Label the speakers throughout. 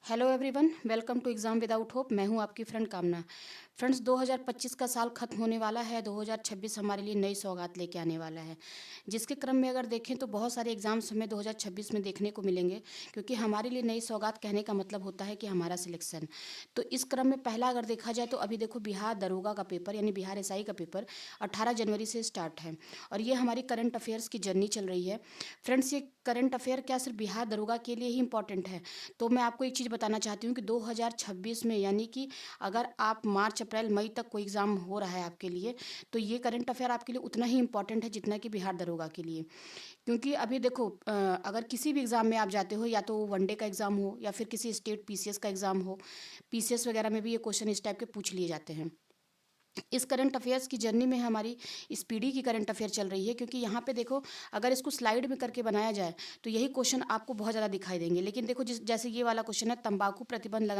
Speaker 1: Hello everyone, welcome to exam without hope. मैं हूं आपकी फ्रेंड कामना। फ्रेंड्स, 2025 का साल ख़त्म होने वाला है। 2026 हमारे लिए नई सौगात लेके आने वाला है, जिसके क्रम में अगर देखें तो बहुत सारे एग्ज़ाम्स हमें 2026 में देखने को मिलेंगे, क्योंकि हमारे लिए नई सौगात कहने का मतलब होता है कि हमारा सिलेक्शन। तो इस क्रम में पहला अगर देखा जाए तो अभी देखो, बिहार दरोगा का पेपर यानी बिहार एसआई का पेपर 18 जनवरी से स्टार्ट है, और ये हमारी करंट अफेयर्स की जर्नी चल रही है। फ्रेंड्स, ये करंट अफेयर क्या सिर्फ बिहार दरोगा के लिए ही इंपॉर्टेंट है? तो मैं आपको एक चीज़ बताना चाहती हूँ कि 2026 में, यानी कि अगर आप मार्च अप्रैल मई तक कोई एग्ज़ाम हो रहा है आपके लिए, तो ये करंट अफेयर आपके लिए उतना ही इंपॉर्टेंट है जितना कि बिहार दरोगा के लिए। क्योंकि अभी देखो, अगर किसी भी एग्ज़ाम में आप जाते हो, या तो वनडे का एग्ज़ाम हो या फिर किसी स्टेट पीसीएस का एग्ज़ाम हो, पीसीएस वगैरह में भी ये क्वेश्चन इस टाइप के पूछ लिए जाते हैं। इस करंट अफेयर्स की जर्नी में हमारी स्पीडी की करंट अफेयर चल रही है, क्योंकि यहाँ पे देखो, अगर इसको स्लाइड में करके बनाया जाए तो यही क्वेश्चन आपको बहुत ज़्यादा दिखाई देंगे। लेकिन देखो, जिस जैसे ये वाला क्वेश्चन है, तंबाकू प्रतिबंध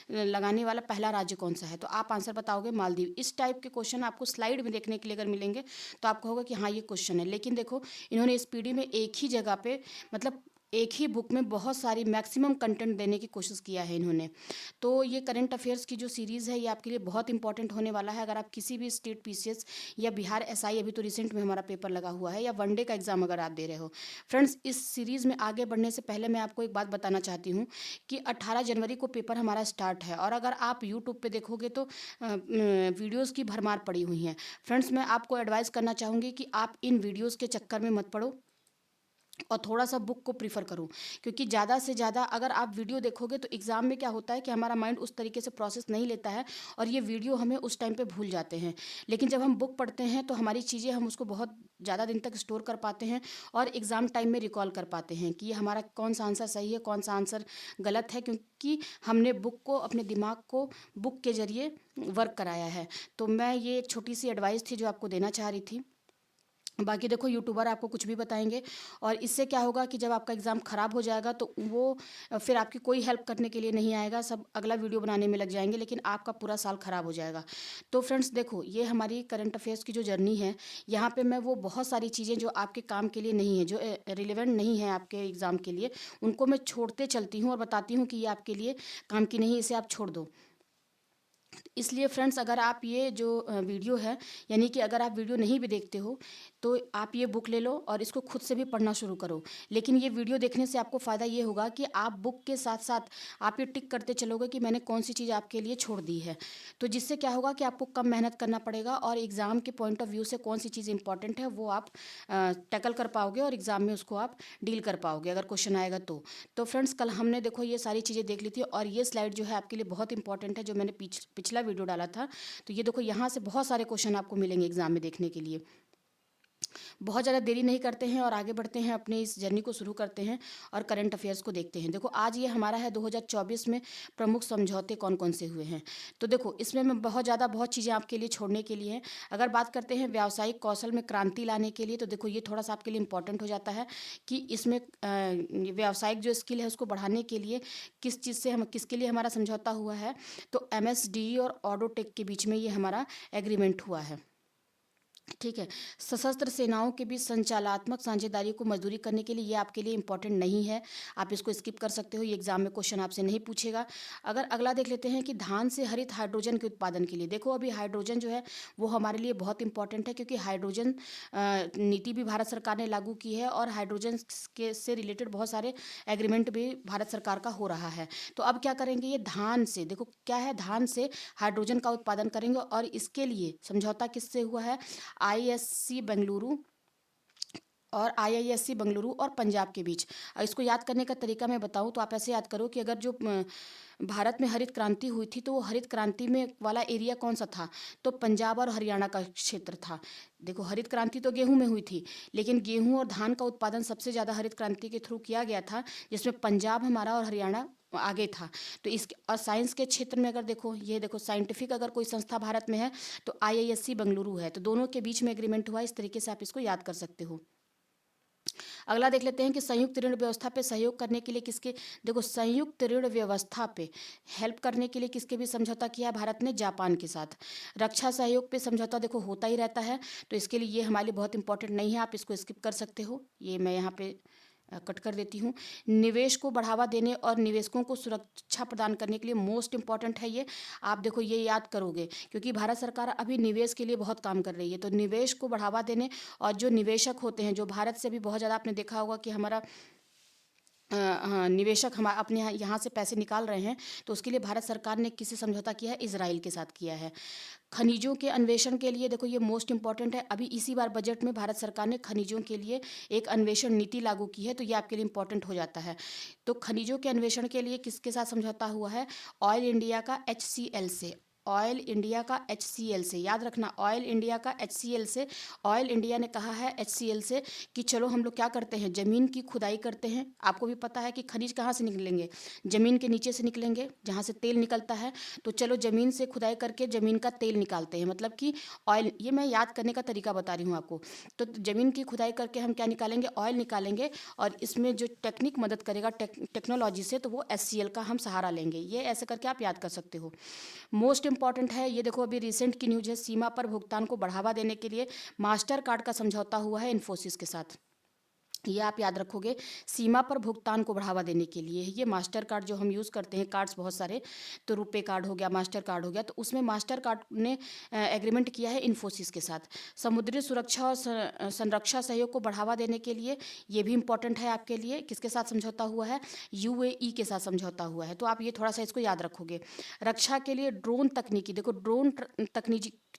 Speaker 1: लगाने वाला पहला राज्य कौन सा है, तो आप आंसर बताओगे मालदीव। इस टाइप के क्वेश्चन आपको स्लाइड में देखने के लिए अगर मिलेंगे तो आपको होगा कि हाँ, ये क्वेश्चन है। लेकिन देखो, इन्होंने स्पीडी में एक ही जगह पे, मतलब एक ही बुक में बहुत सारी मैक्सिमम कंटेंट देने की कोशिश किया है इन्होंने। तो ये करंट अफेयर्स की जो सीरीज़ है, ये आपके लिए बहुत इंपॉर्टेंट होने वाला है। अगर आप किसी भी स्टेट पीसीएस या बिहार एसआई, अभी तो रिसेंट में हमारा पेपर लगा हुआ है, या वनडे का एग्ज़ाम अगर आप दे रहे हो। फ्रेंड्स, इस सीरीज़ में आगे बढ़ने से पहले मैं आपको एक बात बताना चाहती हूँ कि 18 जनवरी को पेपर हमारा स्टार्ट है, और अगर आप यूट्यूब पे देखोगे तो वीडियोज़ की भरमार पड़ी हुई हैं। फ्रेंड्स, मैं आपको एडवाइस करना चाहूँगी कि आप इन वीडियोज़ के चक्कर में मत पड़ो, और थोड़ा सा बुक को प्रीफर करूँ। क्योंकि ज़्यादा से ज़्यादा अगर आप वीडियो देखोगे तो एग्ज़ाम में क्या होता है कि हमारा माइंड उस तरीके से प्रोसेस नहीं लेता है, और ये वीडियो हमें उस टाइम पे भूल जाते हैं। लेकिन जब हम बुक पढ़ते हैं तो हमारी चीज़ें, हम उसको बहुत ज़्यादा दिन तक स्टोर कर पाते हैं, और एग्ज़ाम टाइम में रिकॉल कर पाते हैं कि ये हमारा कौन सा आंसर सही है, कौन सा आंसर गलत है, क्योंकि हमने बुक को, अपने दिमाग को बुक के ज़रिए वर्क कराया है। तो मैं, ये एक छोटी सी एडवाइस थी जो आपको देना चाह रही थी। बाकी देखो, यूट्यूबर आपको कुछ भी बताएंगे, और इससे क्या होगा कि जब आपका एग्ज़ाम ख़राब हो जाएगा तो वो फिर आपकी कोई हेल्प करने के लिए नहीं आएगा, सब अगला वीडियो बनाने में लग जाएंगे, लेकिन आपका पूरा साल ख़राब हो जाएगा। तो फ्रेंड्स देखो, ये हमारी करंट अफेयर्स की जो जर्नी है, यहाँ पे मैं वो बहुत सारी चीज़ें जो आपके काम के लिए नहीं है, जो रिलेवेंट नहीं है आपके एग्ज़ाम के लिए, उनको मैं छोड़ते चलती हूँ और बताती हूँ कि ये आपके लिए काम की नहीं, इसे आप छोड़ दो। इसलिए फ्रेंड्स, अगर आप ये जो वीडियो है, यानी कि अगर आप वीडियो नहीं भी देखते हो, तो आप ये बुक ले लो और इसको खुद से भी पढ़ना शुरू करो। लेकिन ये वीडियो देखने से आपको फ़ायदा ये होगा कि आप बुक के साथ साथ आप ये टिक करते चलोगे कि मैंने कौन सी चीज़ आपके लिए छोड़ दी है। तो जिससे क्या होगा कि आपको कम मेहनत करना पड़ेगा, और एग्ज़ाम के पॉइंट ऑफ व्यू से कौन सी चीज़ इंपॉर्टेंट है वो आप टैकल कर पाओगे, और एग्ज़ाम में उसको आप डील कर पाओगे अगर क्वेश्चन आएगा तो। तो फ्रेंड्स, कल हमने देखो ये सारी चीज़ें देख ली थी, और ये स्लाइड जो है आपके लिए बहुत इंपॉर्टेंट है, जो मैंने पिछला वीडियो डाला था। तो ये देखो, यहाँ से बहुत सारे क्वेश्चन आपको मिलेंगे एग्जाम में देखने के लिए। बहुत ज़्यादा देरी नहीं करते हैं और आगे बढ़ते हैं, अपने इस जर्नी को शुरू करते हैं और करंट अफेयर्स को देखते हैं। देखो, आज ये हमारा है 2024 में प्रमुख समझौते कौन कौन से हुए हैं। तो देखो, इसमें मैं बहुत चीज़ें आपके लिए छोड़ने के लिए हैं। अगर बात करते हैं व्यावसायिक कौशल में क्रांति लाने के लिए, तो देखो ये थोड़ा सा आपके लिए इंपॉर्टेंट हो जाता है कि इसमें व्यावसायिक जो स्किल है उसको बढ़ाने के लिए किस चीज़ से, हम किसके लिए हमारा समझौता हुआ है। तो एमएसडीई और ऑडोटेक के बीच में ये हमारा एग्रीमेंट हुआ है। ठीक है। सशस्त्र सेनाओं के बीच संचालनात्मक साझेदारी को मजदूरी करने के लिए, ये आपके लिए इंपॉर्टेंट नहीं है, आप इसको स्किप कर सकते हो, ये एग्जाम में क्वेश्चन आपसे नहीं पूछेगा। अगर अगला देख लेते हैं कि धान से हरित हाइड्रोजन के उत्पादन के लिए, देखो अभी हाइड्रोजन जो है वो हमारे लिए बहुत इंपॉर्टेंट है, क्योंकि हाइड्रोजन नीति भी भारत सरकार ने लागू की है, और हाइड्रोजन के से रिलेटेड बहुत सारे एग्रीमेंट भी भारत सरकार का हो रहा है। तो अब क्या करेंगे, ये धान से, देखो क्या है, धान से हाइड्रोजन का उत्पादन करेंगे, और इसके लिए समझौता किससे हुआ है, आईएससी बेंगलुरु और आईआईएससी बेंगलुरु और पंजाब के बीच। इसको याद करने का तरीका मैं बताऊं तो आप ऐसे याद करो कि अगर जो भारत में हरित क्रांति हुई थी, तो वो हरित क्रांति में वाला एरिया कौन सा था, तो पंजाब और हरियाणा का क्षेत्र था। देखो, हरित क्रांति तो गेहूं में हुई थी, लेकिन गेहूं और धान का उत्पादन सबसे ज़्यादा हरित क्रांति के थ्रू किया गया था, जिसमें पंजाब हमारा और हरियाणा आगे था। तो इस, और साइंस के क्षेत्र में अगर देखो, ये देखो साइंटिफिक अगर कोई संस्था भारत में है तो आईआईएससी बेंगलुरु है। तो दोनों के बीच में एग्रीमेंट हुआ, इस तरीके से आप इसको याद कर सकते हो। अगला देख लेते हैं कि संयुक्त ऋण व्यवस्था पे सहयोग करने के लिए किसके, देखो संयुक्त ऋण व्यवस्था पे हेल्प करने के लिए किसके भी समझौता किया भारत ने, जापान के साथ। रक्षा सहयोग पे समझौता देखो होता ही रहता है, तो इसके लिए ये हमारे लिए बहुत इंपॉर्टेंट नहीं है, आप इसको स्किप कर सकते हो, ये मैं यहाँ पे कट कर देती हूँ। निवेश को बढ़ावा देने और निवेशकों को सुरक्षा प्रदान करने के लिए मोस्ट इम्पॉर्टेंट है ये। आप देखो ये याद करोगे, क्योंकि भारत सरकार अभी निवेश के लिए बहुत काम कर रही है। तो निवेश को बढ़ावा देने और जो निवेशक होते हैं, जो भारत से भी बहुत ज़्यादा आपने देखा होगा कि हमारा हाँ, निवेशक हम अपने यहाँ से पैसे निकाल रहे हैं, तो उसके लिए भारत सरकार ने किससे समझौता किया है? इजराइल के साथ किया है। खनिजों के अन्वेषण के लिए देखो ये मोस्ट इम्पॉर्टेंट है। अभी इसी बार बजट में भारत सरकार ने खनिजों के लिए एक अन्वेषण नीति लागू की है, तो ये आपके लिए इम्पॉर्टेंट हो जाता है। तो खनिजों के अन्वेषण के लिए किसके साथ समझौता हुआ है? ऑयल इंडिया का HCL से। ऑयल इंडिया का HCL से, याद रखना, ऑयल इंडिया का HCL से। ऑयल इंडिया ने कहा है HCL से कि चलो हम लोग क्या करते हैं, ज़मीन की खुदाई करते हैं। आपको भी पता है कि खनिज कहाँ से निकलेंगे? ज़मीन के नीचे से निकलेंगे, जहाँ से तेल निकलता है। तो चलो ज़मीन से खुदाई करके ज़मीन का तेल निकालते हैं, मतलब कि ऑयल। ये मैं याद करने का तरीका बता रही हूँ आपको। तो ज़मीन की खुदाई करके हम क्या निकालेंगे? ऑयल निकालेंगे। और इसमें जो टेक्निक मदद करेगा टेक्नोलॉजी से, तो वो HCL का हम सहारा लेंगे। ये ऐसे करके आप याद कर सकते हो। मोस्ट इंपॉर्टेंट है ये, देखो अभी रिसेंट की न्यूज़ है, सीमा पर भुगतान को बढ़ावा देने के लिए मास्टर कार्ड का समझौता हुआ है इन्फोसिस के साथ। ये आप याद रखोगे, सीमा पर भुगतान को बढ़ावा देने के लिए ये मास्टर कार्ड जो हम यूज़ करते हैं, कार्ड्स बहुत सारे, तो रुपे कार्ड हो गया, मास्टर कार्ड हो गया, तो उसमें मास्टर कार्ड ने एग्रीमेंट किया है इन्फोसिस के साथ। समुद्री सुरक्षा और संरक्षा सहयोग को बढ़ावा देने के लिए ये भी इम्पोर्टेंट है आपके लिए। किसके साथ समझौता हुआ है? UAE के साथ समझौता हुआ है। तो आप ये थोड़ा सा इसको याद रखोगे। रक्षा के लिए ड्रोन तकनीकी, देखो ड्रोन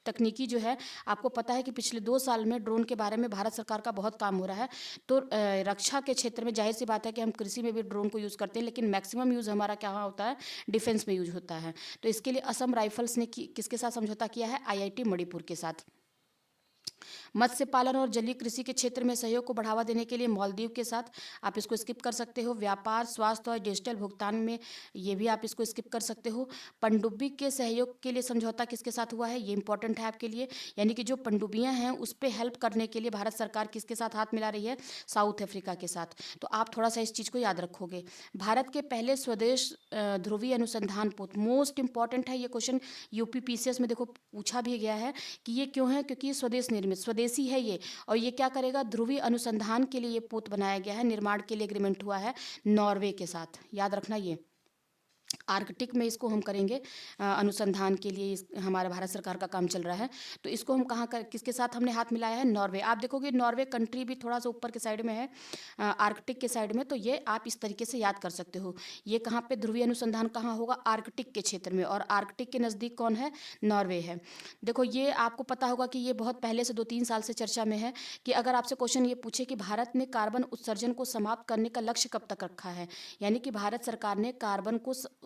Speaker 1: तकनीकी जो है, आपको पता है कि पिछले 2 साल में ड्रोन के बारे में भारत सरकार का बहुत काम हो रहा है। तो रक्षा के क्षेत्र में जाहिर सी बात है कि हम कृषि में भी ड्रोन को यूज़ करते हैं, लेकिन मैक्सिमम यूज़ हमारा क्या होता है? डिफेंस में यूज होता है। तो इसके लिए असम राइफल्स ने किसके साथ समझौता किया है? IIT मणिपुर के साथ। मत्स्य पालन और जलीय कृषि के क्षेत्र में सहयोग को बढ़ावा देने के लिए मालदीव के साथ, आप इसको स्किप कर सकते हो। व्यापार, स्वास्थ्य और डिजिटल भुगतान में ये भी आप इसको स्किप कर सकते हो। पनडुब्बी के सहयोग के लिए समझौता किसके साथ हुआ है? ये इंपॉर्टेंट है आपके लिए। यानी कि जो पनडुब्बियां हैं उस पर हेल्प करने के लिए भारत सरकार किसके साथ हाथ मिला रही है? साउथ अफ्रीका के साथ। तो आप थोड़ा सा इस चीज़ को याद रखोगे। भारत के पहले स्वदेश ध्रुवीय अनुसंधान पोत, मोस्ट इंपॉर्टेंट है ये क्वेश्चन। UPPCS में देखो पूछा भी गया है कि ये क्यों है? क्योंकि ये स्वदेश निर्मित, स्वदेशी है ये। और ये क्या करेगा? ध्रुवीय अनुसंधान के लिए ये पोत बनाया गया है, निर्माण के लिए एग्रीमेंट हुआ है नॉर्वे के साथ। याद रखना ये। आर्कटिक में इसको हम करेंगे अनुसंधान के लिए, हमारा भारत सरकार का काम चल रहा है। तो इसको हम कहाँ कर, किसके साथ हमने हाथ मिलाया है? नॉर्वे। आप देखोगे नॉर्वे कंट्री भी थोड़ा सा ऊपर के साइड में है, आर्कटिक के साइड में। तो ये आप इस तरीके से याद कर सकते हो। ये कहाँ पे ध्रुवीय अनुसंधान कहाँ होगा? आर्कटिक के क्षेत्र में। और आर्कटिक के नज़दीक कौन है? नॉर्वे है। देखो ये आपको पता होगा कि ये बहुत पहले से 2-3 साल से चर्चा में है कि अगर आपसे क्वेश्चन ये पूछे कि भारत ने कार्बन उत्सर्जन को समाप्त करने का लक्ष्य कब तक रखा है, यानी कि भारत सरकार ने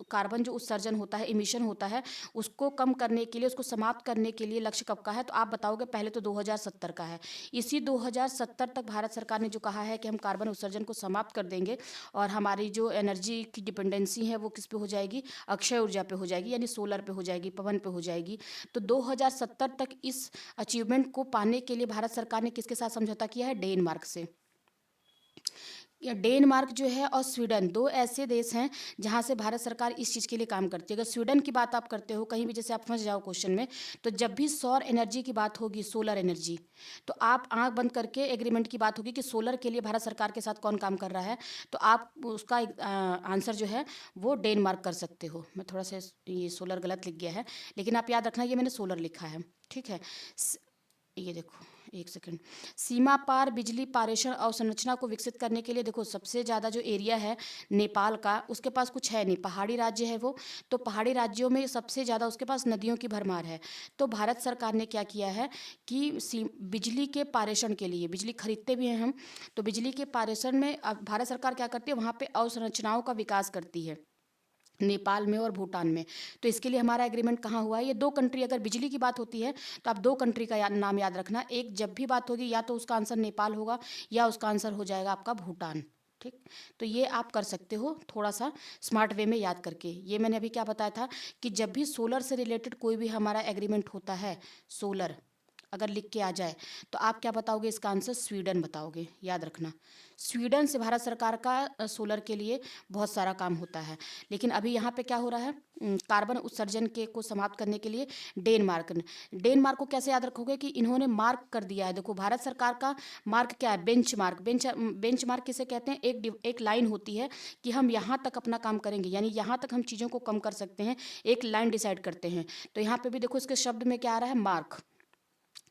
Speaker 1: कार्बन जो उत्सर्जन होता है, इमिशन होता है, उसको कम करने के लिए, उसको समाप्त करने के लिए लक्ष्य कब का है? तो आप बताओगे पहले तो 2070 का है। इसी 2070 तक भारत सरकार ने जो कहा है कि हम कार्बन उत्सर्जन को समाप्त कर देंगे और हमारी जो एनर्जी की डिपेंडेंसी है वो किस पे हो जाएगी? अक्षय ऊर्जा पे हो जाएगी, यानी सोलर पे हो जाएगी, पवन पे हो जाएगी। तो 2070 तक इस अचीवमेंट को पाने के लिए भारत सरकार ने किसके साथ समझौता किया है? डेनमार्क से। डेनमार्क जो है और स्वीडन, 2 ऐसे देश हैं जहाँ से भारत सरकार इस चीज़ के लिए काम करती है। अगर स्वीडन की बात आप करते हो कहीं भी, जैसे आप फंस जाओ क्वेश्चन में, तो जब भी सौर एनर्जी की बात होगी, सोलर एनर्जी, तो आप आंख बंद करके एग्रीमेंट की बात होगी कि सोलर के लिए भारत सरकार के साथ कौन काम कर रहा है, तो आप उसका आंसर जो है वो डेनमार्क कर सकते हो। मैं थोड़ा सा ये सोलर गलत लिख गया है, लेकिन आप याद रखना ये मैंने सोलर लिखा है, ठीक है। ये देखो एक सेकंड। सीमा पार बिजली पारेषण अवसंरचना को विकसित करने के लिए, देखो सबसे ज़्यादा जो एरिया है नेपाल का, उसके पास कुछ है नहीं, पहाड़ी राज्य है वो। तो पहाड़ी राज्यों में सबसे ज़्यादा उसके पास नदियों की भरमार है। तो भारत सरकार ने क्या किया है कि बिजली के पारेषण के लिए, बिजली खरीदते भी हैं हम, तो बिजली के पारेषण में अब भारत सरकार क्या करती है? वहाँ पर अवसंरचनाओं का विकास करती है, नेपाल में और भूटान में। तो इसके लिए हमारा एग्रीमेंट कहाँ हुआ है? ये 2 कंट्री, अगर बिजली की बात होती है तो आप 2 कंट्री का नाम याद रखना। एक जब भी बात होगी या तो उसका आंसर नेपाल होगा या उसका आंसर हो जाएगा आपका भूटान, ठीक। तो ये आप कर सकते हो थोड़ा सा स्मार्ट वे में याद करके। ये मैंने अभी क्या बताया था कि जब भी सोलर से रिलेटेड कोई भी हमारा एग्रीमेंट होता है, सोलर अगर लिख के आ जाए तो आप क्या बताओगे? इसका आंसर स्वीडन बताओगे, याद रखना। स्वीडन से भारत सरकार का सोलर के लिए बहुत सारा काम होता है। लेकिन अभी यहाँ पे क्या हो रहा है, कार्बन उत्सर्जन के को समाप्त करने के लिए डेनमार्क को कैसे याद रखोगे कि इन्होंने मार्क कर दिया है। देखो भारत सरकार का मार्क क्या है? बेंचमार्क किसे कहते हैं? एक लाइन होती है कि हम यहाँ तक अपना काम करेंगे, यानी यहाँ तक हम चीज़ों को कम कर सकते हैं, एक लाइन डिसाइड करते हैं। तो यहाँ पे भी देखो इसके शब्द में क्या आ रहा है? मार्क,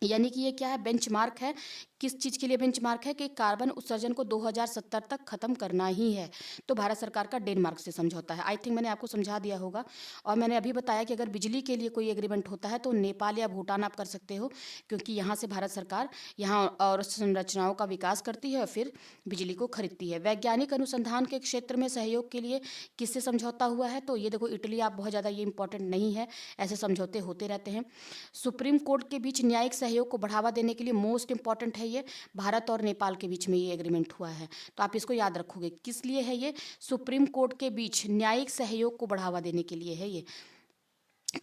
Speaker 1: यानी कि ये क्या है? बेंचमार्क है। किस चीज़ के लिए बेंचमार्क है? कि कार्बन उत्सर्जन को 2070 तक खत्म करना ही है। तो भारत सरकार का डेनमार्क से समझौता है। आई थिंक मैंने आपको समझा दिया होगा। और मैंने अभी बताया कि अगर बिजली के लिए कोई एग्रीमेंट होता है तो नेपाल या भूटान आप कर सकते हो, क्योंकि यहाँ से भारत सरकार यहाँ और संरचनाओं का विकास करती है और फिर बिजली को खरीदती है। वैज्ञानिक अनुसंधान के क्षेत्र में सहयोग के लिए किससे समझौता हुआ है? तो ये देखो इटली। आप बहुत ज़्यादा ये इंपॉर्टेंट नहीं है, ऐसे समझौते होते रहते हैं। सुप्रीम कोर्ट के बीच न्यायिक सहयोग को बढ़ावा देने के लिए मोस्ट इंपॉर्टेंट है ये, भारत और नेपाल के बीच में ये एग्रीमेंट हुआ है। तो आप इसको याद रखोगे। किस लिए है ये? सुप्रीम कोर्ट के बीच न्यायिक सहयोग को बढ़ावा देने के लिए है ये।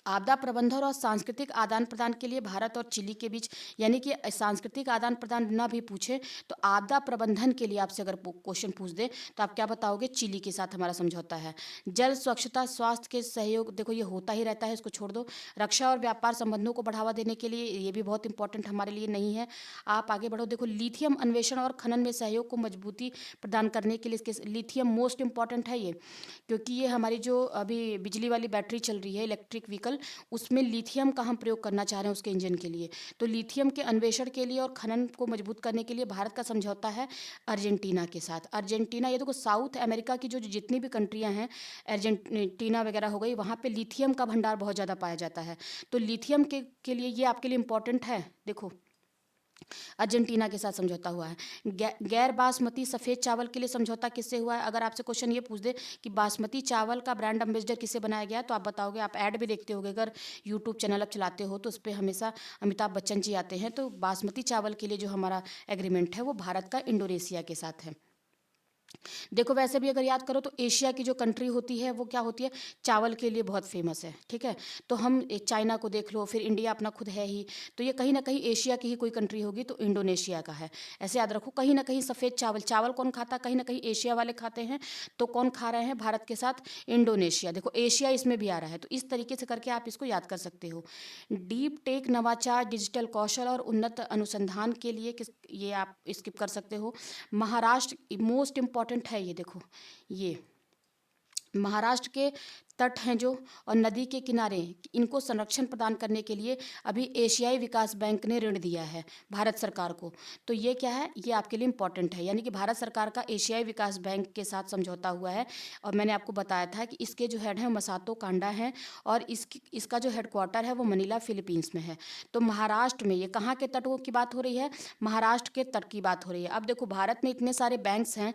Speaker 1: आपदा प्रबंधन और सांस्कृतिक आदान प्रदान के लिए भारत और चिली के बीच, यानी कि सांस्कृतिक आदान प्रदान ना भी पूछे तो आपदा प्रबंधन के लिए आपसे अगर क्वेश्चन पूछ दे तो आप क्या बताओगे? चिली के साथ हमारा समझौता है। जल, स्वच्छता, स्वास्थ्य के सहयोग, देखो ये होता ही रहता है, इसको छोड़ दो। रक्षा और व्यापार संबंधों को बढ़ावा देने के लिए, ये भी बहुत इंपॉर्टेंट हमारे लिए नहीं है। आप आगे बढ़ो। देखो लिथियम अन्वेषण और खनन में सहयोग को मजबूती प्रदान करने के लिए, इसके लिथियम मोस्ट इंपॉर्टेंट है ये, क्योंकि ये हमारी जो अभी बिजली वाली बैटरी चल रही है, इलेक्ट्रिक व्हीकल, उसमें लिथियम का हम प्रयोग करना चाह रहे हैं उसके इंजन के लिए। तो लिथियम के अन्वेषण के लिए और खनन को मजबूत करने के लिए भारत का समझौता है अर्जेंटीना के साथ। अर्जेंटीना, ये देखो साउथ अमेरिका की जो जितनी भी कंट्रियां हैं, अर्जेंटीना वगैरह हो गई, वहाँ पे लिथियम का भंडार बहुत ज़्यादा पाया जाता है। तो लिथियम के लिए ये आपके लिए इंपॉर्टेंट है। देखो अर्जेंटीना के साथ समझौता हुआ है। गैर बासमती सफ़ेद चावल के लिए समझौता किससे हुआ है? अगर आपसे क्वेश्चन ये पूछ दे कि बासमती चावल का ब्रांड एम्बेसडर किससे बनाया गया, तो आप बताओगे। आप ऐड भी देखते होगे, अगर यूट्यूब चैनल आप चलाते हो तो उस पर हमेशा अमिताभ बच्चन जी आते हैं। तो बासमती चावल के लिए जो हमारा एग्रीमेंट है वो भारत का इंडोनेशिया के साथ है। देखो वैसे भी अगर याद करो तो एशिया की जो कंट्री होती है वो क्या होती है? चावल के लिए बहुत फेमस है, ठीक है। तो हम चाइना को देख लो, फिर इंडिया अपना खुद है ही, तो ये कहीं ना कहीं एशिया की ही कोई कंट्री होगी, तो इंडोनेशिया का है। ऐसे याद रखो। कहीं ना कहीं सफ़ेद चावल, चावल कौन खाता? कहीं ना कहीं एशिया वाले खाते हैं। तो कौन खा रहे हैं भारत के साथ? इंडोनेशिया। देखो एशिया इसमें भी आ रहा है, तो इस तरीके से करके आप इसको याद कर सकते हो। डीप टेक, नवाचार, डिजिटल कौशल और उन्नत अनुसंधान के लिए ये आप स्किप कर सकते हो। महाराष्ट्र मोस्ट इम्पॉर्टेंट है ये। देखो ये महाराष्ट्र के तट हैं जो, और नदी के किनारे, इनको संरक्षण प्रदान करने के लिए अभी एशियाई विकास बैंक ने ऋण दिया है भारत सरकार को। तो ये क्या है? ये आपके लिए इंपॉर्टेंट है, यानी कि भारत सरकार का एशियाई विकास बैंक के साथ समझौता हुआ है। और मैंने आपको बताया था कि इसके जो हेड हैं मसातो कांडा हैं, और इसका जो हेडक्वार्टर है वो मनीला फिलीपींस में है। तो महाराष्ट्र में, ये कहाँ के तटों की बात हो रही है? महाराष्ट्र के तट की बात हो रही है। अब देखो भारत में इतने सारे बैंक्स हैं,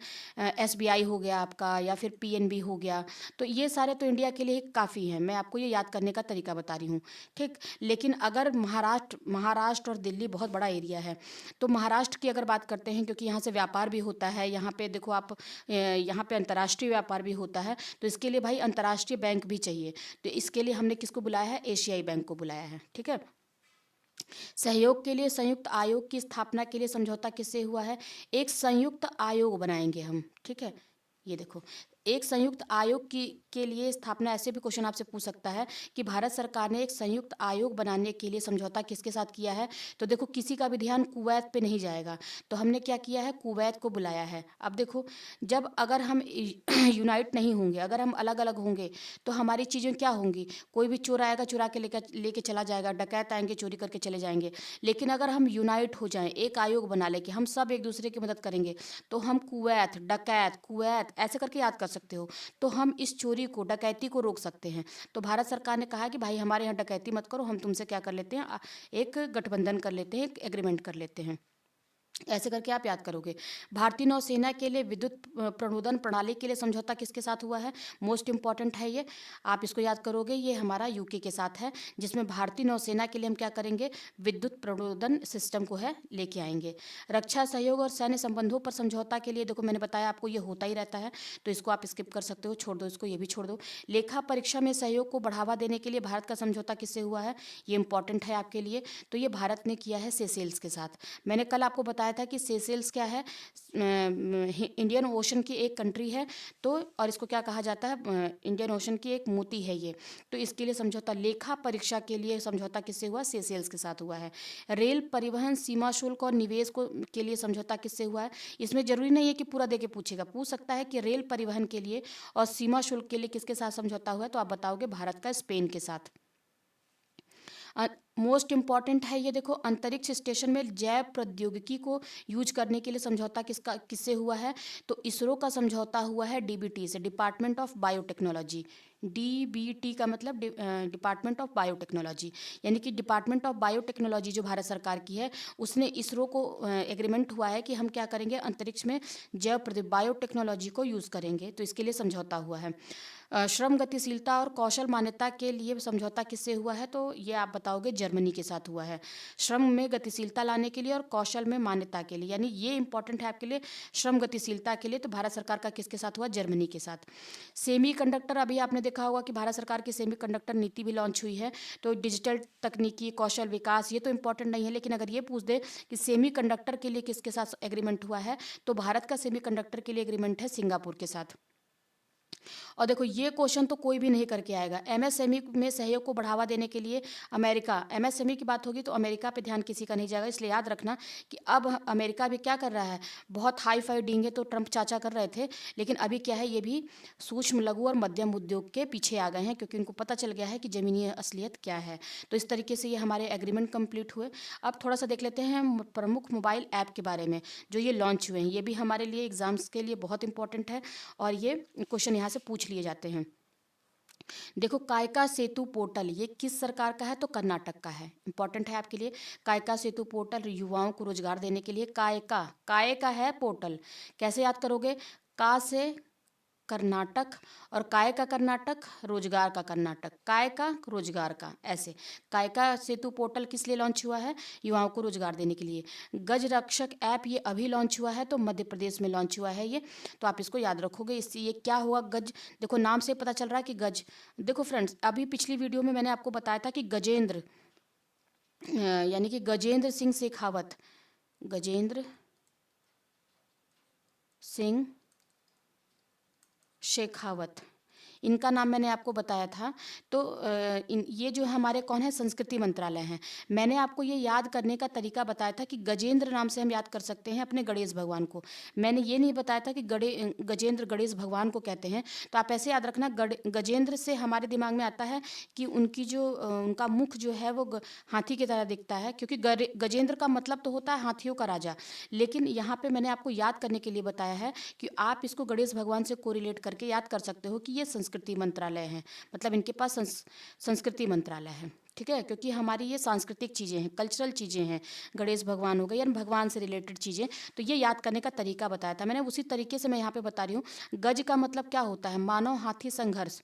Speaker 1: एसबीआई हो गया आपका, या फिर पीएनबी हो गया, तो ये सारे तो इंडिया के लिए काफ़ी हैं। मैं आपको ये याद करने का तरीका बता रही हूँ, ठीक। लेकिन अगर महाराष्ट्र और दिल्ली बहुत बड़ा एरिया है, तो महाराष्ट्र की अगर बात करते हैं, क्योंकि यहाँ से व्यापार भी होता है, यहाँ पे देखो आप, यहाँ पे अंतर्राष्ट्रीय व्यापार भी होता है, तो इसके लिए भाई अंतर्राष्ट्रीय बैंक भी चाहिए। तो इसके लिए हमने किसको बुलाया है? एशियाई बैंक को बुलाया है, ठीक है। सहयोग के लिए संयुक्त आयोग की स्थापना के लिए समझौता किससे हुआ है? एक संयुक्त आयोग बनाएंगे हम, ठीक है। ये देखो, एक संयुक्त आयोग की के लिए स्थापना, ऐसे भी क्वेश्चन आपसे पूछ सकता है कि भारत सरकार ने एक संयुक्त आयोग बनाने के लिए समझौता किसके साथ किया है? तो देखो किसी का भी ध्यान कुवैत पे नहीं जाएगा, तो हमने क्या किया है? कुवैत को बुलाया है। अब देखो, जब अगर हम यूनाइट नहीं होंगे, अगर हम अलग अलग होंगे, तो हमारी चीज़ें क्या होंगी? कोई भी चोर आएगा, चुरा के लेके चला जाएगा, डकैत आएंगे, चोरी करके चले जाएंगे। लेकिन अगर हम यूनाइट हो जाएं, एक आयोग बना ले कि हम सब एक दूसरे की मदद करेंगे, तो हम कुवैत, डकैत, कुवैत ऐसे करके याद कर सकते हो। तो हम इस चोरी को, डकैती को रोक सकते हैं। तो भारत सरकार ने कहा कि भाई हमारे यहाँ डकैती मत करो, हम तुमसे क्या कर लेते हैं? एक गठबंधन कर लेते हैं, एक एग्रीमेंट कर लेते हैं। ऐसे करके आप याद करोगे। भारतीय नौसेना के लिए विद्युत प्रणोदन प्रणाली के लिए समझौता किसके साथ हुआ है? मोस्ट इम्पॉर्टेंट है ये, आप इसको याद करोगे। ये हमारा यूके के साथ है, जिसमें भारतीय नौसेना के लिए हम क्या करेंगे? विद्युत प्रणोदन सिस्टम को है लेके आएंगे। रक्षा सहयोग और सैन्य संबंधों पर समझौता के लिए देखो मैंने बताया आपको ये होता ही रहता है, तो इसको आप स्किप कर सकते हो, छोड़ दो इसको, ये भी छोड़ दो। लेखा परीक्षा में सहयोग को बढ़ावा देने के लिए भारत का समझौता किससे हुआ है? ये इंपॉर्टेंट है आपके लिए। तो ये भारत ने किया है सेशेल्स के साथ। मैंने कल आपको बताया था कि सेशेल्स क्या है? इंडियन ओशन की एक कंट्री है, तो और इसको क्या कहा जाता है? इंडियन ओशन की एक मोती है ये। तो इसके लिए समझौता, लेखा परीक्षा के लिए समझौता किससे हुआ? सेशेल्स के साथ हुआ है। रेल परिवहन सीमा शुल्क और निवेश को के लिए समझौता किससे हुआ है? इसमें जरूरी नहीं है कि पूरा दे के पूछेगा, पूछ सकता है कि रेल परिवहन के लिए और सीमा शुल्क के लिए किसके साथ समझौता हुआ है, तो आप बताओगे भारत का स्पेन के साथ। मोस्ट इम्पॉर्टेंट है ये देखो, अंतरिक्ष स्टेशन में जैव प्रौद्योगिकी को यूज करने के लिए समझौता किससे हुआ है? तो इसरो का समझौता हुआ है डीबीटी से, डिपार्टमेंट ऑफ बायोटेक्नोलॉजी। डीबीटी का मतलब डिपार्टमेंट ऑफ बायोटेक्नोलॉजी, यानी कि डिपार्टमेंट ऑफ बायोटेक्नोलॉजी जो भारत सरकार की है, उसने इसरो को एग्रीमेंट हुआ है कि हम क्या करेंगे? अंतरिक्ष में बायोटेक्नोलॉजी को यूज़ करेंगे, तो इसके लिए समझौता हुआ है। श्रम गतिशीलता और कौशल मान्यता के लिए समझौता किससे हुआ है? तो ये आप बताओगे जर्मनी के साथ हुआ है। श्रम में गतिशीलता लाने के लिए और कौशल में मान्यता के लिए, यानी ये इंपॉर्टेंट है आपके लिए, श्रम गतिशीलता के लिए तो भारत सरकार का किसके साथ हुआ? जर्मनी के साथ। सेमीकंडक्टर, अभी आपने देखा होगा कि भारत सरकार की सेमीकंडक्टर नीति भी लॉन्च हुई है। तो डिजिटल तकनीकी, कौशल विकास, ये तो इंपॉर्टेंट नहीं है, लेकिन अगर ये पूछ दे कि सेमीकंडक्टर के लिए किसके साथ एग्रीमेंट हुआ है, तो भारत का सेमीकंडक्टर के लिए एग्रीमेंट है सिंगापुर के साथ। और देखो ये क्वेश्चन तो कोई भी नहीं करके आएगा। एमएसएमई में सहयोग को बढ़ावा देने के लिए अमेरिका, एमएसएमई की बात होगी तो अमेरिका पे ध्यान किसी का नहीं जाएगा, इसलिए याद रखना कि अब अमेरिका भी क्या कर रहा है? बहुत हाई फाई डींगे तो ट्रंप चाचा कर रहे थे, लेकिन अभी क्या है, ये भी सूक्ष्म लघु और मध्यम उद्योग के पीछे आ गए हैं, क्योंकि उनको पता चल गया है कि ज़मीनी असलियत क्या है। तो इस तरीके से ये हमारे एग्रीमेंट कंप्लीट हुए। अब थोड़ा सा देख लेते हैं प्रमुख मोबाइल ऐप के बारे में जो ये लॉन्च हुए हैं। ये भी हमारे लिए एग्जाम्स के लिए बहुत इंपॉर्टेंट है, और ये क्वेश्चन यहाँ से पूछ लिए जाते हैं। देखो, कायका सेतु पोर्टल ये किस सरकार का है? तो कर्नाटक का है। इंपॉर्टेंट है आपके लिए। कायका सेतु पोर्टल युवाओं को रोजगार देने के लिए, कायका काय का है पोर्टल। कैसे याद करोगे? का से कर्नाटक, और काय का कर्नाटक, रोजगार का कर्नाटक, काय का रोजगार का, ऐसे। काय का सेतु पोर्टल किस लिए लॉन्च हुआ है? युवाओं को रोजगार देने के लिए। गज रक्षक ऐप ये अभी लॉन्च हुआ है, तो मध्य प्रदेश में लॉन्च हुआ है ये, तो आप इसको याद रखोगे। इससे ये क्या हुआ? गज, देखो नाम से पता चल रहा है कि गज। देखो फ्रेंड्स, अभी पिछली वीडियो में मैंने आपको बताया था कि गजेंद्र यानी कि गजेंद्र सिंह शेखावत, गजेंद्र सिंह शेखावत, इनका नाम मैंने आपको बताया था। तो ये जो हमारे कौन है? संस्कृति मंत्रालय हैं। मैंने आपको ये याद करने का तरीका बताया था कि गजेंद्र नाम से हम याद कर सकते हैं अपने गणेश भगवान को। मैंने ये नहीं बताया था कि गजेंद्र गणेश भगवान को कहते हैं। तो आप ऐसे याद रखना, गजेंद्र से हमारे दिमाग में आता है कि उनकी जो उनका मुख जो है वो हाथी की तरह दिखता है, क्योंकि गजेंद्र का मतलब तो होता है हाथियों का राजा। लेकिन यहाँ पे मैंने आपको याद करने के लिए बताया है कि आप इसको गणेश भगवान से कोरिलेट करके याद कर सकते हो कि ये संस्कृति मंत्रालय है, मतलब इनके पास संस्कृति मंत्रालय है। ठीक है, क्योंकि हमारी ये सांस्कृतिक चीज़ें हैं, कल्चरल चीज़ें हैं। गणेश भगवान हो गए या भगवान से रिलेटेड चीज़ें, तो ये याद करने का तरीका बताया था मैंने, उसी तरीके से मैं यहाँ पे बता रही हूँ। गज का मतलब क्या होता है? मानव हाथी संघर्ष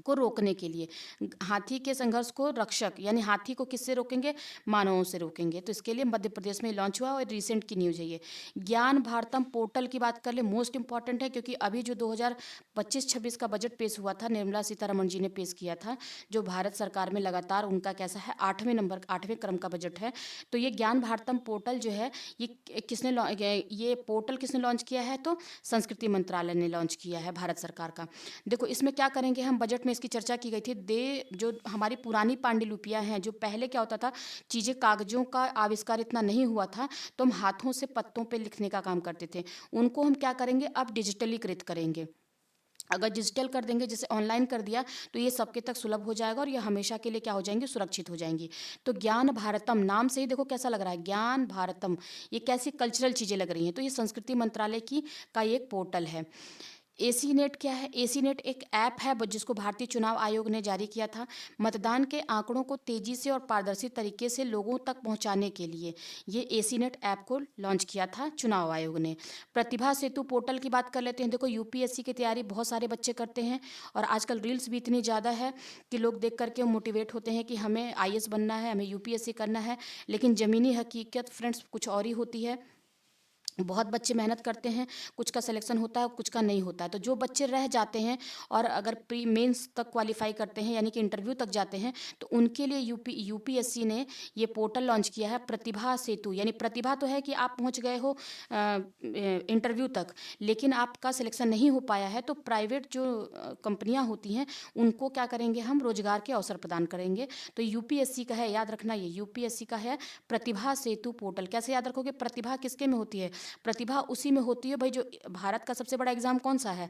Speaker 1: को रोकने के लिए, हाथी के संघर्ष को रक्षक, यानी हाथी को किससे रोकेंगे? मानवों से रोकेंगे। तो इसके लिए मध्य प्रदेश में लॉन्च हुआ और रिसेंट की न्यूज़ है ये। ज्ञान भारतम पोर्टल की बात कर ले, मोस्ट इंपॉर्टेंट है, क्योंकि अभी जो 2025-26 का बजट पेश हुआ था, निर्मला सीतारमण जी ने पेश किया था, जो भारत सरकार में लगातार उनका कैसा है, 8वें क्रम का बजट है। तो ये ज्ञान भारतम पोर्टल जो है, ये पोर्टल किसने लॉन्च किया है? तो संस्कृति मंत्रालय ने लॉन्च किया है, भारत सरकार का। देखो इसमें क्या करेंगे हम, बजट में इसकी चर्चा की गई थी। जो हमारी पुरानी पांडुलिपियां हैं, जो पहले क्या होता था, चीज़ें कागजों का आविष्कार इतना नहीं हुआ था, तो हम हाथों से पत्तों पे लिखने का काम करते थे, उनको हम क्या करेंगे? अब डिजिटलीकृत करेंगे। अगर डिजिटल कर देंगे, जैसे ऑनलाइन कर दिया, तो ये सबके तक सुलभ हो जाएगा और ये हमेशा के लिए क्या हो जाएंगी? सुरक्षित हो जाएंगी। तो ज्ञान भारतम नाम से ही देखो कैसा लग रहा है, ज्ञान भारतम, ये कैसी कल्चरल चीज़ें लग रही हैं? तो ये संस्कृति मंत्रालय का ये एक पोर्टल है। एसी नेट क्या है? एसी नेट एक ऐप है जिसको भारतीय चुनाव आयोग ने जारी किया था मतदान के आंकड़ों को तेजी से और पारदर्शी तरीके से लोगों तक पहुंचाने के लिए। ये एसी नेट ऐप को लॉन्च किया था चुनाव आयोग ने। प्रतिभा सेतु पोर्टल की बात कर लेते हैं। देखो, यूपीएससी की तैयारी बहुत सारे बच्चे करते हैं और आजकल रील्स भी इतनी ज़्यादा है कि लोग देख करके मोटिवेट होते हैं कि हमें आईएएस बनना है, हमें यूपीएससी करना है। लेकिन ज़मीनी हकीकत फ्रेंड्स कुछ और ही होती है। बहुत बच्चे मेहनत करते हैं, कुछ का सिलेक्शन होता है, कुछ का नहीं होता है। तो जो बच्चे रह जाते हैं और अगर प्री मेंस तक क्वालिफाई करते हैं, यानी कि इंटरव्यू तक जाते हैं, तो उनके लिए यूपीएससी ने ये पोर्टल लॉन्च किया है, प्रतिभा सेतु। यानी प्रतिभा तो है कि आप पहुंच गए हो इंटरव्यू तक, लेकिन आपका सिलेक्शन नहीं हो पाया है, तो प्राइवेट जो कंपनियां होती हैं उनको क्या करेंगे, हम रोजगार के अवसर प्रदान करेंगे। तो यूपीएससी का है, याद रखना, ये यूपीएससी का है प्रतिभा सेतु पोर्टल। कैसे याद रखोगे? प्रतिभा किसके में होती है? प्रतिभा उसी में होती है भाई, जो भारत का सबसे बड़ा एग्जाम कौन सा है?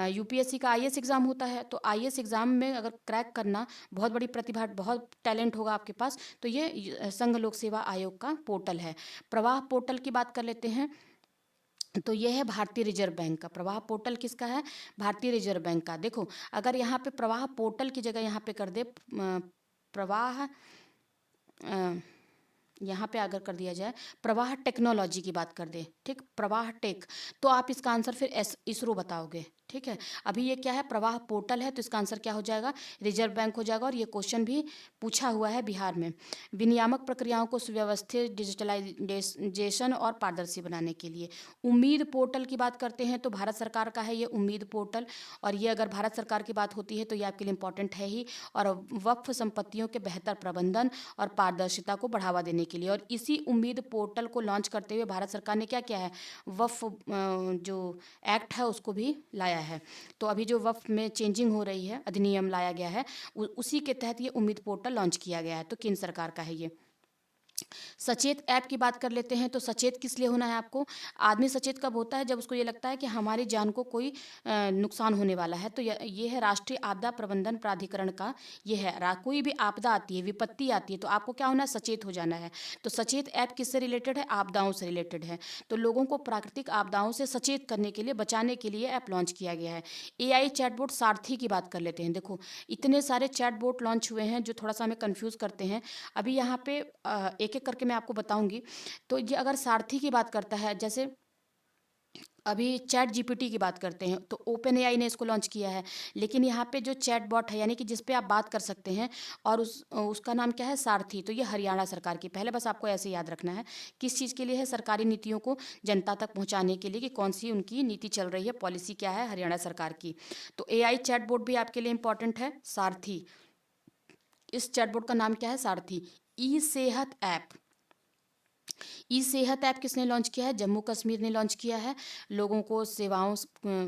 Speaker 1: यूपीएससी का आईएएस एग्जाम होता है। तो आईएएस एग्जाम में अगर क्रैक करना, बहुत बड़ी प्रतिभा, बहुत टैलेंट होगा आपके पास, तो ये संघ लोक सेवा आयोग का पोर्टल है। प्रवाह पोर्टल की बात कर लेते हैं। तो ये है भारतीय रिजर्व बैंक का। प्रवाह पोर्टल किसका है? भारतीय रिजर्व बैंक का। देखो, अगर यहाँ पे प्रवाह पोर्टल की जगह यहाँ पे कर दे प्रवाह, यहाँ पे अगर कर दिया जाए प्रवाह टेक्नोलॉजी की बात कर दे, ठीक, प्रवाह टेक, तो आप इसका आंसर फिर इसरो बताओगे। ठीक है, अभी ये क्या है? प्रवाह पोर्टल है, तो इसका आंसर क्या हो जाएगा? रिजर्व बैंक हो जाएगा। और ये क्वेश्चन भी पूछा हुआ है बिहार में। विनियामक प्रक्रियाओं को सुव्यवस्थित, डिजिटलाइजेशन और पारदर्शी बनाने के लिए। उम्मीद पोर्टल की बात करते हैं तो भारत सरकार का है ये उम्मीद पोर्टल। और ये अगर भारत सरकार की बात होती है तो ये आपके लिए इंपॉर्टेंट है ही। और वक्फ संपत्तियों के बेहतर प्रबंधन और पारदर्शिता को बढ़ावा देने के लिए। और इसी उम्मीद पोर्टल को लॉन्च करते हुए भारत सरकार ने क्या किया है? वक्फ जो एक्ट है उसको भी लाया है। तो अभी जो वक्फ में चेंजिंग हो रही है, अधिनियम लाया गया है, उसी के तहत ये उम्मीद पोर्टल लॉन्च किया गया है। तो केंद्र सरकार का है ये। सचेत ऐप की बात कर लेते हैं। तो सचेत किस लिए होना है आपको? आदमी सचेत कब होता है? जब उसको ये लगता है कि हमारी जान को कोई नुकसान होने वाला है। तो ये है राष्ट्रीय आपदा प्रबंधन प्राधिकरण का। ये है कोई भी आपदा आती है, विपत्ति आती है, तो आपको क्या होना है? सचेत हो जाना है। तो सचेत ऐप किससे रिलेटेड है? आपदाओं से रिलेटेड है। तो लोगों को प्राकृतिक आपदाओं से सचेत करने के लिए, बचाने के लिए ऐप लॉन्च किया गया है। एआई चैटबॉट सारथी की बात कर लेते हैं। देखो, इतने सारे चैटबॉट लॉन्च हुए हैं जो थोड़ा सा हमें कंफ्यूज करते हैं। अभी यहाँ पे एक एक करके मैं आपको बताऊंगी। तो ये अगर सारथी की बात करता है, जैसे अभी चैट जीपीटी की बात करते हैं, तो ओपन एआई ने इसको लॉन्च किया है। लेकिन यहाँ पे जो चैट बॉट है, यानी कि जिस पे आप बात कर सकते हैं, और उसका नाम क्या है? सारथी। तो ये हरियाणा सरकार की, पहले बस आपको ऐसे याद रखना है किस चीज़ के लिए है? सरकारी नीतियों को जनता तक पहुँचाने के लिए, कि कौन सी उनकी नीति चल रही है, पॉलिसी क्या है हरियाणा सरकार की। तो एआई चैटबॉट भी आपके लिए इंपॉर्टेंट है, सारथी। इस चैटबॉट का नाम क्या है? सारथी। ई सेहत ऐप। ई सेहत ऐप किसने लॉन्च किया है? जम्मू कश्मीर ने लॉन्च किया है, लोगों को सेवाओं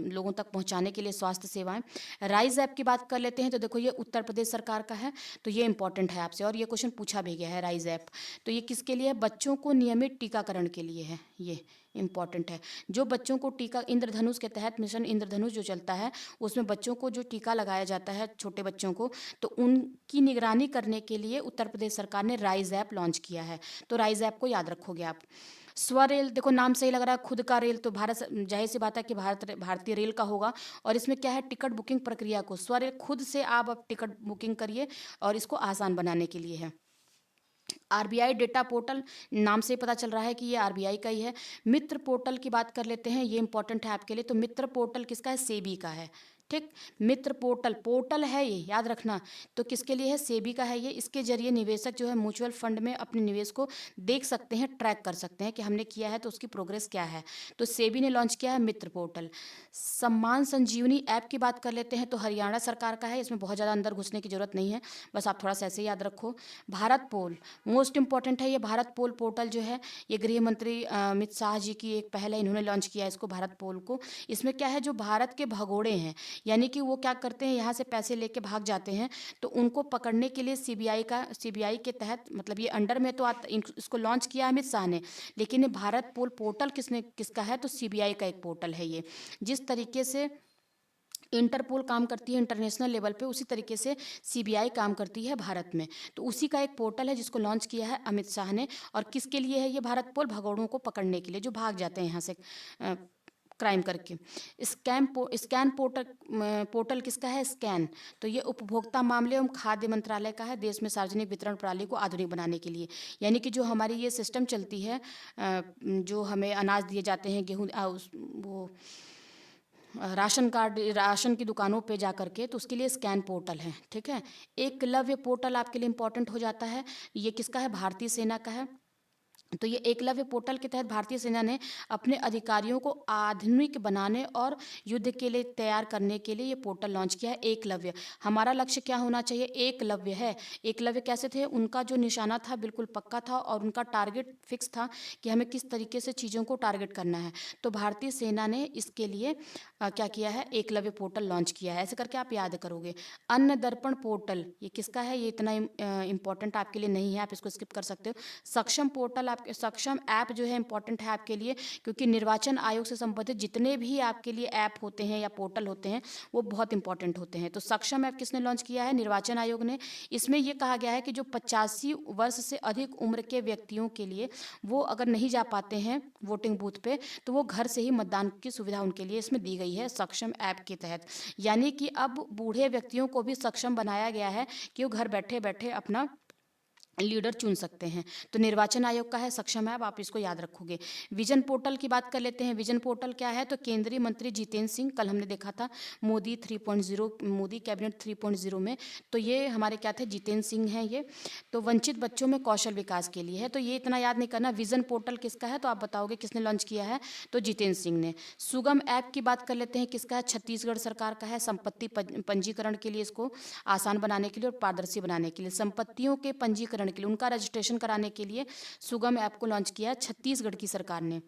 Speaker 1: लोगों तक पहुंचाने के लिए, स्वास्थ्य सेवाएं। राइज ऐप की बात कर लेते हैं। तो देखो, ये उत्तर प्रदेश सरकार का है, तो ये इंपॉर्टेंट है आपसे, और ये क्वेश्चन पूछा भी गया है। राइज ऐप तो ये किसके लिए है? बच्चों को नियमित टीकाकरण के लिए है, ये इंपॉर्टेंट है। जो बच्चों को टीका, इंद्रधनुष के तहत मिशन इंद्रधनुष जो चलता है, उसमें बच्चों को जो टीका लगाया जाता है, छोटे बच्चों को, तो उनकी निगरानी करने के लिए उत्तर प्रदेश सरकार ने राइज ऐप लॉन्च किया है। तो राइज ऐप को याद रखोगे आप। स्वरेल, देखो नाम से ही लग रहा है, खुद का रेल, तो जाहिर सी बात है कि भारतीय रेल का होगा। और इसमें क्या है? टिकट बुकिंग प्रक्रिया को स्वरेल खुद से आप अब टिकट बुकिंग करिए, और इसको आसान बनाने के लिए है। आरबीआई डेटा पोर्टल, नाम से पता चल रहा है कि ये आरबीआई का ही है। मित्र पोर्टल की बात कर लेते हैं, ये इंपॉर्टेंट है आपके लिए। तो मित्र पोर्टल किसका है? सेबी का है। ठीक, मित्र पोर्टल, पोर्टल है ये, याद रखना। तो किसके लिए है? सेबी का है ये। इसके जरिए निवेशक जो है म्यूचुअल फंड में अपने निवेश को देख सकते हैं, ट्रैक कर सकते हैं कि हमने किया है तो उसकी प्रोग्रेस क्या है। तो सेबी ने लॉन्च किया है मित्र पोर्टल। सम्मान संजीवनी ऐप की बात कर लेते हैं। तो हरियाणा सरकार का है, इसमें बहुत ज़्यादा अंदर घुसने की जरूरत नहीं है, बस आप थोड़ा सा ऐसे याद रखो। भारत पोल मोस्ट इंपॉर्टेंट है। ये भारत पोल पोर्टल जो है, ये गृह मंत्री अमित शाह जी की एक पहल है, इन्होंने लॉन्च किया है इसको, भारत पोल को। इसमें क्या है? जो भारत के भगोड़े हैं, यानी कि वो क्या करते हैं, यहाँ से पैसे लेके भाग जाते हैं, तो उनको पकड़ने के लिए सीबीआई के तहत, मतलब ये अंडर में तो इसको लॉन्च किया अमित शाह ने, लेकिन ये भारत पोल पोर्टल किसका है? तो सीबीआई का एक पोर्टल है ये। जिस तरीके से इंटरपोल काम करती है इंटरनेशनल लेवल पे, उसी तरीके से सीबीआई काम करती है भारत में। तो उसी का एक पोर्टल है जिसको लॉन्च किया है अमित शाह ने। और किसके लिए है ये भारत पोल? भगोड़ों को पकड़ने के लिए, जो भाग जाते हैं यहाँ से क्राइम करके। स्कैन पोर्टल किसका है? स्कैन। तो ये उपभोक्ता मामले एवं खाद्य मंत्रालय का है, देश में सार्वजनिक वितरण प्रणाली को आधुनिक बनाने के लिए। यानी कि जो हमारी ये सिस्टम चलती है, जो हमें अनाज दिए जाते हैं, गेहूँ वो राशन की दुकानों पे जा करके, तो उसके लिए स्कैन पोर्टल है। ठीक है। एकलव्य पोर्टल आपके लिए इम्पोर्टेंट हो जाता है। ये किसका है? भारतीय सेना का है। तो ये एकलव्य पोर्टल के तहत भारतीय सेना ने अपने अधिकारियों को आधुनिक बनाने और युद्ध के लिए तैयार करने के लिए ये पोर्टल लॉन्च किया है। एकलव्य, हमारा लक्ष्य क्या होना चाहिए? एकलव्य है। एकलव्य कैसे थे? उनका जो निशाना था बिल्कुल पक्का था और उनका टारगेट फिक्स था कि हमें किस तरीके से चीज़ों को टारगेट करना है। तो भारतीय सेना ने इसके लिए क्या किया है? एकलव्य पोर्टल लॉन्च किया है। ऐसे करके आप याद करोगे। अन्न दर्पण पोर्टल, ये किसका है? ये इतना इंपॉर्टेंट आपके लिए नहीं है, आप इसको स्किप कर सकते हो। सक्षम पोर्टल, आपके सक्षम ऐप जो है इंपॉर्टेंट है आपके लिए, क्योंकि निर्वाचन आयोग से संबंधित जितने भी आपके लिए ऐप होते हैं या पोर्टल होते हैं वो बहुत इंपॉर्टेंट होते हैं। तो सक्षम ऐप किसने लॉन्च किया है? निर्वाचन आयोग ने। इसमें यह कहा गया है कि जो 85 वर्ष से अधिक उम्र के व्यक्तियों के लिए, वो अगर नहीं जा पाते हैं वोटिंग बूथ पे, तो वो घर से ही मतदान की सुविधा उनके लिए इसमें दी गई है सक्षम ऐप के तहत। यानी कि अब बूढ़े व्यक्तियों को भी सक्षम बनाया गया है कि वो घर बैठे बैठे अपना लीडर चुन सकते हैं। तो निर्वाचन आयोग का है सक्षम ऐप, आप इसको याद रखोगे। विजन पोर्टल की बात कर लेते हैं। विजन पोर्टल क्या है? तो केंद्रीय मंत्री जितेंद्र सिंह, कल हमने देखा था मोदी 3.0, मोदी कैबिनेट 3.0 में, तो ये हमारे क्या थे? जितेंद्र सिंह हैं ये। तो वंचित बच्चों में कौशल विकास के लिए है, तो ये इतना याद नहीं करना। विजन पोर्टल किसका है? तो आप बताओगे किसने लॉन्च किया है? तो जितेंद्र सिंह ने। सुगम ऐप की बात कर लेते हैं, किसका है? छत्तीसगढ़ सरकार का है। संपत्ति पंजीकरण के लिए, इसको आसान बनाने के लिए और पारदर्शी बनाने के लिए, संपत्तियों के पंजीकरण के लिए, उनका रजिस्ट्रेशन कराने के लिए सुगम ऐप को लॉन्च किया छत्तीसगढ़ की सरकार ने।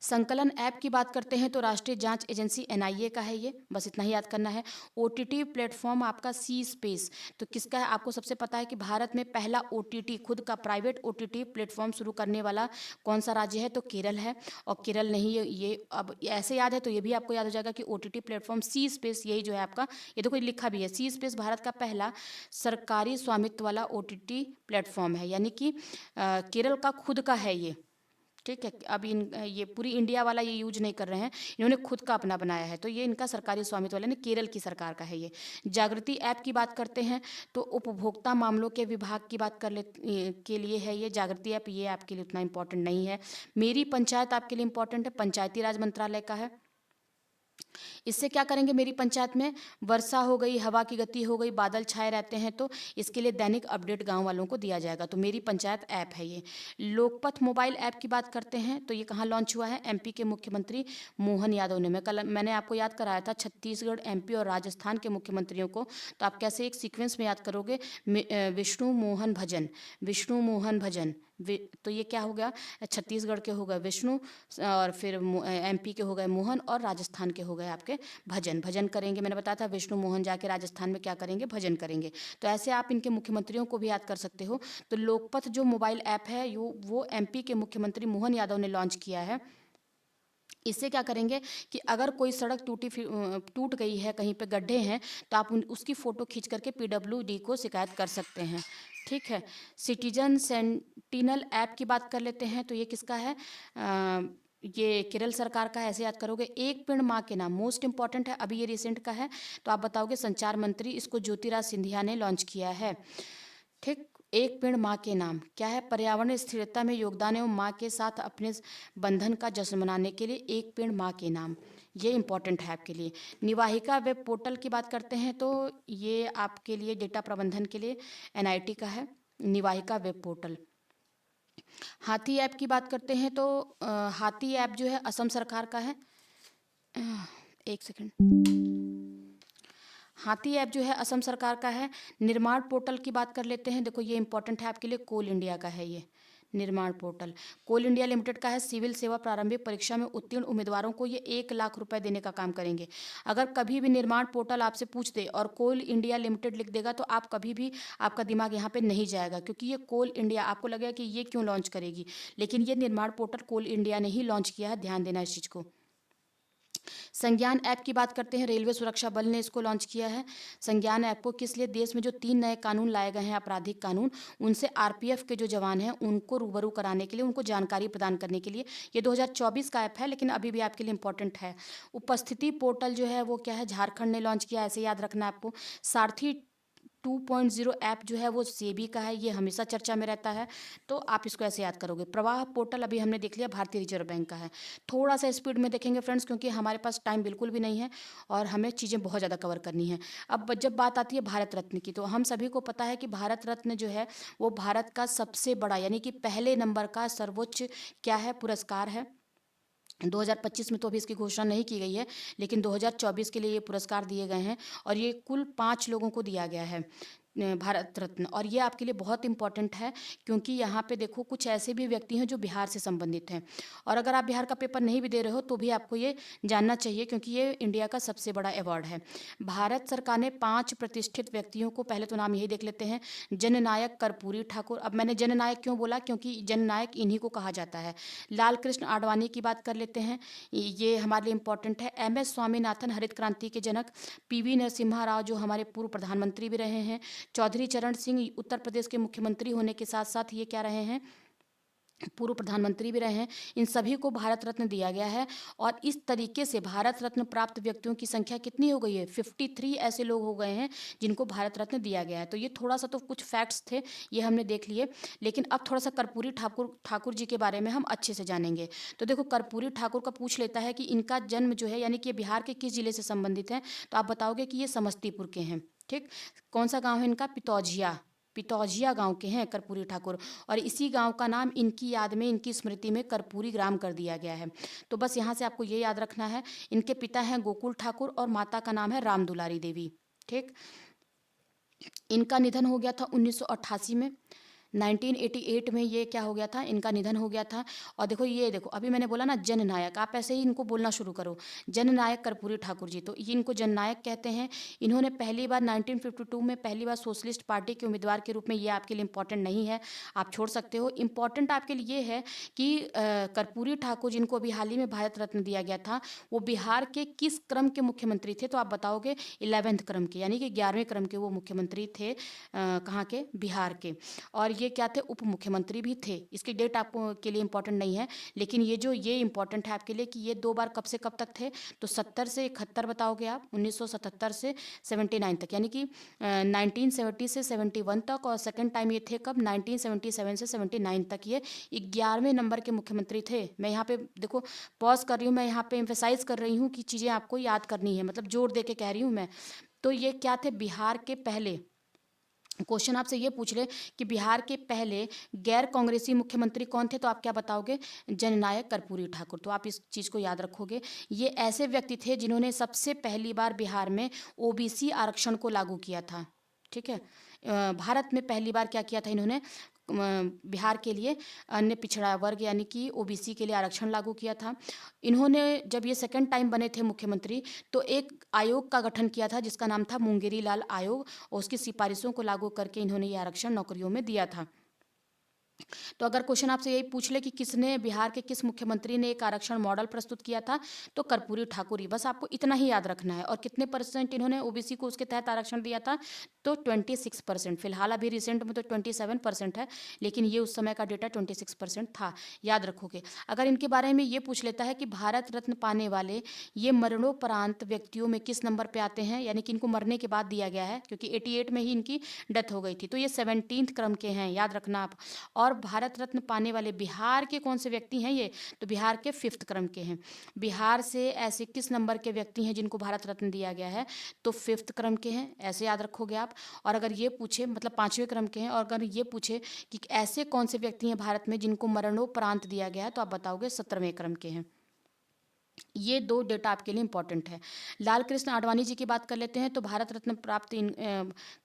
Speaker 1: संकलन ऐप की बात करते हैं तो राष्ट्रीय जांच एजेंसी एनआईए का है ये, बस इतना ही याद करना है। ओटीटी प्लेटफॉर्म आपका सी स्पेस, तो किसका है? आपको सबसे पता है कि भारत में पहला ओटीटी, खुद का प्राइवेट ओटीटी प्लेटफॉर्म शुरू करने वाला कौन सा राज्य है? तो केरल है। और केरल नहीं, ये अब ऐसे याद है तो ये भी आपको याद हो जाएगा कि ओटीटी प्लेटफॉर्म सी स्पेस, यही जो है आपका, ये तो कोई लिखा भी है, सी स्पेस भारत का पहला सरकारी स्वामित्व वाला ओटीटी प्लेटफॉर्म है। यानी कि केरल का खुद का है ये। ठीक है। अब ये पूरी इंडिया वाला ये यूज नहीं कर रहे हैं, इन्होंने खुद का अपना बनाया है, तो ये इनका सरकारी स्वामित्व वाला, केरल की सरकार का है ये। जागृति ऐप की बात करते हैं तो उपभोक्ता मामलों के विभाग की बात के लिए है ये जागृति ऐप, ये आपके लिए उतना इंपॉर्टेंट नहीं है। मेरी पंचायत आपके लिए इंपॉर्टेंट है, पंचायती राज मंत्रालय का है। इससे क्या करेंगे? मेरी पंचायत में वर्षा हो गई, हवा की गति हो गई, बादल छाए रहते हैं, तो इसके लिए दैनिक अपडेट गांव वालों को दिया जाएगा। तो मेरी पंचायत ऐप है ये। लोकपथ मोबाइल ऐप की बात करते हैं तो ये कहाँ लॉन्च हुआ है? एमपी के मुख्यमंत्री मोहन यादव ने। मैंने आपको याद कराया था छत्तीसगढ़, एमपी और राजस्थान के मुख्यमंत्रियों को, तो आप कैसे एक सीक्वेंस में याद करोगे? विष्णु मोहन भजन, विष्णु मोहन भजन, तो ये क्या हो गया? छत्तीसगढ़ के हो गए विष्णु, और फिर एमपी के हो गए मोहन, और राजस्थान के हो गए आपके भजन। भजन करेंगे, मैंने बताया था विष्णु मोहन जाके राजस्थान में क्या करेंगे? भजन करेंगे। तो ऐसे आप इनके मुख्यमंत्रियों को भी याद कर सकते हो। तो लोकपथ जो मोबाइल ऐप है वो एमपी के मुख्यमंत्री मोहन यादव ने लॉन्च किया है। इससे क्या करेंगे कि अगर कोई सड़क टूट गई है, कहीं पे गड्ढे हैं, तो आप उसकी फ़ोटो खींच करके पीडब्ल्यूडी को शिकायत कर सकते हैं। ठीक है। सिटीजन सेंटिनल ऐप की बात कर लेते हैं तो ये किसका है? ये केरल सरकार का है, ऐसे याद करोगे। एक पेड़ माँ के नाम, मोस्ट इंपॉर्टेंट है, अभी ये रिसेंट का है, तो आप बताओगे संचार मंत्री, इसको ज्योतिराज सिंधिया ने लॉन्च किया है। ठीक। एक पेड़ माँ के नाम क्या है? पर्यावरण स्थिरता में योगदान एवं माँ के साथ अपने बंधन का जश्न मनाने के लिए एक पेड़ माँ के नाम, ये इंपॉर्टेंट है आपके लिए। निवाहिका वेब पोर्टल की बात करते हैं तो ये आपके लिए डेटा प्रबंधन के लिए एनआईटी का है, निवाहिका वेब पोर्टल। हाथी ऐप की बात करते हैं तो हाथी ऐप जो है असम सरकार का है। एक सेकंड। हाथी ऐप जो है असम सरकार का है। निर्माण पोर्टल की बात कर लेते हैं, देखो ये इंपॉर्टेंट है आपके लिए, कोल इंडिया का है ये निर्माण पोर्टल। कोल इंडिया लिमिटेड का है। सिविल सेवा प्रारंभिक परीक्षा में उत्तीर्ण उम्मीदवारों को ये 1 लाख रुपए देने का काम करेंगे। अगर कभी भी निर्माण पोर्टल आपसे पूछ दे और कोल इंडिया लिमिटेड लिख देगा तो आप कभी भी, आपका दिमाग यहाँ पे नहीं जाएगा, क्योंकि ये कोल इंडिया, आपको लगेगा कि ये क्यों लॉन्च करेगी, लेकिन ये निर्माण पोर्टल कोल इंडिया ने ही लॉन्च किया है, ध्यान देना इस चीज़ को। संज्ञान ऐप की बात करते हैं, रेलवे सुरक्षा बल ने इसको लॉन्च किया है। संज्ञान ऐप को किस लिए? देश में जो 3 नए कानून लाए गए हैं, आपराधिक कानून, उनसे आरपीएफ के जो जवान हैं, उनको रूबरू कराने के लिए, उनको जानकारी प्रदान करने के लिए। ये 2024 का ऐप है, लेकिन अभी भी आपके लिए इम्पोर्टेंट है। उपस्थिति पोर्टल जो है वो क्या है? झारखंड ने लॉन्च किया है, ऐसे याद रखना है आपको। सारथी 2.0 ऐप जो है वो सेबी का है, ये हमेशा चर्चा में रहता है, तो आप इसको ऐसे याद करोगे। प्रवाह पोर्टल अभी हमने देख लिया, भारतीय रिजर्व बैंक का है। थोड़ा सा स्पीड में देखेंगे फ्रेंड्स, क्योंकि हमारे पास टाइम बिल्कुल भी नहीं है और हमें चीज़ें बहुत ज़्यादा कवर करनी है। अब जब बात आती है भारत रत्न की, तो हम सभी को पता है कि भारत रत्न जो है वो भारत का सबसे बड़ा, यानी कि पहले नंबर का सर्वोच्च क्या है? पुरस्कार है। 2025 में तो अभी इसकी घोषणा नहीं की गई है, लेकिन 2024 के लिए ये पुरस्कार दिए गए हैं और ये कुल 5 लोगों को दिया गया है, भारत रत्न। और ये आपके लिए बहुत इंपॉर्टेंट है, क्योंकि यहाँ पे देखो कुछ ऐसे भी व्यक्ति हैं जो बिहार से संबंधित हैं, और अगर आप बिहार का पेपर नहीं भी दे रहे हो तो भी आपको ये जानना चाहिए, क्योंकि ये इंडिया का सबसे बड़ा अवार्ड है। भारत सरकार ने 5 प्रतिष्ठित व्यक्तियों को, पहले तो नाम यही देख लेते हैं, जननायक कर्पूरी ठाकुर। अब मैंने जननायक क्यों बोला? क्योंकि जननायक इन्हीं को कहा जाता है। लाल कृष्ण आडवाणी की बात कर लेते हैं, ये हमारे लिए इम्पोर्टेंट है। एम एस स्वामीनाथन, हरित क्रांति के जनक। पीवी नरसिम्हा राव, जो हमारे पूर्व प्रधानमंत्री भी रहे हैं। चौधरी चरण सिंह, उत्तर प्रदेश के मुख्यमंत्री होने के साथ साथ ये क्या रहे हैं? पूर्व प्रधानमंत्री भी रहे हैं। इन सभी को भारत रत्न दिया गया है, और इस तरीके से भारत रत्न प्राप्त व्यक्तियों की संख्या कितनी हो गई है? 53 ऐसे लोग हो गए हैं जिनको भारत रत्न दिया गया है। तो ये थोड़ा सा तो कुछ फैक्ट्स थे, ये हमने देख लिए। लेकिन अब थोड़ा सा कर्पूरी ठाकुर ठाकुर जी के बारे में हम अच्छे से जानेंगे। तो देखो, कर्पूरी ठाकुर का पूछ लेता है कि इनका जन्म जो है, यानी कि बिहार के किस जिले से संबंधित है, तो आप बताओगे कि ये समस्तीपुर के हैं। ठीक, कौन सा गाँव है इनका? पितौजिया। पितौजिया गांव के हैं कर्पूरी ठाकुर, और इसी गांव का नाम इनकी याद में, इनकी स्मृति में कर्पूरी ग्राम कर दिया गया है। तो बस यहाँ से आपको ये याद रखना है। इनके पिता हैं गोकुल ठाकुर और माता का नाम है राम दुलारी देवी। ठीक, इनका निधन हो गया था 1988 में। 1988 में ये क्या हो गया था? इनका निधन हो गया था। और देखो, ये देखो, अभी मैंने बोला ना जननायक, आप ऐसे ही इनको बोलना शुरू करो, जननायक कर्पूरी ठाकुर जी। तो ये इनको जननायक कहते हैं। इन्होंने पहली बार 1952 में पहली बार सोशलिस्ट पार्टी के उम्मीदवार के रूप में, ये आपके लिए इंपॉर्टेंट नहीं है, आप छोड़ सकते हो। इंपॉर्टेंट आपके लिए ये है कि कर्पूरी ठाकुर जिनको अभी हाल ही में भारत रत्न दिया गया था, वो बिहार के किस क्रम के मुख्यमंत्री थे? तो आप बताओगे 11वें क्रम के, यानी कि 11वें क्रम के वो मुख्यमंत्री थे। कहाँ के? बिहार के। और ये क्या थे? उप मुख्यमंत्री भी थे। इसकी डेट आपको के लिए इंपॉर्टेंट नहीं है, लेकिन ये इंपॉर्टेंट है आपके लिए कि ये 2 बार कब से कब तक थे? तो 70 से 71 बताओगे आप, 1977 से 79 तक, यानी कि 1970 से 71 तक। और सेकंड टाइम ये थे कब? 1977 से 79 तक ये 11वें नंबर के मुख्यमंत्री थे। मैं यहाँ पे देखो पॉज कर रही हूँ, मैं यहाँ पे एम्फेसाइज कर रही हूँ कि चीज़ें आपको याद करनी है, मतलब जोर दे के कह रही हूँ मैं। तो ये क्या थे? बिहार के पहले, क्वेश्चन आपसे ये पूछ ले कि बिहार के पहले गैर कांग्रेसी मुख्यमंत्री कौन थे, तो आप क्या बताओगे? जननायक कर्पूरी ठाकुर। तो आप इस चीज़ को याद रखोगे। ये ऐसे व्यक्ति थे जिन्होंने सबसे पहली बार बिहार में ओबीसी आरक्षण को लागू किया था। ठीक है, भारत में पहली बार क्या किया था इन्होंने? बिहार के लिए अन्य पिछड़ा वर्ग यानी कि ओबीसी के लिए आरक्षण लागू किया था। इन्होंने जब ये सेकंड टाइम बने थे मुख्यमंत्री, तो एक आयोग का गठन किया था जिसका नाम था मुंगेरी लाल आयोग, और उसकी सिफारिशों को लागू करके इन्होंने ये आरक्षण नौकरियों में दिया था। तो अगर क्वेश्चन आपसे यही पूछ ले कि किसने, बिहार के किस मुख्यमंत्री ने एक आरक्षण मॉडल प्रस्तुत किया था, तो कर्पूरी ठाकुर ही। बस आपको इतना ही याद रखना है। और कितने परसेंट इन्होंने ओबीसी को उसके तहत आरक्षण दिया था? तो 26%। फिलहाल अभी रिसेंट में तो 27% है, लेकिन ये उस समय का डेटा 26% था, याद रखोगे। अगर इनके बारे में ये पूछ लेता है कि भारत रत्न पाने वाले ये मरणोपरांत व्यक्तियों में किस नंबर पे आते हैं, यानी कि इनको मरने के बाद दिया गया है, क्योंकि 88 में ही इनकी डेथ हो गई थी, तो ये 17th क्रम के हैं, याद रखना आप। और भारत रत्न पाने वाले बिहार के कौन से व्यक्ति हैं ये? तो बिहार के 5th क्रम के हैं। बिहार से ऐसे किस नंबर के व्यक्ति हैं जिनको भारत रत्न दिया गया है? तो 5th क्रम के हैं, ऐसे याद रखोगे आप। और अगर ये पूछे, मतलब 5वें क्रम के हैं, और अगर ये पूछे कि ऐसे कौन से व्यक्ति हैं भारत में जिनको मरणोपरांत दिया गया है, तो आप बताओगे 17वें क्रम के हैं। ये 2 डेटा आपके लिए इंपॉर्टेंट है। लाल कृष्ण आडवाणी जी की बात कर लेते हैं। तो भारत रत्न प्राप्त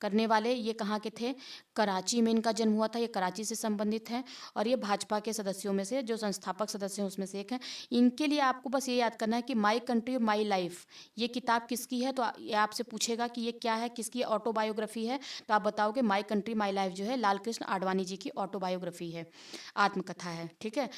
Speaker 1: करने वाले ये कहाँ के थे? कराची में इनका जन्म हुआ था, ये कराची से संबंधित हैं, और ये भाजपा के सदस्यों में से, जो संस्थापक सदस्य हैं उसमें से एक हैं। इनके लिए आपको बस ये याद करना है कि माई कंट्री माई लाइफ, ये किताब किसकी है? तो ये आपसे पूछेगा कि ये क्या है, किसकी ऑटोबायोग्राफी है, तो आप बताओगे माई कंट्री माई लाइफ जो है लाल कृष्ण आडवाणी जी की ऑटोबायोग्राफी है, आत्मकथा है। ठीक है,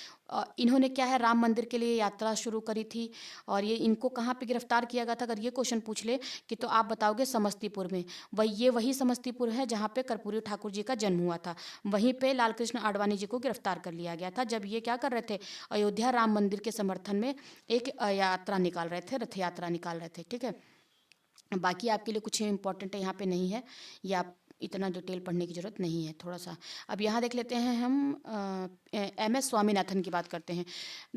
Speaker 1: इन्होंने क्या है, राम मंदिर के लिए यात्रा शुरू करी थी। थी। और ये इनको कहाँ पे गिरफ्तार किया गया था, अगर ये क्वेश्चन पूछ ले कि तो आप बताओगे समस्तीपुर में। वही समस्तीपुर है जहाँ पे कर्पूरी ठाकुर जी का जन्म हुआ था। वहीं पे लाल कृष्ण आडवाणी जी को गिरफ्तार कर लिया गया था जब ये क्या कर रहे थे, अयोध्या राम मंदिर के समर्थन में एक यात्रा निकाल रहे थे, रथ यात्रा निकाल रहे थे। ठीक है, बाकी आपके लिए कुछ इंपॉर्टेंट है यहाँ पे नहीं है, या आप इतना डिटेल पढ़ने की ज़रूरत नहीं है थोड़ा सा। अब यहाँ देख लेते हैं हम एम एस स्वामीनाथन की बात करते हैं।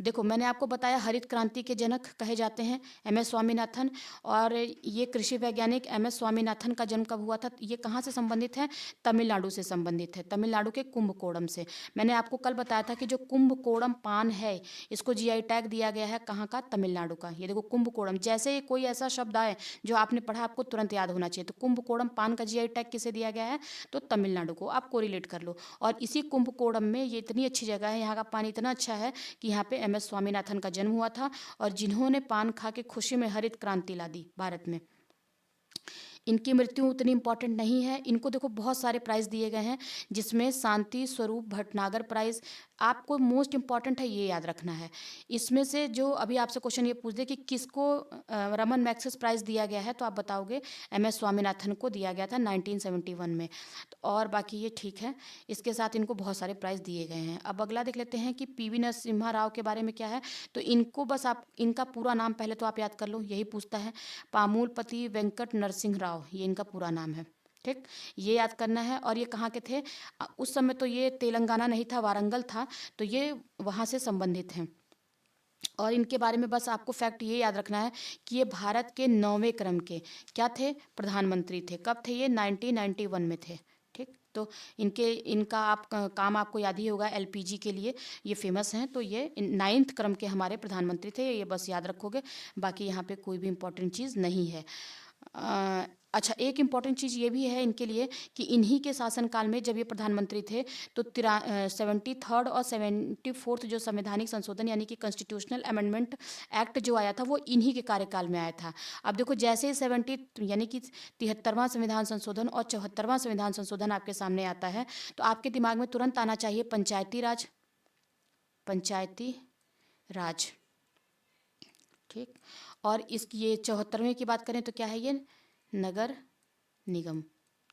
Speaker 1: देखो मैंने आपको बताया हरित क्रांति के जनक कहे जाते हैं एम एस स्वामीनाथन। और ये कृषि वैज्ञानिक एम एस स्वामीनाथन का जन्म कब हुआ था, ये कहाँ से संबंधित है, तमिलनाडु से संबंधित है, तमिलनाडु के कुंभकोणम से। मैंने आपको कल बताया था कि जो कुंभकोणम पान है इसको जीआई टैग दिया गया है, कहाँ का, तमिलनाडु का। ये देखो कुंभकोणम, जैसे ही कोई ऐसा शब्द आए जो आपने पढ़ा आपको तुरंत याद होना चाहिए। तो कुंभकोणम पान का जीआई टैग किसे दिया गया है, तो तमिलनाडु को। आप कोरिलेट कर लो। और इसी कुंभकोणम में ये इतनी अच्छी जगह है, यहाँ का पानी इतना अच्छा है कि यहाँ पे एम एस स्वामीनाथन का जन्म हुआ था और जिन्होंने पान खा के खुशी में हरित क्रांति ला दी भारत में। इनकी मृत्यु उतनी इंपॉर्टेंट नहीं है। इनको देखो बहुत सारे प्राइज़ दिए गए हैं, जिसमें शांति स्वरूप भटनागर प्राइज़ आपको मोस्ट इंपॉर्टेंट है, ये याद रखना है। इसमें से जो अभी आपसे क्वेश्चन ये पूछ दे कि किसको रमन मैग्सेस प्राइज़ दिया गया है, तो आप बताओगे एम एस स्वामीनाथन को दिया गया था 1971 में। और बाकी ये ठीक है, इसके साथ इनको बहुत सारे प्राइज़ दिए गए हैं। अब अगला देख लेते हैं कि पीवी नरसिम्हा राव के बारे में क्या है। तो इनको बस आप इनका पूरा नाम पहले तो आप याद कर लो, यही पूछता है, पामूलपति वेंकट नरसिंह राव, ये इनका पूरा नाम है। ठीक, ये याद करना है। और ये कहाँ के थे, उस समय तो ये तेलंगाना नहीं था, वारंगल था, तो ये वहाँ से संबंधित हैं। और इनके बारे में बस आपको फैक्ट ये याद रखना है कि ये भारत के 9वें क्रम के क्या थे, प्रधानमंत्री थे। कब थे ये, 1991 में थे। ठीक, तो इनका काम आपको याद ही होगा, एलपीजी के लिए ये फेमस हैं। तो ये 9th क्रम के हमारे प्रधानमंत्री थे, ये बस याद रखोगे। बाकी यहाँ पे कोई भी इंपॉर्टेंट चीज़ नहीं है। अच्छा, एक इम्पॉर्टेंट चीज़ ये भी है इनके लिए कि इन्हीं के शासनकाल में जब ये प्रधानमंत्री थे तो 73rd और 74th जो संवैधानिक संशोधन यानी कि कॉन्स्टिट्यूशनल अमेंडमेंट एक्ट जो आया था वो इन्हीं के कार्यकाल में आया था। अब देखो जैसे ही 70 यानी कि 73वां संविधान संशोधन और 74वां संविधान संशोधन आपके सामने आता है तो आपके दिमाग में तुरंत आना चाहिए पंचायती राज, पंचायती राज। ठीक, और ये 74वें की बात करें तो क्या है, ये नगर निगम।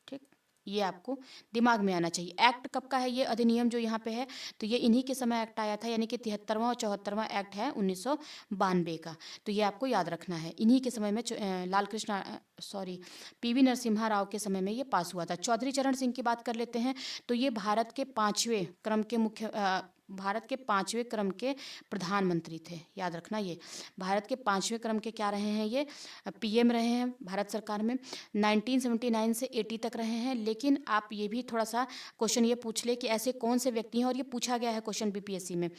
Speaker 1: ठीक, ये आपको दिमाग में आना चाहिए। एक्ट कब का है ये अधिनियम जो यहाँ पे है, तो ये इन्हीं के समय एक्ट आया था, यानी कि 73वां और 74वां एक्ट है 1992 का। तो ये आपको याद रखना है, इन्हीं के समय में लाल कृष्ण पीवी नरसिम्हा राव के समय में ये पास हुआ था। चौधरी चरण सिंह की बात कर लेते हैं। तो ये भारत के 5वें क्रम के भारत के 5वें क्रम के प्रधानमंत्री थे, याद रखना। ये भारत के 5वें क्रम के क्या रहे हैं, ये पीएम रहे हैं भारत सरकार में। 1979 से 80 तक रहे हैं। लेकिन आप ये भी थोड़ा सा क्वेश्चन ये पूछ ले कि ऐसे कौन से व्यक्ति हैं, और ये पूछा गया है क्वेश्चन बीपीएससी में,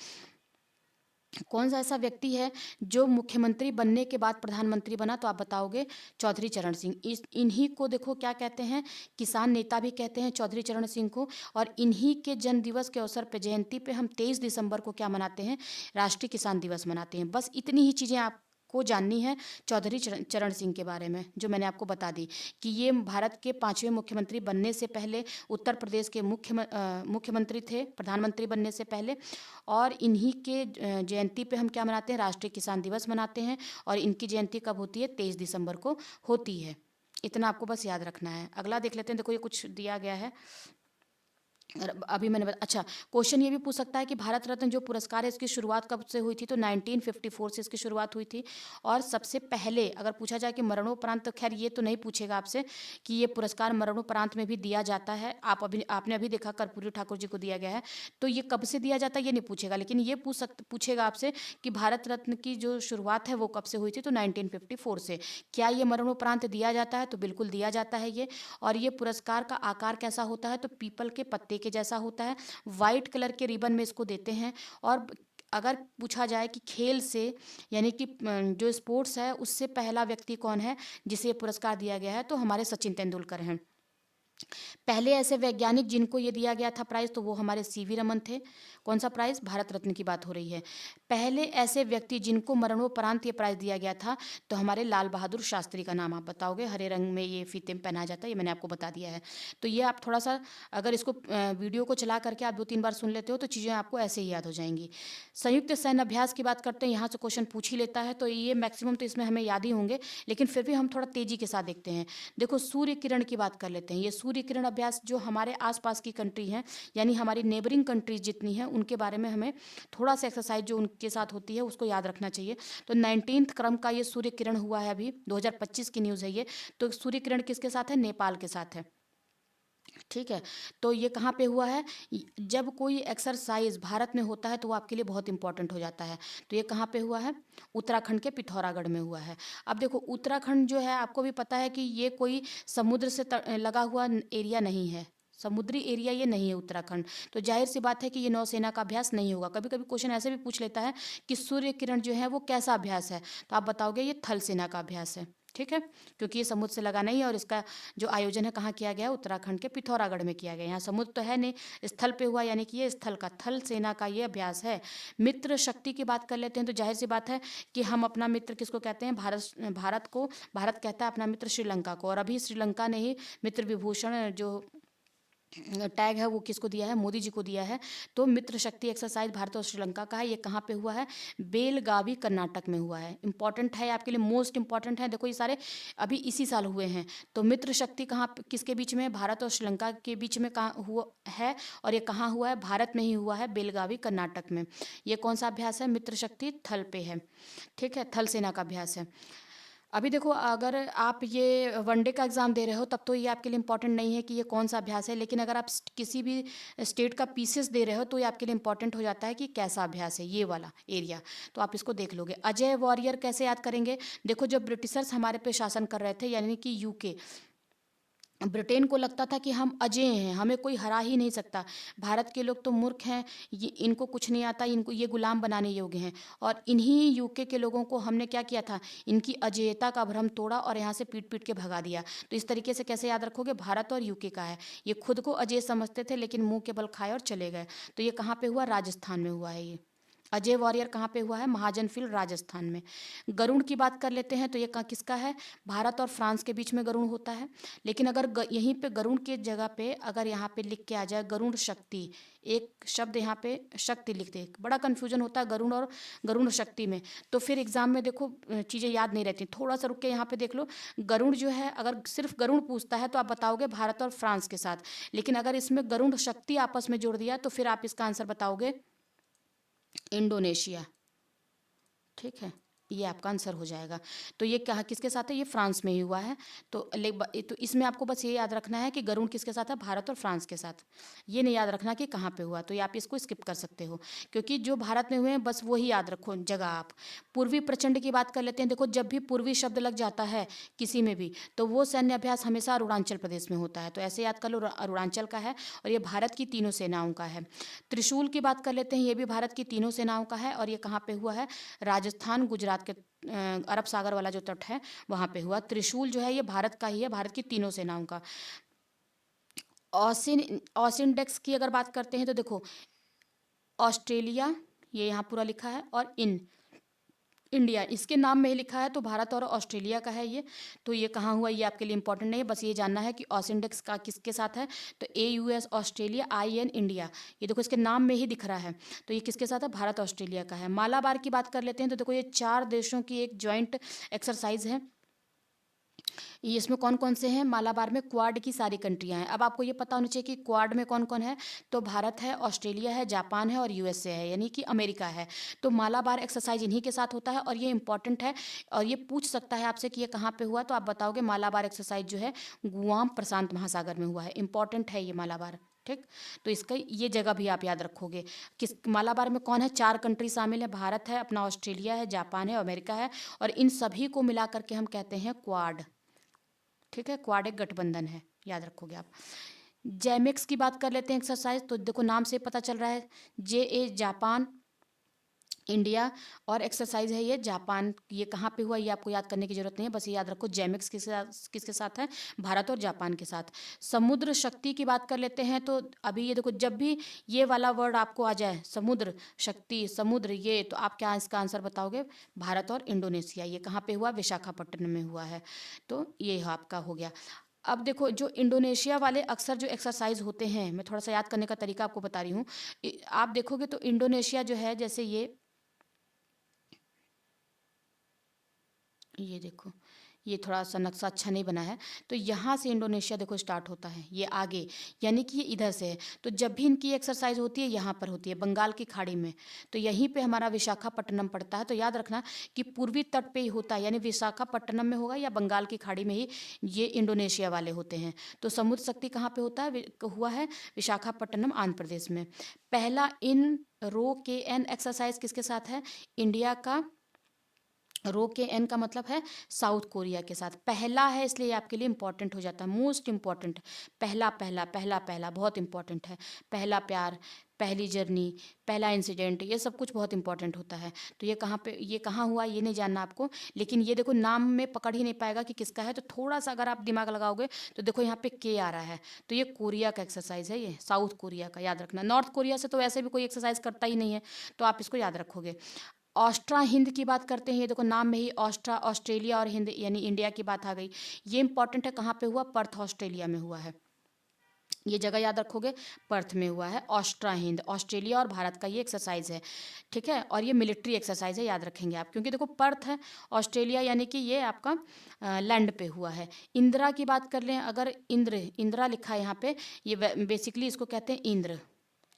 Speaker 1: कौन सा ऐसा व्यक्ति है जो मुख्यमंत्री बनने के बाद प्रधानमंत्री बना, तो आप बताओगे चौधरी चरण सिंह। इन्हीं को देखो क्या कहते हैं, किसान नेता भी कहते हैं चौधरी चरण सिंह को। और इन्हीं के जन्म दिवस के अवसर पे, जयंती पे हम 23 दिसंबर को क्या मनाते हैं, राष्ट्रीय किसान दिवस मनाते हैं। बस इतनी ही चीज़ें आपको जाननी है चौधरी चरण सिंह के बारे में, जो मैंने आपको बता दी कि ये भारत के 5वें मुख्यमंत्री बनने से पहले उत्तर प्रदेश के मुख्यमंत्री थे, प्रधानमंत्री बनने से पहले। और इन्हीं के जयंती पे हम क्या मनाते हैं, राष्ट्रीय किसान दिवस मनाते हैं। और इनकी जयंती कब होती है, 23 दिसंबर को होती है। इतना आपको बस याद रखना है। अगला देख लेते हैं। देखो ये कुछ दिया गया है, अभी मैंने अच्छा, क्वेश्चन ये भी पूछ सकता है कि भारत रत्न जो पुरस्कार है इसकी शुरुआत कब से हुई थी, तो 1954 से इसकी शुरुआत हुई थी। और सबसे पहले अगर पूछा जाए कि मरणोपरांत, तो खैर ये तो नहीं पूछेगा आपसे कि ये पुरस्कार मरणोपरांत में भी दिया जाता है। आपने अभी देखा कर्पूरी ठाकुर जी को दिया गया है, तो ये कब से दिया जाता है ये नहीं पूछेगा। लेकिन ये पूछेगा आपसे कि भारत रत्न की जो शुरुआत है वो कब से हुई थी, तो 1954 से। क्या ये मरणोपरांत दिया जाता है, तो बिल्कुल दिया जाता है ये। और ये पुरस्कार का आकार कैसा होता है, तो पीपल के पत्ते के जैसा होता है, वाइट कलर के रिबन में इसको देते हैं। और अगर पूछा जाए कि खेल से यानी कि जो स्पोर्ट्स है उससे पहला व्यक्ति कौन है जिसे ये पुरस्कार दिया गया है, तो हमारे सचिन तेंदुलकर हैं। पहले ऐसे वैज्ञानिक जिनको ये दिया गया था प्राइज़ तो वो हमारे सीवी रमन थे। कौन सा प्राइज़? भारत रत्न की बात हो रही है। पहले ऐसे व्यक्ति जिनको मरणोपरांत ये प्राइज़ दिया गया था तो हमारे लाल बहादुर शास्त्री का नाम आप बताओगे। हरे रंग में ये फीते में पहनाया जाता है, ये मैंने आपको बता दिया है। तो ये आप थोड़ा-सा अगर इसको वीडियो को चला करके आप 2-3 बार सुन लेते हो तो चीज़ें आपको ऐसे ही याद हो जाएँगी। संयुक्त सैन्य अभ्यास की बात करते हैं, यहाँ से क्वेश्चन पूछ ही लेता है तो ये मैक्सिमम तो इसमें हमें याद ही होंगे, लेकिन फिर भी हम थोड़ा तेज़ी के साथ देखते हैं। देखो सूर्य किरण की बात कर लेते हैं। ये सूर्य किरण अभ्यास जो हमारे आसपास की कंट्री हैं, यानी हमारी नेबरिंग कंट्रीज जितनी हैं उनके बारे में हमें थोड़ा सा एक्सरसाइज जो उनके साथ होती है उसको याद रखना चाहिए। तो 19th क्रम का ये सूर्य किरण हुआ है, अभी 2025 की न्यूज़ है ये। तो सूर्य किरण किसके साथ है? नेपाल के साथ है। ठीक है, तो ये कहाँ पे हुआ है? जब कोई एक्सरसाइज भारत में होता है तो वो आपके लिए बहुत इंपॉर्टेंट हो जाता है। तो ये कहाँ पे हुआ है? उत्तराखंड के पिथौरागढ़ में हुआ है। अब देखो उत्तराखंड जो है आपको भी पता है कि ये कोई समुद्र से लगा हुआ एरिया नहीं है, समुद्री एरिया ये नहीं है उत्तराखंड। तो जाहिर सी बात है कि ये नौसेना का अभ्यास नहीं होगा। कभी कभी क्वेश्चन ऐसे भी पूछ लेता है कि सूर्य किरण जो है वो कैसा अभ्यास है, तो आप बताओगे ये थल सेना का अभ्यास है। ठीक है, क्योंकि ये समुद्र से लगा नहीं है और इसका जो आयोजन है कहाँ किया गया? उत्तराखंड के पिथौरागढ़ में किया गया। यहाँ समुद्र तो है नहीं, स्थल पे हुआ, यानी कि ये स्थल का, थल सेना का ये अभ्यास है। मित्र शक्ति की बात कर लेते हैं तो जाहिर सी बात है कि हम अपना मित्र किसको कहते हैं? भारत को। भारत कहता है अपना मित्र श्रीलंका को, और अभी श्रीलंका ने ही मित्र विभूषण जो टैग है वो किसको दिया है? मोदी जी को दिया है। तो मित्र शक्ति एक्सरसाइज भारत और श्रीलंका का है। ये कहाँ पे हुआ है? बेलगावी कर्नाटक में हुआ है। इंपॉर्टेंट है आपके लिए, मोस्ट इंपॉर्टेंट है। देखो ये सारे अभी इसी साल हुए हैं। तो मित्र शक्ति कहाँ किसके बीच में? भारत और श्रीलंका के बीच में कहाँ हुआ है? और ये कहाँ हुआ है? भारत में ही हुआ है, बेलगावी कर्नाटक में। ये कौन सा अभ्यास है? मित्र शक्ति थल पे है। ठीक है, थल सेना का अभ्यास है। अभी देखो अगर आप ये वनडे का एग्ज़ाम दे रहे हो तब तो ये आपके लिए इम्पोर्टेंट नहीं है कि ये कौन सा अभ्यास है, लेकिन अगर आप किसी भी स्टेट का पीसीएस दे रहे हो तो ये आपके लिए इम्पोर्टेंट हो जाता है कि कैसा अभ्यास है ये वाला एरिया। तो आप इसको देख लोगे। अजय वॉरियर कैसे याद करेंगे? देखो जब ब्रिटिशर्स हमारे पे शासन कर रहे थे, यानी कि यूके, ब्रिटेन को लगता था कि हम अजेय हैं, हमें कोई हरा ही नहीं सकता। भारत के लोग तो मूर्ख हैं, ये इनको कुछ नहीं आता, इनको ये गुलाम बनाने योग्य हैं। और इन्हीं यूके के लोगों को हमने क्या किया था? इनकी अजेयता का भ्रम तोड़ा और यहाँ से पीट पीट के भगा दिया। तो इस तरीके से कैसे याद रखोगे? भारत और यूके का है। ये खुद को अजेय समझते थे लेकिन मुंह के बल खाए और चले गए। तो ये कहाँ पे हुआ? राजस्थान में हुआ है ये। अजय वॉरियर कहाँ पे हुआ है? महाजनफील्ड राजस्थान में। गरुड़ की बात कर लेते हैं तो ये कहाँ किसका है? भारत और फ्रांस के बीच में गरुड़ होता है। लेकिन अगर यहीं पे गरुड़ के जगह पे अगर यहाँ पे लिख के आ जाए गरुड़ शक्ति, एक शब्द यहाँ पे शक्ति लिख दे, बड़ा कन्फ्यूजन होता है गरुड़ और गरुड़ शक्ति में। तो फिर एग्जाम में देखो चीज़ें याद नहीं रहती। थोड़ा सा रुक के यहाँ पे देख लो। गरुड़ जो है, अगर सिर्फ गरुड़ पूछता है तो आप बताओगे भारत और फ्रांस के साथ, लेकिन अगर इसमें गरुड़ शक्ति आपस में जोड़ दिया तो फिर आप इसका आंसर बताओगे इंडोनेशिया। ठीक है, ये आपका आंसर हो जाएगा। तो ये कहाँ किसके साथ है? ये फ्रांस में ही हुआ है। तो तो इसमें आपको बस ये याद रखना है कि गरुड़ किसके साथ है? भारत और फ्रांस के साथ। ये नहीं याद रखना कि कहाँ पे हुआ, तो ये आप इसको स्किप कर सकते हो, क्योंकि जो भारत में हुए हैं बस वही याद रखो जगह आप। पूर्वी प्रचंड की बात कर लेते हैं। देखो जब भी पूर्वी शब्द लग जाता है किसी में भी तो वो सैन्य अभ्यास हमेशा अरुणाचल प्रदेश में होता है। तो ऐसे याद कर लो, अरुणाचल का है और ये भारत की तीनों सेनाओं का है। त्रिशूल की बात कर लेते हैं, ये भी भारत की तीनों सेनाओं का है और ये कहाँ पे हुआ है? राजस्थान, गुजरात के अरब सागर वाला जो तट है वहाँ पे हुआ। त्रिशूल जो है ये भारत का ही है, भारत की तीनों सेनाओं का। ऑसिनडेक्स की अगर बात करते हैं तो देखो ऑस्ट्रेलिया, ये यहाँ पूरा लिखा है, और इंडिया इसके नाम में ही लिखा है, तो भारत और ऑस्ट्रेलिया का है ये। तो ये कहाँ हुआ ये आपके लिए इंपॉर्टेंट नहीं है, बस ये जानना है कि ऑसिनडेक्स का किसके साथ है? तो AUS ऑस्ट्रेलिया, IN इंडिया, ये देखो इसके नाम में ही दिख रहा है। तो ये किसके साथ है? भारत ऑस्ट्रेलिया का है। मालाबार की बात कर लेते हैं तो देखो ये 4 देशों की एक जॉइंट एक्सरसाइज है। ये इसमें कौन कौन से हैं? मालाबार में क्वाड की सारी कंट्रियां हैं। अब आपको ये पता होना चाहिए कि क्वाड में कौन कौन है। तो भारत है, ऑस्ट्रेलिया है, जापान है और USA है, यानी कि अमेरिका है। तो मालाबार एक्सरसाइज इन्हीं के साथ होता है और ये इंपॉर्टेंट है। और ये पूछ सकता है आपसे कि ये कहाँ पे हुआ, तो आप बताओगे मालाबार एक्सरसाइज जो है गुआम प्रशांत महासागर में हुआ है। इंपॉर्टेंट है ये मालाबार। ठीक, तो इसका ये जगह भी आप याद रखोगे। किस मालाबार में कौन है? 4 कंट्री शामिल है, भारत है, अपना ऑस्ट्रेलिया है, जापान है, अमेरिका है, और इन सभी को मिला करके हम कहते हैं क्वाड। ठीक है, क्वाड एक गठबंधन है, याद रखोगे आप। जैमेक्स की बात कर लेते हैं एक्सरसाइज, तो देखो नाम से पता चल रहा है, JA जापान, इंडिया, और एक्सरसाइज है ये जापान। ये कहाँ पे हुआ ये आपको याद करने की जरूरत नहीं है, बस ये याद रखो जेमिक्स किसके साथ है, भारत और जापान के साथ। समुद्र शक्ति की बात कर लेते हैं, तो अभी ये देखो जब भी ये वाला वर्ड आपको आ जाए, समुद्र शक्ति, समुद्र, ये तो आप क्या इसका आंसर बताओगे, भारत और इंडोनेशिया। ये कहाँ पे हुआ, विशाखापट्टनम में हुआ है। तो ये आपका हो गया। अब देखो जो इंडोनेशिया वाले अक्सर जो एक्सरसाइज होते हैं, मैं थोड़ा सा याद करने का तरीका आपको बता रही हूँ। आप देखोगे तो इंडोनेशिया जो है, जैसे ये देखो, ये थोड़ा सा नक्शा अच्छा नहीं बना है। तो यहाँ से इंडोनेशिया देखो स्टार्ट होता है, ये आगे, यानी कि ये इधर से है। तो जब भी इनकी एक्सरसाइज होती है यहाँ पर होती है, बंगाल की खाड़ी में। तो यहीं पे हमारा विशाखापट्टनम पड़ता है। तो याद रखना कि पूर्वी तट पे ही होता है, यानी विशाखापट्टनम में होगा या बंगाल की खाड़ी में ही ये इंडोनेशिया वाले होते हैं। तो समुद्र शक्ति कहाँ पे होता है, हुआ है विशाखापट्टनम, आंध्र प्रदेश में। पहला इन रो के एन एक्सरसाइज किसके साथ है, इंडिया का। रो के एन का मतलब है साउथ कोरिया के साथ। पहला है इसलिए आपके लिए इंपॉर्टेंट हो जाता है, मोस्ट इंपॉर्टेंट। पहला पहला पहला पहला बहुत इंपॉर्टेंट है। पहला प्यार, पहली जर्नी, पहला इंसिडेंट, ये सब कुछ बहुत इंपॉर्टेंट होता है। तो ये कहाँ पे, ये कहाँ हुआ ये नहीं जानना आपको, लेकिन ये देखो नाम में पकड़ ही नहीं पाएगा कि किसका है। तो थोड़ा सा अगर आप दिमाग लगाओगे तो देखो यहाँ पे के आ रहा है। तो ये कोरिया का एक्सरसाइज है, ये साउथ कोरिया का, याद रखना। नॉर्थ कोरिया से तो वैसे भी कोई एक्सरसाइज करता ही नहीं है, तो आप इसको याद रखोगे। ऑस्ट्रा हिंद की बात करते हैं, ये देखो नाम में ही ऑस्ट्रा, ऑस्ट्रेलिया और हिंद, यानी इंडिया की बात आ गई। ये इंपॉर्टेंट है, कहाँ पे हुआ, पर्थ ऑस्ट्रेलिया में हुआ है। ये जगह याद रखोगे, पर्थ में हुआ है। ऑस्ट्रा हिंद, ऑस्ट्रेलिया और भारत का ये एक्सरसाइज है, ठीक है। और ये मिलिट्री एक्सरसाइज है, याद रखेंगे आप, क्योंकि देखो पर्थ है ऑस्ट्रेलिया, यानी कि ये आपका लैंड पे हुआ है। इंदिरा की बात कर लें अगर, इंद्र, इंदिरा लिखा है यहाँ पे, ये बेसिकली इसको कहते हैं इंद्र,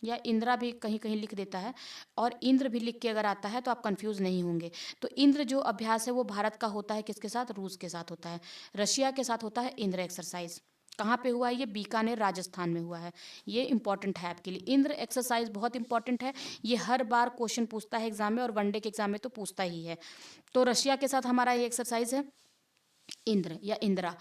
Speaker 1: या इंदिरा भी कहीं कहीं लिख देता है, और इंद्र भी लिख के अगर आता है तो आप कंफ्यूज नहीं होंगे। तो इंद्र जो अभ्यास है वो भारत का होता है, किसके साथ, रूस के साथ होता है। रशिया के साथ होता है इंद्र एक्सरसाइज। कहाँ पे हुआ है ये, बीकानेर राजस्थान में हुआ है। ये इंपॉर्टेंट है आपके लिए, इंद्र एक्सरसाइज बहुत इंपॉर्टेंट है। ये हर बार क्वेश्चन पूछता है एग्जाम में, और वनडे के एग्जाम में तो पूछता ही है। तो रशिया के साथ हमारा ये एक्सरसाइज है इंद्र या इंदिरा।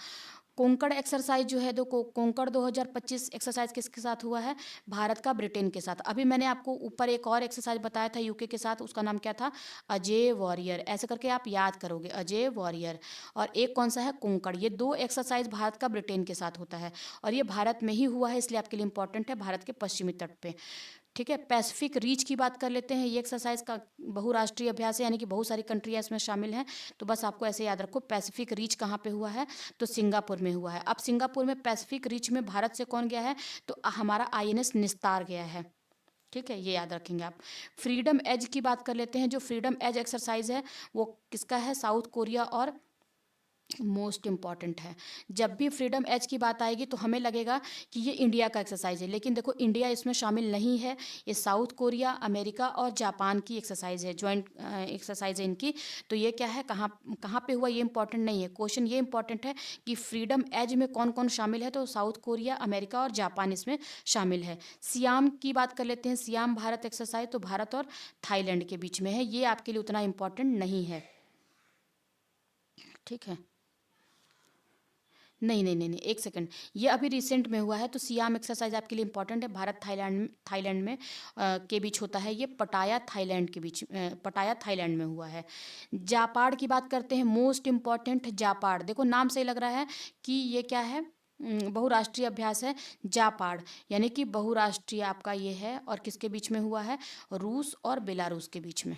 Speaker 1: कोंकण एक्सरसाइज जो है, दो कोंकण 2025 एक्सरसाइज किसके साथ हुआ है, भारत का ब्रिटेन के साथ। अभी मैंने आपको ऊपर एक और एक्सरसाइज बताया था यूके के साथ, उसका नाम क्या था, अजय वॉरियर। ऐसे करके आप याद करोगे, अजय वॉरियर। और एक कौन सा है, कोंकण। ये दो एक्सरसाइज भारत का ब्रिटेन के साथ होता है, और ये भारत में ही हुआ है, इसलिए आपके लिए इंपॉर्टेंट है, भारत के पश्चिमी तट पे, ठीक है। पैसिफिक रीच की बात कर लेते हैं, ये एक्सरसाइज का बहुराष्ट्रीय अभ्यास है, यानी कि बहुत सारी कंट्रियाँ इसमें शामिल हैं। तो बस आपको ऐसे याद रखो, पैसिफिक रीच कहाँ पे हुआ है, तो सिंगापुर में हुआ है। अब सिंगापुर में पैसिफिक रीच में भारत से कौन गया है, तो हमारा आईएनएस निस्तार गया है, ठीक है, ये याद रखेंगे आप। फ्रीडम एज की बात कर लेते हैं, जो फ्रीडम एज एक्सरसाइज है वो किसका है, साउथ कोरिया और मोस्ट इंपॉर्टेंट है। जब भी फ्रीडम एज की बात आएगी तो हमें लगेगा कि ये इंडिया का एक्सरसाइज है, लेकिन देखो इंडिया इसमें शामिल नहीं है। ये साउथ कोरिया, अमेरिका और जापान की एक्सरसाइज है, ज्वाइंट एक्सरसाइज है इनकी। तो ये क्या है, कहाँ कहाँ पे हुआ ये इंपॉर्टेंट नहीं है, क्वेश्चन ये इंपॉर्टेंट है कि फ्रीडम एज में कौन कौन शामिल है, तो साउथ कोरिया, अमेरिका और जापान इसमें शामिल है। सियाम की बात कर लेते हैं, सियाम भारत एक्सरसाइज, तो भारत और थाईलैंड के बीच में है, ये आपके लिए उतना इंपॉर्टेंट नहीं है, ठीक है। नहीं नहीं नहीं नहीं, एक सेकंड, ये अभी रिसेंट में हुआ है। तो सियाम एक्सरसाइज आपके लिए इंपॉर्टेंट है, भारत थाईलैंड, थाईलैंड में के बीच होता है ये। पटाया थाईलैंड के बीच, पटाया थाईलैंड में हुआ है। जापाड़ की बात करते हैं, मोस्ट इंपॉर्टेंट जापाड़, देखो नाम से ही लग रहा है कि ये क्या है, बहुराष्ट्रीय अभ्यास है जापाड़, यानी कि बहुराष्ट्रीय आपका ये है। और किसके बीच में हुआ है, रूस और बेलारूस के बीच में,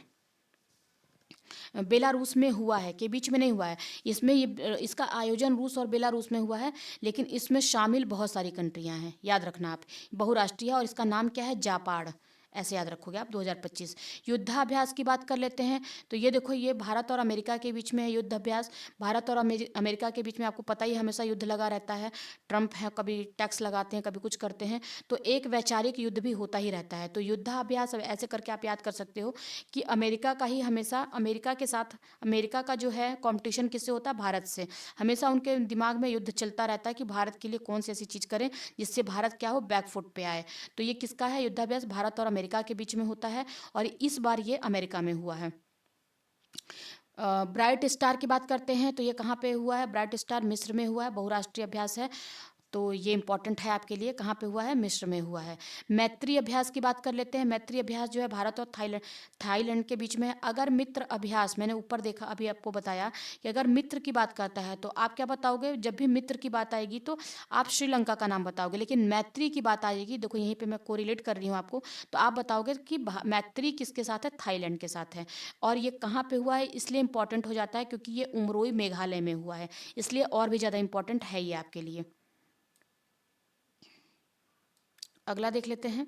Speaker 1: बेलारूस में हुआ है, के बीच में नहीं हुआ है। इसमें ये इसका आयोजन रूस और बेलारूस में हुआ है, लेकिन इसमें शामिल बहुत सारी कंट्रियां हैं, याद रखना आप। बहुराष्ट्रीय, और इसका नाम क्या है, जापाड़, ऐसे याद रखोगे आप। 2025 युद्धाभ्यास की बात कर लेते हैं, तो ये देखो ये भारत और अमेरिका के बीच में है युद्धाभ्यास। भारत और अमेरिका के बीच में आपको पता ही है, हमेशा युद्ध लगा रहता है। ट्रम्प है, कभी टैक्स लगाते हैं, कभी कुछ करते हैं, तो एक वैचारिक युद्ध भी होता ही रहता है। तो युद्धाभ्यास ऐसे करके आप याद कर सकते हो कि अमेरिका का ही हमेशा, अमेरिका के साथ, अमेरिका का जो है कंपटीशन किससे होता है, भारत से। हमेशा उनके दिमाग में युद्ध चलता रहता है कि भारत के लिए कौन सी ऐसी चीज़ करें जिससे भारत क्या हो, बैकफुट पे आए। तो ये किसका है युद्धाभ्यास, भारत और अमेरिका के बीच में होता है, और इस बार ये अमेरिका में हुआ है। ब्राइट स्टार की बात करते हैं, तो ये कहाँ पे हुआ है, ब्राइट स्टार मिस्र में हुआ है, बहुराष्ट्रीय अभ्यास है। तो ये इंपॉर्टेंट है आपके लिए। कहाँ पे हुआ है? मिस्र में हुआ है। मैत्री अभ्यास की बात कर लेते हैं। मैत्री अभ्यास जो है भारत और थाईलैंड के बीच में है। अगर मित्र अभ्यास, मैंने ऊपर देखा, अभी आपको बताया कि अगर मित्र की बात करता है तो आप क्या बताओगे? जब भी मित्र की बात आएगी तो आप श्रीलंका का नाम बताओगे, लेकिन मैत्री की बात आएगी, देखो यहीं पे मैं कोरिलेट कर रही हूँ आपको, तो आप बताओगे कि मैत्री किसके साथ है? थाईलैंड के साथ है। और ये कहाँ पे हुआ है? इसलिए इंपॉर्टेंट हो जाता है क्योंकि ये उमरोई मेघालय में हुआ है, इसलिए और भी ज़्यादा इंपॉर्टेंट है ये आपके लिए। अगला देख लेते हैं।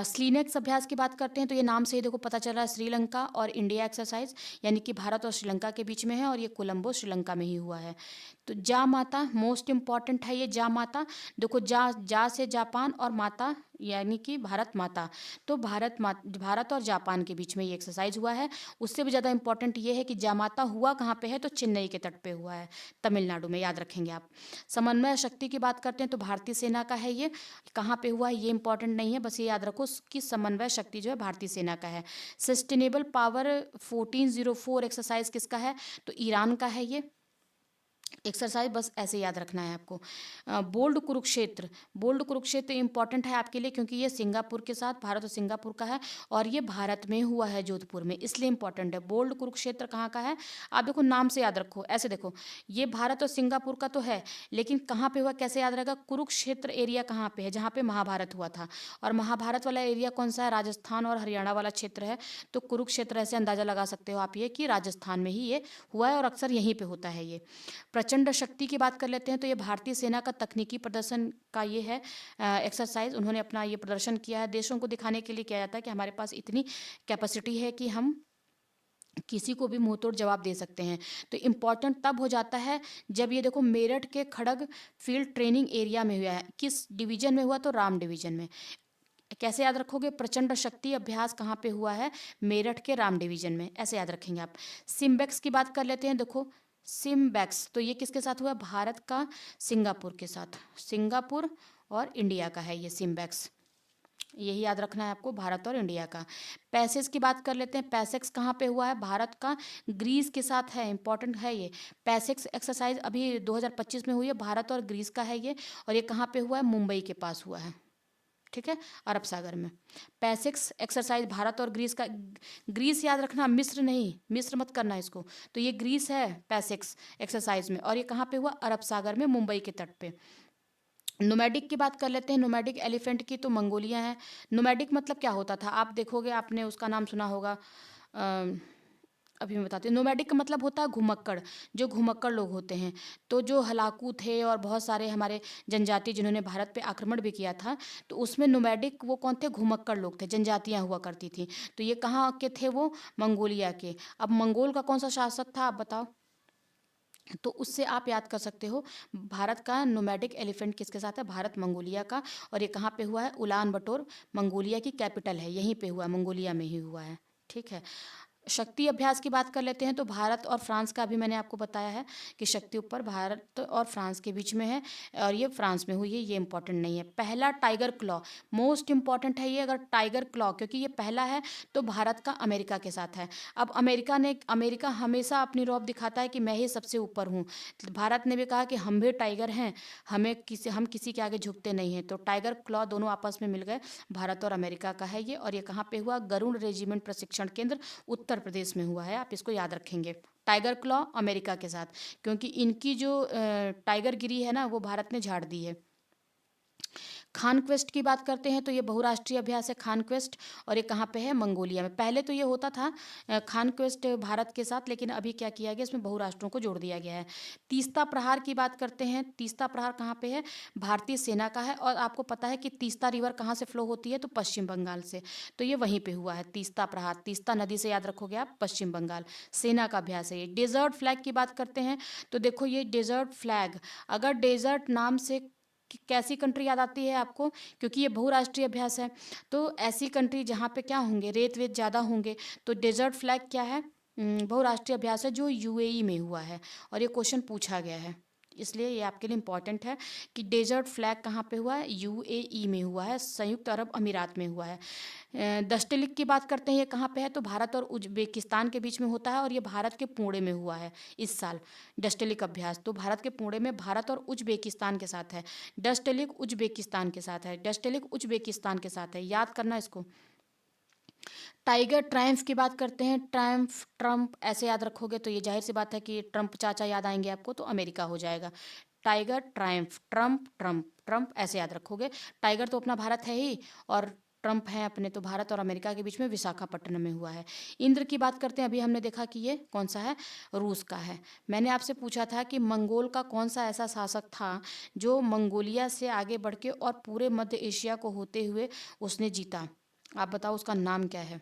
Speaker 1: स्लीनेक्स अभ्यास की बात करते हैं तो ये नाम से ही देखो पता चल रहा है, श्रीलंका और इंडिया एक्सरसाइज, यानी कि भारत और श्रीलंका के बीच में है, और ये कोलंबो श्रीलंका में ही हुआ है। तो जा माता मोस्ट इंपॉर्टेंट है ये। जा माता, देखो जा से जापान और माता यानी कि भारत माता, तो भारत और जापान के बीच में ये एक्सरसाइज हुआ है। उससे भी ज़्यादा इंपॉर्टेंट ये है कि जामाता हुआ कहाँ पे है? तो चेन्नई के तट पे हुआ है, तमिलनाडु में, याद रखेंगे आप। समन्वय शक्ति की बात करते हैं तो भारतीय सेना का है ये। कहाँ पे हुआ है ये इंपॉर्टेंट नहीं है, बस ये याद रखो कि समन्वय शक्ति जो है भारतीय सेना का है। सस्टेनेबल पावर 1404 एक्सरसाइज किसका है? तो ईरान का है ये एक्सरसाइज, बस ऐसे याद रखना है आपको। Bold Kurukshetra, bold Kurukshetra important है आपके लिए क्योंकि ये सिंगापुर के साथ, भारत और सिंगापुर का है, और ये भारत में हुआ है, जोधपुर में, इसलिए इंपॉर्टेंट है। बोल्ड कुरुक्षेत्र कहाँ का है? आप देखो नाम से याद रखो, ऐसे देखो, ये भारत और सिंगापुर का तो है, लेकिन कहाँ पे हुआ कैसे याद रहेगा? कुरुक्षेत्र एरिया कहाँ पे है? जहाँ पे महाभारत हुआ था, और महाभारत वाला एरिया कौन सा है? राजस्थान और हरियाणा वाला क्षेत्र है, तो कुरुक्षेत्र ऐसे अंदाजा लगा सकते हो आप ये कि राजस्थान में ही ये हुआ है, और अक्सर यहीं पे होता है ये। प्रचंड शक्ति की बात कर लेते हैं तो ये भारतीय सेना का तकनीकी प्रदर्शन का ये है एक्सरसाइज। उन्होंने अपना ये प्रदर्शन किया है, देशों को दिखाने के लिए किया जाता है कि हमारे पास इतनी कैपेसिटी है कि हम किसी को भी मुंह तोड़ जवाब दे सकते हैं। तो इम्पॉर्टेंट तब हो जाता है जब ये देखो मेरठ के खड़ग फील्ड ट्रेनिंग एरिया में हुआ है। किस डिवीजन में हुआ? तो राम डिवीजन में। कैसे याद रखोगे? प्रचंड शक्ति अभ्यास कहाँ पे हुआ है? मेरठ के राम डिवीजन में, ऐसे याद रखेंगे आप। सिम्बेक्स की बात कर लेते हैं, देखो सिम्बेक्स, तो ये किसके साथ हुआ? भारत का सिंगापुर के साथ, सिंगापुर और इंडिया का है ये सिम्बेक्स, यही याद रखना है आपको, भारत और इंडिया का। पैसेज की बात कर लेते हैं। पैसेक्स कहाँ पे हुआ है? भारत का ग्रीस के साथ है, इंपॉर्टेंट है ये। पैसेक्स एक्सरसाइज अभी 2025 में हुई है, भारत और ग्रीस का है ये, और ये कहाँ पे हुआ है? मुंबई के पास हुआ है, ठीक है, अरब सागर में। पैसिक्स एक्सरसाइज भारत और ग्रीस का, ग्रीस याद रखना, मिस्र नहीं, मिस्र मत करना इसको, तो ये ग्रीस है पैसिक्स एक्सरसाइज में, और ये कहाँ पे हुआ? अरब सागर में, मुंबई के तट पे। नोमैडिक की बात कर लेते हैं। नोमैडिक एलिफेंट की तो मंगोलिया है। नोमैडिक मतलब क्या होता था? आप देखोगे, आपने उसका नाम सुना होगा, अभी मैं बताती हूँ। नोमैडिक का मतलब होता है घुमक्कड़, जो घुमक्कड़ लोग होते हैं। तो जो हलाकू थे और बहुत सारे हमारे जनजाति जिन्होंने भारत पे आक्रमण भी किया था, तो उसमें नोमैडिक वो कौन थे? घुमक्कड़ लोग थे, जनजातियाँ हुआ करती थी। तो ये कहाँ के थे? वो मंगोलिया के। अब मंगोल का कौन सा शासक था, आप बताओ? तो उससे आप याद कर सकते हो, भारत का नोमैडिक एलिफेंट किसके साथ है? भारत मंगोलिया का। और ये कहाँ पे हुआ है? उलान बटोर, मंगोलिया की कैपिटल है, यहीं पे हुआ है, मंगोलिया में ही हुआ है, ठीक है। शक्ति अभ्यास की बात कर लेते हैं तो भारत और फ्रांस का भी मैंने आपको बताया है कि शक्ति ऊपर भारत और फ्रांस के बीच में है, और ये फ्रांस में हुई है, ये इंपॉर्टेंट नहीं है। पहला टाइगर क्लॉ, मोस्ट इंपॉर्टेंट है ये, अगर टाइगर क्लॉ, क्योंकि ये पहला है तो भारत का अमेरिका के साथ है। अब अमेरिका हमेशा अपनी रौब दिखाता है कि मैं ही सबसे ऊपर हूँ। भारत ने भी कहा कि हम भी टाइगर हैं, हम किसी के आगे झुकते नहीं हैं। तो टाइगर क्लॉ दोनों आपस में मिल गए, भारत और अमेरिका का है ये। और ये कहाँ पे हुआ? गरुड़ रेजिमेंट प्रशिक्षण केंद्र, उत्तर प्रदेश में हुआ है, आप इसको याद रखेंगे। टाइगर क्लॉ अमेरिका के साथ, क्योंकि इनकी जो टाइगर गिरी है ना, वो भारत ने झाड़ दी है। खान क्वेस्ट की बात करते हैं तो ये बहुराष्ट्रीय अभ्यास है खान क्वेस्ट, और ये कहाँ पे है? मंगोलिया में। पहले तो ये होता था खान क्वेस्ट भारत के साथ, लेकिन अभी क्या किया गया, इसमें बहुराष्ट्रों को जोड़ दिया गया है। तीस्ता प्रहार की बात करते हैं। तीस्ता प्रहार कहाँ पे है? भारतीय सेना का है, और आपको पता है कि तीस्ता रिवर कहाँ से फ्लो होती है? तो पश्चिम बंगाल से, तो ये वहीं पे हुआ है तीस्ता प्रहार, तीस्ता नदी से याद रखोगे आप, पश्चिम बंगाल। सेना का अभ्यास है ये। डेजर्ट फ्लैग की बात करते हैं तो देखो ये डेजर्ट फ्लैग, अगर डेजर्ट नाम से कैसी कंट्री याद आती है आपको? क्योंकि ये बहुराष्ट्रीय अभ्यास है, तो ऐसी कंट्री जहाँ पे क्या होंगे? रेत वेत ज़्यादा होंगे। तो डेजर्ट फ्लैग क्या है? बहुराष्ट्रीय अभ्यास है जो यूएई में हुआ है, और ये क्वेश्चन पूछा गया है, इसलिए ये आपके लिए इम्पॉर्टेंट है कि डेजर्ट फ्लैग कहाँ पे हुआ है, यूएई में हुआ है, संयुक्त अरब अमीरात में हुआ है। दस्तलिक की बात करते हैं, ये कहाँ पे है, तो भारत और उज्बेकिस्तान के बीच में होता है और ये भारत के पुणे में हुआ है इस साल। डस्टलिक अभ्यास तो भारत के पुणे में भारत और उज्बेकिस्तान के साथ है। डस्टलिक उज्बेकिस्तान के साथ है, डस्टलिक उज्बेकिस्तान के साथ है, याद करना इसको। टाइगर ट्रायम्फ की बात करते हैं, ट्रायम्फ ट्रम्प ऐसे याद रखोगे तो ये जाहिर सी बात है कि ट्रम्प चाचा याद आएंगे आपको, तो अमेरिका हो जाएगा। Tiger Triumph, Trump Trump Trump ऐसे याद रखोगे। टाइगर तो अपना भारत है ही, और ट्रम्प है अपने, तो भारत और अमेरिका के बीच में विशाखापट्टनम में हुआ है। इंद्र की बात करते हैं, अभी हमने देखा कि ये कौन सा है, रूस का है। मैंने आपसे पूछा था कि मंगोल का कौन सा ऐसा शासक था जो मंगोलिया से आगे बढ़ के और पूरे मध्य एशिया को होते हुए उसने जीता। आप बताओ उसका नाम क्या है,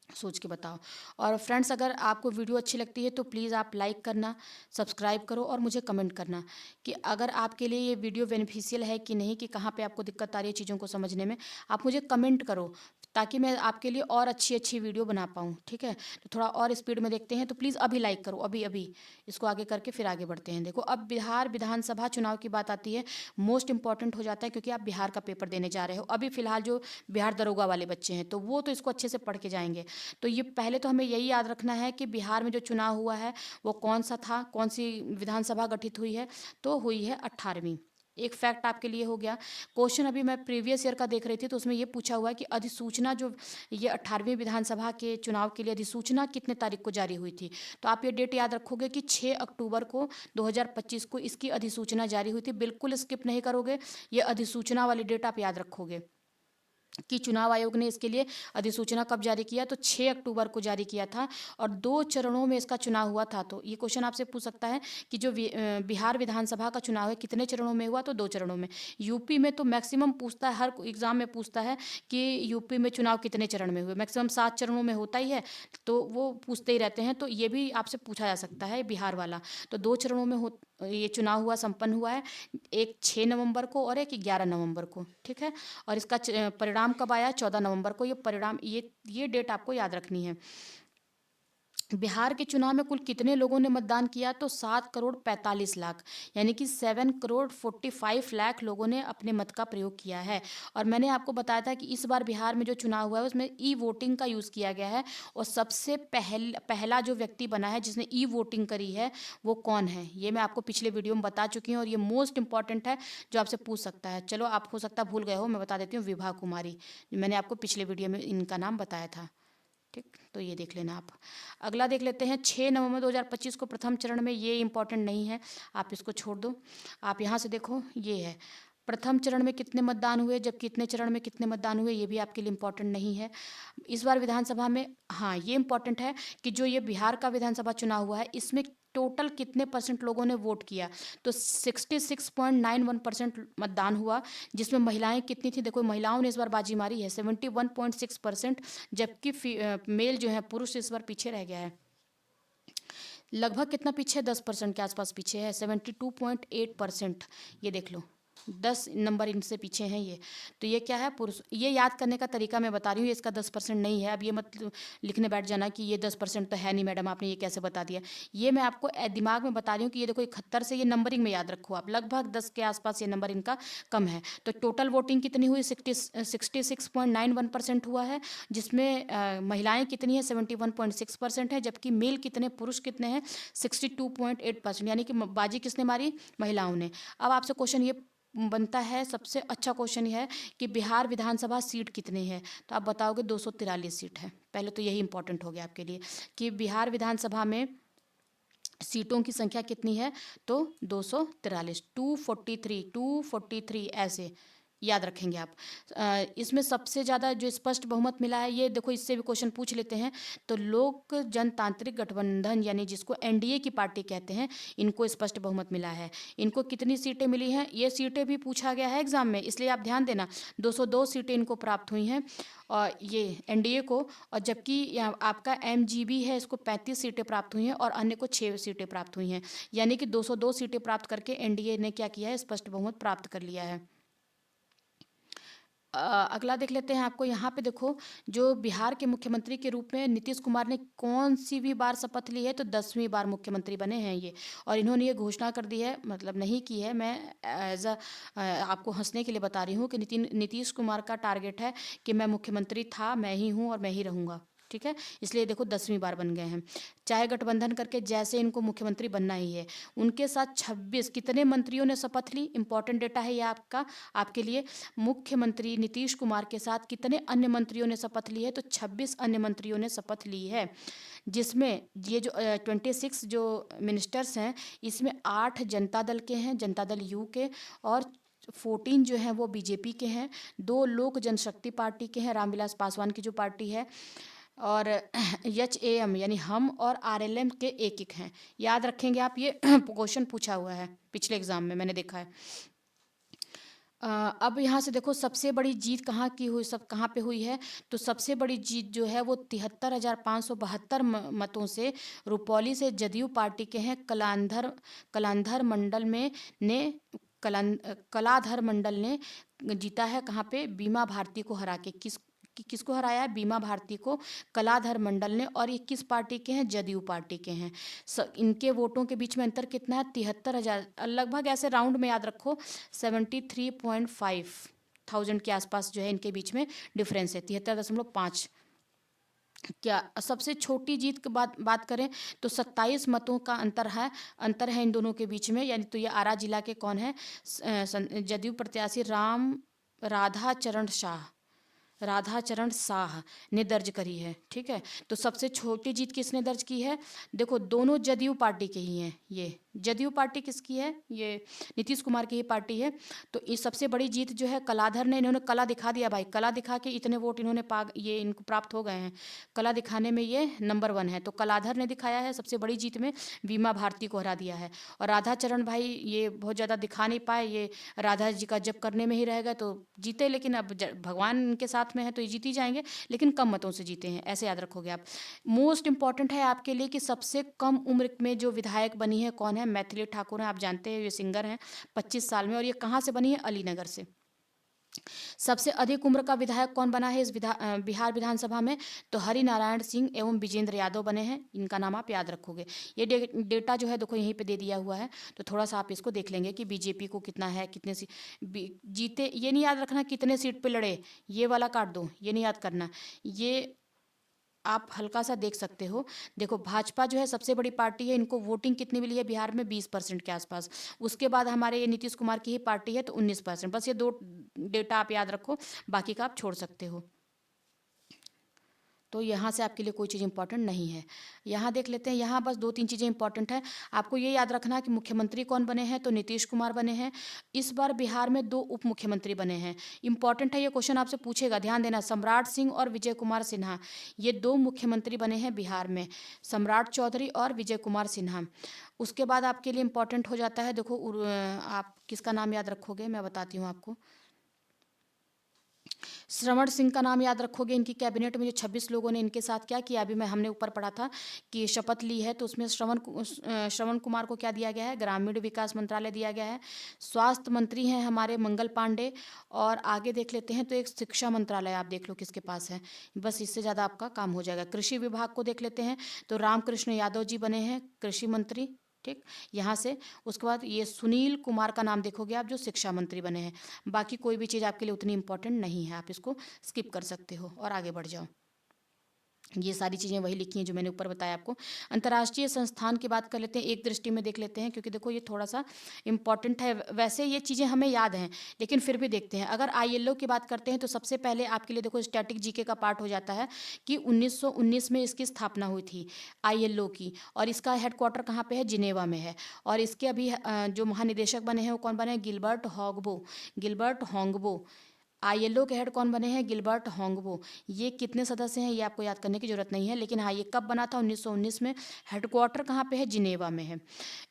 Speaker 1: सोच के बताओ। और फ्रेंड्स, अगर आपको वीडियो अच्छी लगती है तो प्लीज़ आप लाइक करना, सब्सक्राइब करो और मुझे कमेंट करना कि अगर आपके लिए ये वीडियो बेनिफिशियल है कि नहीं, कि कहाँ पे आपको दिक्कत आ रही है चीज़ों को समझने में। आप मुझे कमेंट करो ताकि मैं आपके लिए और अच्छी अच्छी वीडियो बना पाऊँ, ठीक है। तो थोड़ा और स्पीड में देखते हैं, तो प्लीज़ अभी लाइक करो, अभी अभी इसको आगे करके फिर आगे बढ़ते हैं। देखो, अब बिहार विधानसभा चुनाव की बात आती है, मोस्ट इंपॉर्टेंट हो जाता है क्योंकि आप बिहार का पेपर देने जा रहे हो। अभी फिलहाल जो बिहार दरोगा वाले बच्चे हैं तो वो तो इसको अच्छे से पढ़ के जाएंगे। तो ये पहले तो हमें यही याद रखना है कि बिहार में जो चुनाव हुआ है वो कौन सा था, कौन सी विधानसभा गठित हुई है, तो हुई है 18वीं। एक फैक्ट आपके लिए हो गया। क्वेश्चन अभी मैं प्रीवियस ईयर का देख रही थी तो उसमें ये पूछा हुआ है कि अधिसूचना जो ये 18वीं विधानसभा के चुनाव के लिए अधिसूचना कितने तारीख को जारी हुई थी। तो आप ये डेट याद रखोगे कि 6 अक्टूबर को 2025 को इसकी अधिसूचना जारी हुई थी। बिल्कुल स्किप नहीं करोगे, ये अधिसूचना वाली डेट आप याद रखोगे कि चुनाव आयोग ने इसके लिए अधिसूचना कब जारी किया, तो 6 अक्टूबर को जारी किया था और 2 चरणों में इसका चुनाव हुआ था। तो ये क्वेश्चन आपसे पूछ सकता है कि जो बिहार विधानसभा का चुनाव है कितने चरणों में हुआ, तो 2 चरणों में। यूपी में तो मैक्सिमम पूछता है, हर एग्जाम में पूछता है कि यूपी में चुनाव कितने चरण में हुए, मैक्सिमम 7 चरणों में होता ही है, तो वो पूछते ही रहते हैं। तो ये भी आपसे पूछा जा सकता है बिहार वाला। तो 2 चरणों में हो ये चुनाव हुआ, संपन्न हुआ है, एक 6 नवंबर को और एक 11 नवंबर को, ठीक है। और इसका परिणाम कब आया, 14 नवंबर को। ये परिणाम, ये डेट आपको याद रखनी है। बिहार के चुनाव में कुल कितने लोगों ने मतदान किया, तो 7 करोड़ 45 लाख, यानी कि 7 करोड़ 45 लाख लोगों ने अपने मत का प्रयोग किया है। और मैंने आपको बताया था कि इस बार बिहार में जो चुनाव हुआ है उसमें ई वोटिंग का यूज़ किया गया है, और सबसे पहला जो व्यक्ति बना है जिसने ई वोटिंग करी है वो कौन है, ये मैं आपको पिछले वीडियो में बता चुकी हूँ, और ये मोस्ट इंपॉर्टेंट है जो आपसे पूछ सकता है। चलो, आप हो सकता है भूल गए हो, मैं बता देती हूँ, विभा कुमारी, मैंने आपको पिछले वीडियो में इनका नाम बताया था, ठीक। तो ये देख लेना आप। अगला देख लेते हैं, 6 नवंबर 2025 को प्रथम चरण में, ये इंपॉर्टेंट नहीं है, आप इसको छोड़ दो। आप यहाँ से देखो, ये है प्रथम चरण में कितने मतदान हुए, जबकि इतने चरण में कितने मतदान हुए, ये भी आपके लिए इंपॉर्टेंट नहीं है। इस बार विधानसभा में, हाँ ये इंपॉर्टेंट है कि जो ये बिहार का विधानसभा चुनाव हुआ है इसमें टोटल कितने परसेंट लोगों ने वोट किया, तो 66.91% मतदान हुआ, जिसमें महिलाएं कितनी थी, देखो महिलाओं ने इस बार बाजी मारी है 71.6%, जबकि मेल जो है, पुरुष इस बार पीछे रह गया है। लगभग कितना पीछे, 10% के आसपास पीछे है, 72.8%। ये देख लो, 10 नंबर इनसे पीछे हैं ये। तो ये क्या है, पुरुष। ये याद करने का तरीका मैं बता रही हूँ, इसका 10% नहीं है। अब ये मत लिखने बैठ जाना कि ये 10% तो है नहीं मैडम, आपने ये कैसे बता दिया। ये मैं आपको दिमाग में बता रही हूँ कि ये देखो 71 से, ये नंबरिंग में याद रखो आप, लगभग 10 के आसपास ये नंबर इनका कम है। तो टोटल वोटिंग कितनी हुई, 66.91% हुआ है, जिसमें महिलाएं कितनी है, 71.6% है, जबकि मेल कितने, पुरुष कितने हैं, 62.8%, यानी कि बाजी किसने मारी, महिलाओं ने। अब आपसे क्वेश्चन ये बनता है, सबसे अच्छा क्वेश्चन है कि बिहार विधानसभा सीट कितनी है, तो आप बताओगे 243 सीट है। पहले तो यही इंपॉर्टेंट हो गया आपके लिए कि बिहार विधानसभा में सीटों की संख्या कितनी है, तो 243, 243 ऐसे याद रखेंगे आप। इसमें सबसे ज़्यादा जो स्पष्ट बहुमत मिला है, ये देखो इससे भी क्वेश्चन पूछ लेते हैं, तो लोक जनतांत्रिक गठबंधन, यानी जिसको एनडीए की पार्टी कहते हैं, इनको स्पष्ट बहुमत मिला है। इनको कितनी सीटें मिली हैं, ये सीटें भी पूछा गया है एग्जाम में, इसलिए आप ध्यान देना, 202 सीटें इनको प्राप्त हुई हैं, और ये एनडीए को। और जबकि आपका एमजीबी है, इसको 35 सीटें प्राप्त हुई हैं और अन्य को 6 सीटें प्राप्त हुई हैं, यानी कि 202 सीटें प्राप्त करके एनडीए ने क्या किया है, स्पष्ट बहुमत प्राप्त कर लिया है। अगला देख लेते हैं। आपको यहाँ पे देखो, जो बिहार के मुख्यमंत्री के रूप में नीतीश कुमार ने कौन सी भी बार शपथ ली है, तो 10वीं बार मुख्यमंत्री बने हैं ये। और इन्होंने ये घोषणा कर दी है, मतलब नहीं की है, मैं एज अ आपको हंसने के लिए बता रही हूँ कि नीतीश कुमार का टारगेट है कि मैं मुख्यमंत्री था, मैं ही हूँ और मैं ही रहूँगा। ठीक है, इसलिए देखो 10वीं बार बन गए हैं। चाहे गठबंधन करके जैसे इनको मुख्यमंत्री बनना ही है। उनके साथ 26 कितने मंत्रियों ने शपथ ली, इंपॉर्टेंट डेटा है ये आपका, आपके लिए। मुख्यमंत्री नीतीश कुमार के साथ कितने अन्य मंत्रियों ने शपथ ली है, तो 26 अन्य मंत्रियों ने शपथ ली है। जिसमें ये जो 26 जो मिनिस्टर्स हैं, इसमें 8 जनता दल के हैं, जनता दल यू के, और 14 जो हैं वो बीजेपी के हैं, 2 लोक जनशक्ति पार्टी के हैं, रामविलास पासवान की जो पार्टी है, और HAM यानी हम और RLM के एक हैं। याद रखेंगे आप, ये क्वेश्चन पूछा हुआ है पिछले एग्जाम में, मैंने देखा है। अब यहाँ से देखो, सबसे बड़ी जीत कहाँ की हुई, सब कहाँ पे हुई है, तो सबसे बड़ी जीत जो है वो 73,572 मतों से रुपौली से जदयू पार्टी के हैं कलांधर मंडल में ने कलाधर मंडल ने जीता है। कहाँ पे, बीमा भारती को हरा के। किसको हराया है, बीमा भारती को कलाधर मंडल ने। और ये किस पार्टी के हैं, जदयू पार्टी के हैं। इनके वोटों के बीच में अंतर कितना है, 73,000, लगभग ऐसे राउंड में याद रखो, 73.5 थाउजेंड के आसपास जो है इनके बीच में डिफरेंस है, 73.5। क्या सबसे छोटी जीत की बात करें तो 27 मतों का अंतर है इन दोनों के बीच में। यानी तो ये आरा जिला के कौन है, जदयू प्रत्याशी राधा चरण शाह ने दर्ज करी है। ठीक है, तो सबसे छोटी जीत किसने दर्ज की है, देखो दोनों जदयू पार्टी के ही हैं। ये जदयू पार्टी किसकी है, ये नीतीश कुमार की ही पार्टी है। तो इस सबसे बड़ी जीत जो है कलाधर ने, इन्होंने कला दिखा दिया भाई, कला दिखा के इतने वोट इन्होंने ये इनको प्राप्त हो गए हैं। कला दिखाने में ये नंबर 1 है, तो कलाधर ने दिखाया है सबसे बड़ी जीत में, बीमा भारती को हरा दिया है। और राधा चरण भाई ये बहुत ज़्यादा दिखा नहीं पाए, ये राधा जी का जप करने में ही रह गए तो जीते, लेकिन अब भगवान इनके साथ में है तो ये जीत ही जाएंगे, लेकिन कम मतों से जीते हैं, ऐसे याद रखोगे आप। मोस्ट इंपॉर्टेंट है आपके लिए कि सबसे कम उम्र में जो विधायक बनी है कौन है, मैथिली ठाकुर हैं, आप जानते हैं ये सिंगर हैं, 25 साल में। और ये कहाँ से बनी है, अलीनगर से। सबसे अधिक उम्र का विधायक कौन बना है इस बिहार विधानसभा में, तो हरिनारायण सिंह एवं विजेंद्र यादव बने हैं। इनका नाम आप याद रखोगे। ये डेटा जो है देखो यहीं पे दे दिया हुआ है, तो थोड़ा सा आप इसको देख लेंगे कि बीजेपी को कितना है, कितने जीते। ये नहीं याद रखना कितने सीट पे लड़े, ये वाला काट दो, ये नहीं याद करना, ये आप हल्का सा देख सकते हो। देखो भाजपा जो है सबसे बड़ी पार्टी है, इनको वोटिंग कितनी मिली है बिहार में, 20% के आसपास। उसके बाद हमारे ये नीतीश कुमार की ही पार्टी है तो 19%। बस ये 2 डेटा आप याद रखो, बाकी का आप छोड़ सकते हो। तो यहाँ से आपके लिए कोई चीज़ इंपॉर्टेंट नहीं है। यहाँ देख लेते हैं, यहाँ बस 2-3 चीज़ें इंपॉर्टेंट हैं। आपको ये याद रखना है कि मुख्यमंत्री कौन बने हैं, तो नीतीश कुमार बने हैं। इस बार बिहार में 2 उप मुख्यमंत्री बने हैं। इंपॉर्टेंट है, ये क्वेश्चन आपसे पूछेगा, ध्यान देना। सम्राट सिंह और विजय कुमार सिन्हा, ये 2 मुख्यमंत्री बने हैं बिहार में, सम्राट चौधरी और विजय कुमार सिन्हा। उसके बाद आपके लिए इंपॉर्टेंट हो जाता है, देखो आप किसका नाम याद रखोगे, मैं बताती हूँ आपको। श्रवण सिंह का नाम याद रखोगे। इनकी कैबिनेट में जो 26 लोगों ने इनके साथ क्या किया, अभी हमने ऊपर पढ़ा था कि शपथ ली है, तो उसमें श्रवण कुमार को क्या दिया गया है, ग्रामीण विकास मंत्रालय दिया गया है। स्वास्थ्य मंत्री हैं हमारे मंगल पांडे। और आगे देख लेते हैं तो एक शिक्षा मंत्रालय आप देख लो किसके पास है, बस इससे ज़्यादा आपका काम हो जाएगा। कृषि विभाग को देख लेते हैं तो रामकृष्ण यादव जी बने हैं कृषि मंत्री। ठीक, यहाँ से उसके बाद ये सुनील कुमार का नाम देखोगे आप, जो शिक्षा मंत्री बने हैं। बाकी कोई भी चीज़ आपके लिए उतनी इंपॉर्टेंट नहीं है, आप इसको स्किप कर सकते हो और आगे बढ़ जाओ। ये सारी चीज़ें वही लिखी हैं जो मैंने ऊपर बताया आपको। अंतर्राष्ट्रीय संस्थान की बात कर लेते हैं, एक दृष्टि में देख लेते हैं, क्योंकि देखो ये थोड़ा सा इंपॉर्टेंट है। वैसे ये चीज़ें हमें याद हैं, लेकिन फिर भी देखते हैं। अगर ILO की बात करते हैं तो सबसे पहले आपके लिए देखो स्टैटिक जीके का पार्ट हो जाता है कि 1919 में इसकी स्थापना हुई थी ILO की। और इसका हेडक्वार्टर कहाँ पे है, जिनेवा में है। और इसके अभी जो महानिदेशक बने हैं वो कौन बने हैं, गिलबर्ट होंगबो। ILO के हेड कौन बने हैं, गिलबर्ट होंगबो। ये कितने सदस्य हैं ये आपको याद करने की जरूरत नहीं है, लेकिन हाँ ये कब बना था, 1919 में। हेडक्वार्टर कहाँ पे है, जिनेवा में है।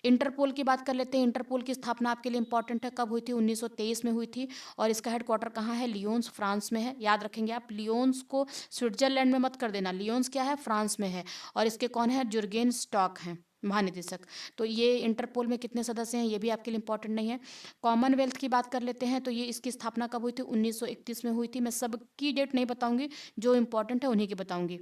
Speaker 1: इंटरपोल की बात कर लेते हैं। इंटरपोल की स्थापना आपके लिए इंपॉर्टेंट है, कब हुई थी, 1923 में हुई थी। और इसका हेडक्वार्टर कहाँ है, लियोन्स फ्रांस में है। याद रखेंगे आप, लियोन्स को स्विट्जरलैंड में मत कर देना, लियोन्स क्या है, फ्रांस में है। और इसके कौन है, जुर्गेन स्टॉक हैं। महानिदेशक। तो ये इंटरपोल में कितने सदस्य हैं ये भी आपके लिए इंपॉर्टेंट नहीं है। कॉमनवेल्थ की बात कर लेते हैं, तो ये इसकी स्थापना कब हुई थी? 1931 में हुई थी। मैं सबकी डेट नहीं बताऊंगी, जो इंपॉर्टेंट है उन्हीं की बताऊंगी।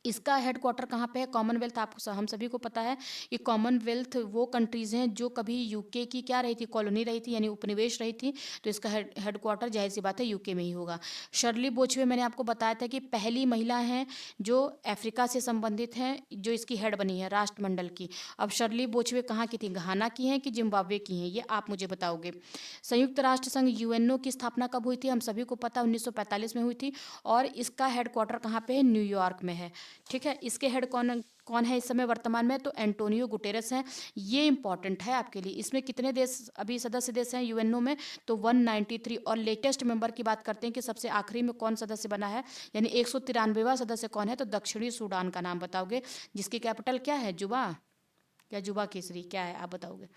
Speaker 1: इसका हेडक्वार्टर कहाँ पे है? कॉमनवेल्थ, आपको हम सभी को पता है कि कॉमनवेल्थ वो कंट्रीज़ हैं जो कभी यूके की क्या रही थी, कॉलोनी रही थी, यानी उपनिवेश रही थी। तो इसका हेडक्वार्टर जाहिर सी बात है यूके में ही होगा। शर्ली बोचवे मैंने आपको बताया था कि पहली महिला हैं जो अफ्रीका से संबंधित हैं, जो इसकी हेड बनी है राष्ट्रमंडल की। अब शर्ली बोचवे कहाँ की थी? घाना की हैं कि जिम्बाब्वे की हैं, ये आप मुझे बताओगे। संयुक्त राष्ट्र संघ यूएनओ की स्थापना कब हुई थी? हम सभी को पता 1945 में हुई थी। और इसका हेडक्वार्टर कहाँ पे है? न्यूयॉर्क में है। ठीक है, इसके हेड कौन कौन है इस समय वर्तमान में? तो एंटोनियो गुटेरेस हैं। ये इंपॉर्टेंट है आपके लिए। इसमें कितने देश अभी सदस्य देश हैं यूएनओ में? तो 193। और लेटेस्ट मेंबर की बात करते हैं कि सबसे आखिरी में कौन सदस्य बना है, यानी 193वां सदस्य कौन है? तो दक्षिणी सूडान का नाम बताओगे, जिसकी कैपिटल क्या है? जुबा, क्या जुबा केसरी क्या है, आप बताओगे।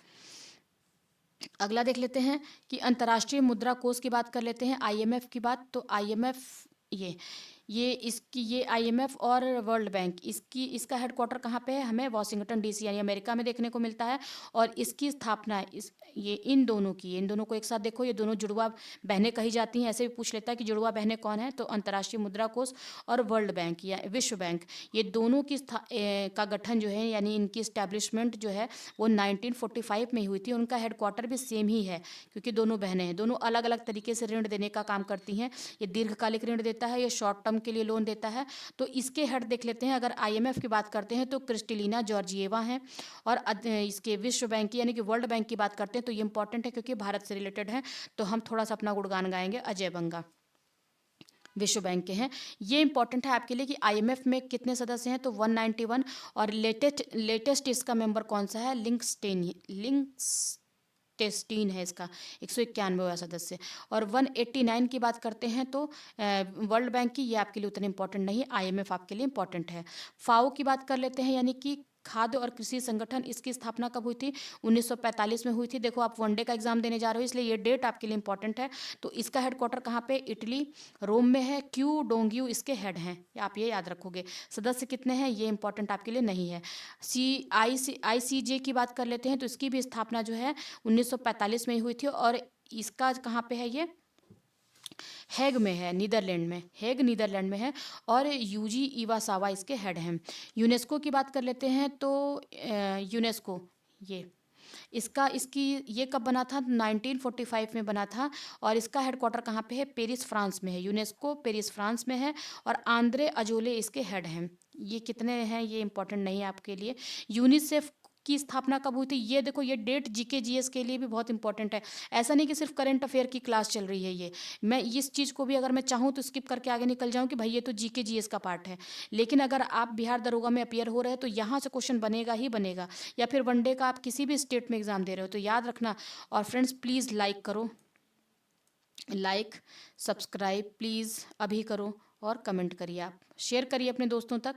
Speaker 1: अगला देख लेते हैं कि अंतर्राष्ट्रीय मुद्रा कोष की बात कर लेते हैं, आईएमएफ की बात। तो आईएमएफ ये आईएमएफ और वर्ल्ड बैंक, इसका हेडक्वार्टर कहाँ पे है? हमें वाशिंगटन डीसी यानी अमेरिका में देखने को मिलता है। और इसकी स्थापना इन दोनों को एक साथ देखो, ये दोनों जुड़वा बहनें कही जाती हैं। ऐसे भी पूछ लेता है कि जुड़वा बहनें कौन है? तो अंतर्राष्ट्रीय मुद्रा कोष और वर्ल्ड बैंक या विश्व बैंक, ये दोनों का गठन जो है, यानी इनकी स्टैब्लिशमेंट जो है वो 1945 में ही हुई थी। उनका हेडक्वार्टर भी सेम ही है, क्योंकि दोनों बहनें हैं, दोनों अलग अलग तरीके से ऋण देने का काम करती हैं। ये दीर्घकालिक ऋण देता है, ये शॉर्ट टर्म के लिए लोन देता है। तो इसके हेड देख लेते हैं। अगर आईएमएफ की बात करते हैं तो क्रिस्टलिना जॉर्जिएवा हैं। और इसके विश्व बैंक की यानी कि वर्ल्ड बैंक की बात करते हैं तो ये इंपॉर्टेंट है क्योंकि भारत से रिलेटेड है। तो हम थोड़ा सा अपना गुणगान गाएंगे, अजय बंगा विश्व बैंक के हैं। ये इंपॉर्टेंट है आपके लिए कि आईएमएफ में कितने सदस्य हैं? तो 191। और लेटेस्ट इसका मेंबर कौन सा है? लिंक्सटेस्टीन है इसका 191वां सदस्य। और 189 की बात करते हैं तो वर्ल्ड बैंक की, ये आपके लिए उतने इंपॉर्टेंट नहीं है, आईएमएफ आपके लिए इंपॉर्टेंट है। फाओ की बात कर लेते हैं, यानी कि खाद्य और कृषि संगठन, इसकी स्थापना कब हुई थी? 1945 में हुई थी। देखो आप वनडे का एग्जाम देने जा रहे हो, इसलिए ये डेट आपके लिए इंपॉर्टेंट है। तो इसका हेडक्वार्टर कहाँ पे? इटली, रोम में है। क्यू डोंग्यू इसके हेड हैं, आप ये याद रखोगे। सदस्य कितने हैं ये इंपॉर्टेंट आपके लिए नहीं है। आईसीजे की बात कर लेते हैं, तो इसकी भी स्थापना जो है 1945 में ही हुई थी। और इसका कहाँ पे है? ये हैग में है, नीदरलैंड में, हैग नीदरलैंड में है। और यूजी इवासावा इसके हेड हैं। यूनेस्को की बात कर लेते हैं तो यूनेस्को इसकी ये कब बना था? 1945 में बना था। और इसका हेडक्वार्टर कहाँ पे है? पेरिस, फ्रांस में है। यूनेस्को पेरिस, फ्रांस में है। और आंद्रे अजोले इसके हेड हैं। ये कितने हैं ये इंपॉर्टेंट नहीं है आपके लिए। यूनिसेफ की स्थापना कब हुई थी? ये देखो, ये डेट जीके जीएस के लिए भी बहुत इंपॉर्टेंट है। ऐसा नहीं कि सिर्फ करंट अफेयर की क्लास चल रही है ये। मैं इस चीज़ को भी अगर मैं चाहूँ तो स्किप करके आगे निकल जाऊँ कि भाई ये तो जीके जीएस का पार्ट है, लेकिन अगर आप बिहार दरोगा में अपियर हो रहे हैं तो यहाँ से क्वेश्चन बनेगा ही बनेगा। या फिर वनडे का आप किसी भी स्टेट में एग्जाम दे रहे हो तो याद रखना। और फ्रेंड्स प्लीज़ लाइक करो, लाइक सब्सक्राइब प्लीज़ अभी करो। और कमेंट करिए, आप शेयर करिए अपने दोस्तों तक,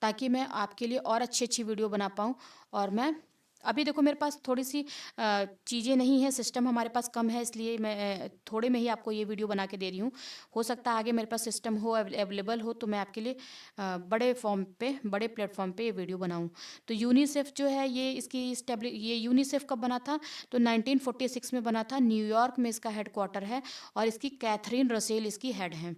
Speaker 1: ताकि मैं आपके लिए और अच्छी अच्छी वीडियो बना पाऊँ। और मैं अभी देखो मेरे पास थोड़ी सी चीज़ें नहीं है, सिस्टम हमारे पास कम है, इसलिए मैं थोड़े में ही आपको ये वीडियो बना के दे रही हूँ। हो सकता है आगे मेरे पास सिस्टम हो, अवेलेबल हो, तो मैं आपके लिए बड़े प्लेटफॉर्म पे ये वीडियो बनाऊँ। तो यूनिसेफ जो है ये यूनिसेफ कब बना था? तो 1946 में बना था। न्यूयॉर्क में इसका हेडक्वार्टर है। और इसकी कैथरीन रसेल इसकी हेड हैं।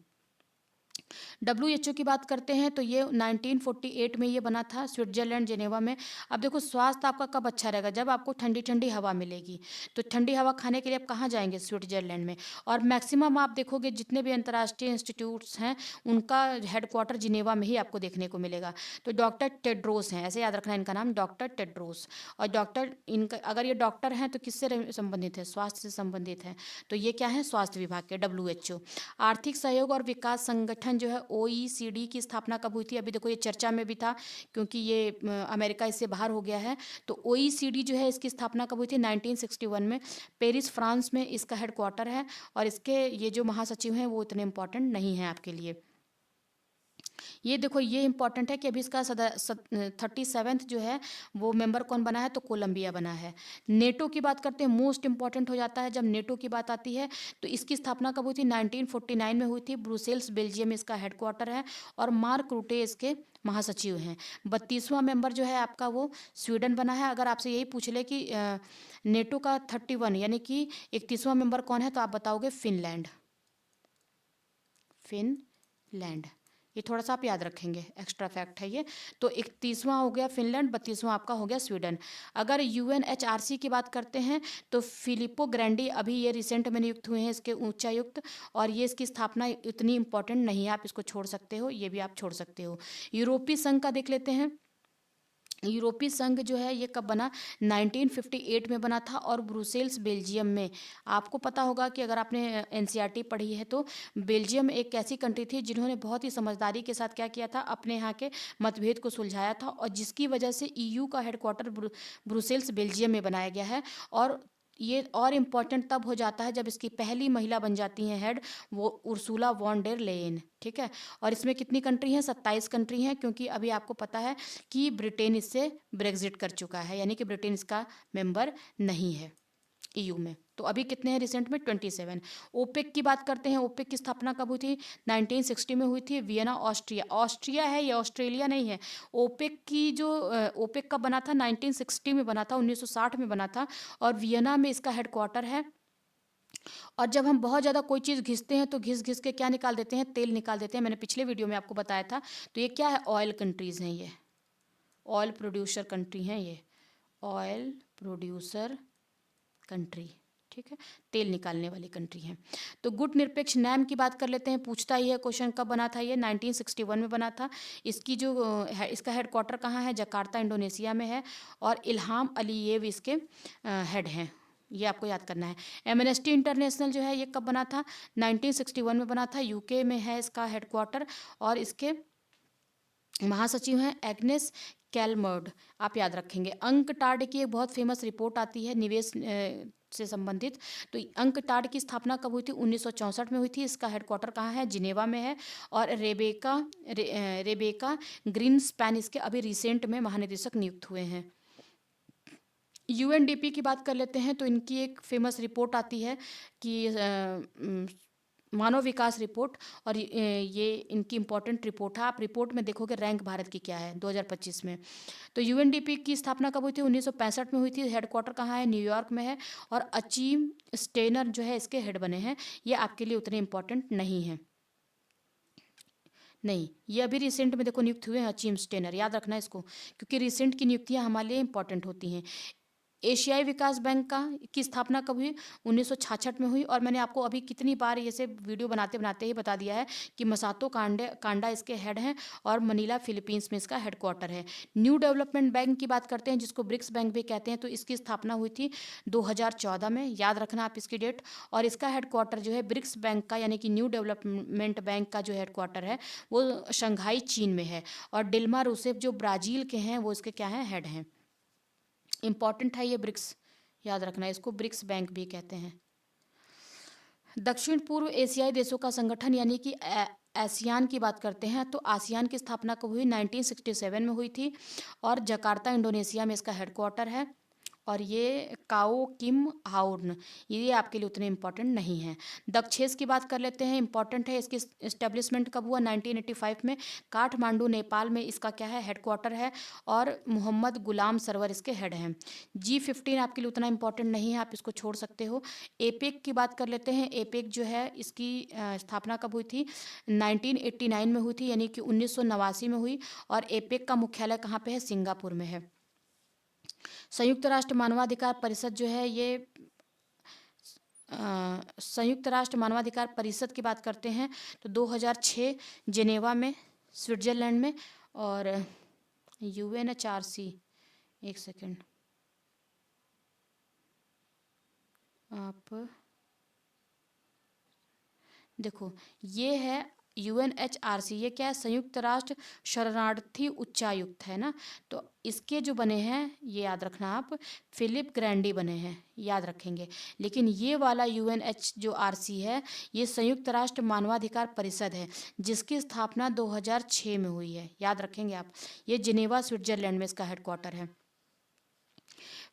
Speaker 1: WHO की बात करते हैं तो ये 1948 में ये बना था, स्विट्जरलैंड जेनेवा में। अब देखो स्वास्थ्य आपका कब अच्छा रहेगा? जब आपको ठंडी ठंडी हवा मिलेगी। तो ठंडी हवा खाने के लिए आप कहाँ जाएंगे? स्विट्जरलैंड में। और मैक्सिमम आप देखोगे जितने भी अंतर्राष्ट्रीय इंस्टीट्यूट्स हैं उनका हेडक्वार्टर जिनेवा में ही आपको देखने को मिलेगा। तो डॉक्टर टेड्रोस हैं, ऐसे याद रखना इनका नाम, डॉक्टर टेड्रोस। और अगर ये डॉक्टर हैं तो किससे संबंधित है? स्वास्थ्य से संबंधित है। तो ये क्या है? स्वास्थ्य विभाग के, WHO। आर्थिक सहयोग और विकास संगठन जो है OECD की स्थापना कब हुई थी? अभी देखो ये चर्चा में भी था क्योंकि ये अमेरिका इससे बाहर हो गया है। तो OECD जो है इसकी स्थापना कब हुई थी? 1961 में। पेरिस, फ्रांस में इसका हेडक्वार्टर है। और इसके ये जो महासचिव हैं वो इतने इंपॉर्टेंट नहीं हैं आपके लिए। ये देखो, ये इंपॉर्टेंट है कि अभी इसका 37th जो है वो मेंबर कौन बना है, तो कोलंबिया बना है। नेटो की बात करते हैं, मोस्ट इंपॉर्टेंट हो जाता है जब नेटो की बात आती है। तो इसकी स्थापना कब हुई थी, 1949 में हुई थी। ब्रुसेल्स बेल्जियम इसका हेडक्वार्टर है और मार्क रूटे इसके महासचिव हैं। 32वां मेंबर जो है आपका वो स्वीडन बना है। अगर आपसे यही पूछ ले कि नेटो का 31 यानी कि 31वां मेंबर कौन है, तो आप बताओगे फिनलैंड। फिनलैंड, ये थोड़ा सा आप याद रखेंगे, एक्स्ट्रा फैक्ट है ये। तो 31वां हो गया फिनलैंड, 32वां आपका हो गया स्वीडन। अगर यूएनएचआरसी की बात करते हैं तो फिलिपो ग्रैंडी अभी ये रिसेंट में नियुक्त हुए हैं इसके उच्चायुक्त, और ये इसकी स्थापना इतनी इंपॉर्टेंट नहीं है, आप इसको छोड़ सकते हो, ये भी आप छोड़ सकते हो। यूरोपीय संघ का देख लेते हैं। यूरोपीय संघ जो है ये कब बना, 1958 में बना था, और ब्रुसेल्स बेल्जियम में। आपको पता होगा कि अगर आपने एनसीईआरटी पढ़ी है तो बेल्जियम एक ऐसी कंट्री थी जिन्होंने बहुत ही समझदारी के साथ क्या किया था, अपने यहाँ के मतभेद को सुलझाया था, और जिसकी वजह से ईयू का हेडक्वार्टर ब्रुसेल्स बेल्जियम में बनाया गया है। और ये और इम्पॉर्टेंट तब हो जाता है जब इसकी पहली महिला बन जाती हैं हेड, वो उर्सुला वॉन डेर लेयन, ठीक है। और इसमें कितनी कंट्री हैं, 27 कंट्री हैं, क्योंकि अभी आपको पता है कि ब्रिटेन इससे ब्रेग्जिट कर चुका है, यानी कि ब्रिटेन इसका मेंबर नहीं है ईयू में। तो अभी कितने हैं रिसेंट में, 27। ओपेक की बात करते हैं। ओपेक की स्थापना कब हुई थी, 1960 में हुई थी, वियना ऑस्ट्रिया। ऑस्ट्रिया है ये, ऑस्ट्रेलिया नहीं है। ओपेक की जो ओपेक कब बना था, 1960 में बना था, 1960 में बना था, और वियना में इसका हेडक्वार्टर है। और जब हम बहुत ज़्यादा कोई चीज़ घिसते हैं तो घिस घिस के क्या निकाल देते हैं, तेल निकाल देते हैं। मैंने पिछले वीडियो में आपको बताया था। तो ये क्या है, ऑयल कंट्रीज़ हैं ये, ऑयल प्रोड्यूसर कंट्री हैं ये, ऑयल प्रोड्यूसर कंट्री, ठीक है, तेल निकालने वाली कंट्री हैं। तो गुट निरपेक्ष नाम की बात कर लेते हैं। पूछता ही है क्वेश्चन, कब बना था ये, 1961 में बना था। इसकी जो इसका हेडक्वार्टर कहाँ है, जकार्ता इंडोनेशिया में है, और इल्हाम अलीयेव इसके हेड हैं। ये आपको याद करना है। एमनेस्टी इंटरनेशनल जो है ये कब बना था, 1961 में बना था, यूके में है इसका हेडक्वार्टर, और इसके महासचिव हैं एग्नेस कैलमर्ड, आप याद रखेंगे। अंक टाड की एक बहुत फेमस रिपोर्ट आती है निवेश से संबंधित। तो अंक टाड की स्थापना कब हुई थी, 1964 में हुई थी। इसका हेडक्वार्टर कहाँ है, जिनेवा में है, और रेबेका ग्रीनस्पैन इसके अभी रिसेंट में महानिदेशक नियुक्त हुए हैं। यूएनडीपी की बात कर लेते हैं। तो इनकी एक फेमस रिपोर्ट आती है कि मानव विकास रिपोर्ट, और ये इनकी इंपॉर्टेंट रिपोर्ट है। आप रिपोर्ट में देखोगे रैंक भारत की क्या है 2025 में। तो यूएनडीपी की स्थापना कब हुई थी, 1965 में हुई थी। हेडक्वार्टर कहाँ है, न्यूयॉर्क में है, और अचीम स्टेनर जो है इसके हेड बने हैं। ये आपके लिए उतने इंपॉर्टेंट नहीं हैं, नहीं, ये अभी रिसेंट में देखो नियुक्त हुए हैं अचीम स्टेनर, याद रखना इसको, क्योंकि रिसेंट की नियुक्तियां हमारे लिए इंपॉर्टेंट होती हैं। एशियाई विकास बैंक का की स्थापना कब हुई, 1966 में हुई। और मैंने आपको अभी कितनी बार ये से वीडियो बनाते बनाते ही बता दिया है कि मसातो कांडा इसके हेड हैं, और मनीला फिलीपींस में इसका हेडक्वार्टर है। न्यू डेवलपमेंट बैंक की बात करते हैं, जिसको ब्रिक्स बैंक भी कहते हैं। तो इसकी स्थापना हुई थी 2014 में, याद रखना आप इसकी डेट। और इसका हेडक्वार्टर जो है ब्रिक्स बैंक का, यानी कि न्यू डेवलपमेंट बैंक का जो हेडक्वार्टर है वो शंघाई चीन में है, और डिल्मा रूसेफ जो ब्राज़ील के हैं वो इसके क्या हैं, हेड हैं। इंपॉर्टेंट है ये ब्रिक्स, याद रखना, इसको ब्रिक्स बैंक भी कहते हैं। दक्षिण पूर्व एशियाई देशों का संगठन यानी कि आसियान की बात करते हैं। तो आसियान की स्थापना कब हुई, 1967 में हुई थी, और जकार्ता इंडोनेशिया में इसका हेडक्वार्टर है। और ये काओ किम हाउर्न, ये आपके लिए उतने इंपॉर्टेंट नहीं हैं। दक्षेस की बात कर लेते हैं, इंपॉर्टेंट है। इसकी इस्टेब्लिशमेंट कब हुआ, 1985 में। काठमांडू नेपाल में इसका क्या है, हेडक्वार्टर है, और मोहम्मद गुलाम सरवर इसके हेड हैं। G15 आपके लिए उतना इंपॉर्टेंट नहीं है, आप इसको छोड़ सकते हो। एपेक की बात कर लेते हैं। एपेक जो है इसकी स्थापना कब हुई थी, 1989 में हुई थी, यानी कि 1989 में हुई, और एपेक का मुख्यालय कहाँ पे है, सिंगापुर में है। संयुक्त राष्ट्र मानवाधिकार परिषद जो है ये संयुक्त राष्ट्र मानवाधिकार परिषद की बात करते हैं तो 2006 जेनेवा में, स्विट्जरलैंड में। और यूएनएचआरसी, एक सेकेंड, आप देखो, ये है UNHRC ये क्या है, संयुक्त राष्ट्र शरणार्थी उच्चायुक्त है ना। तो इसके जो बने हैं ये याद रखना आप, फिलिप ग्रैंडी बने हैं, याद रखेंगे। लेकिन ये वाला UNH जो RC है ये संयुक्त राष्ट्र मानवाधिकार परिषद है, जिसकी स्थापना 2006 में हुई है, याद रखेंगे आप। ये जिनेवा स्विट्जरलैंड में इसका हेडक्वार्टर है।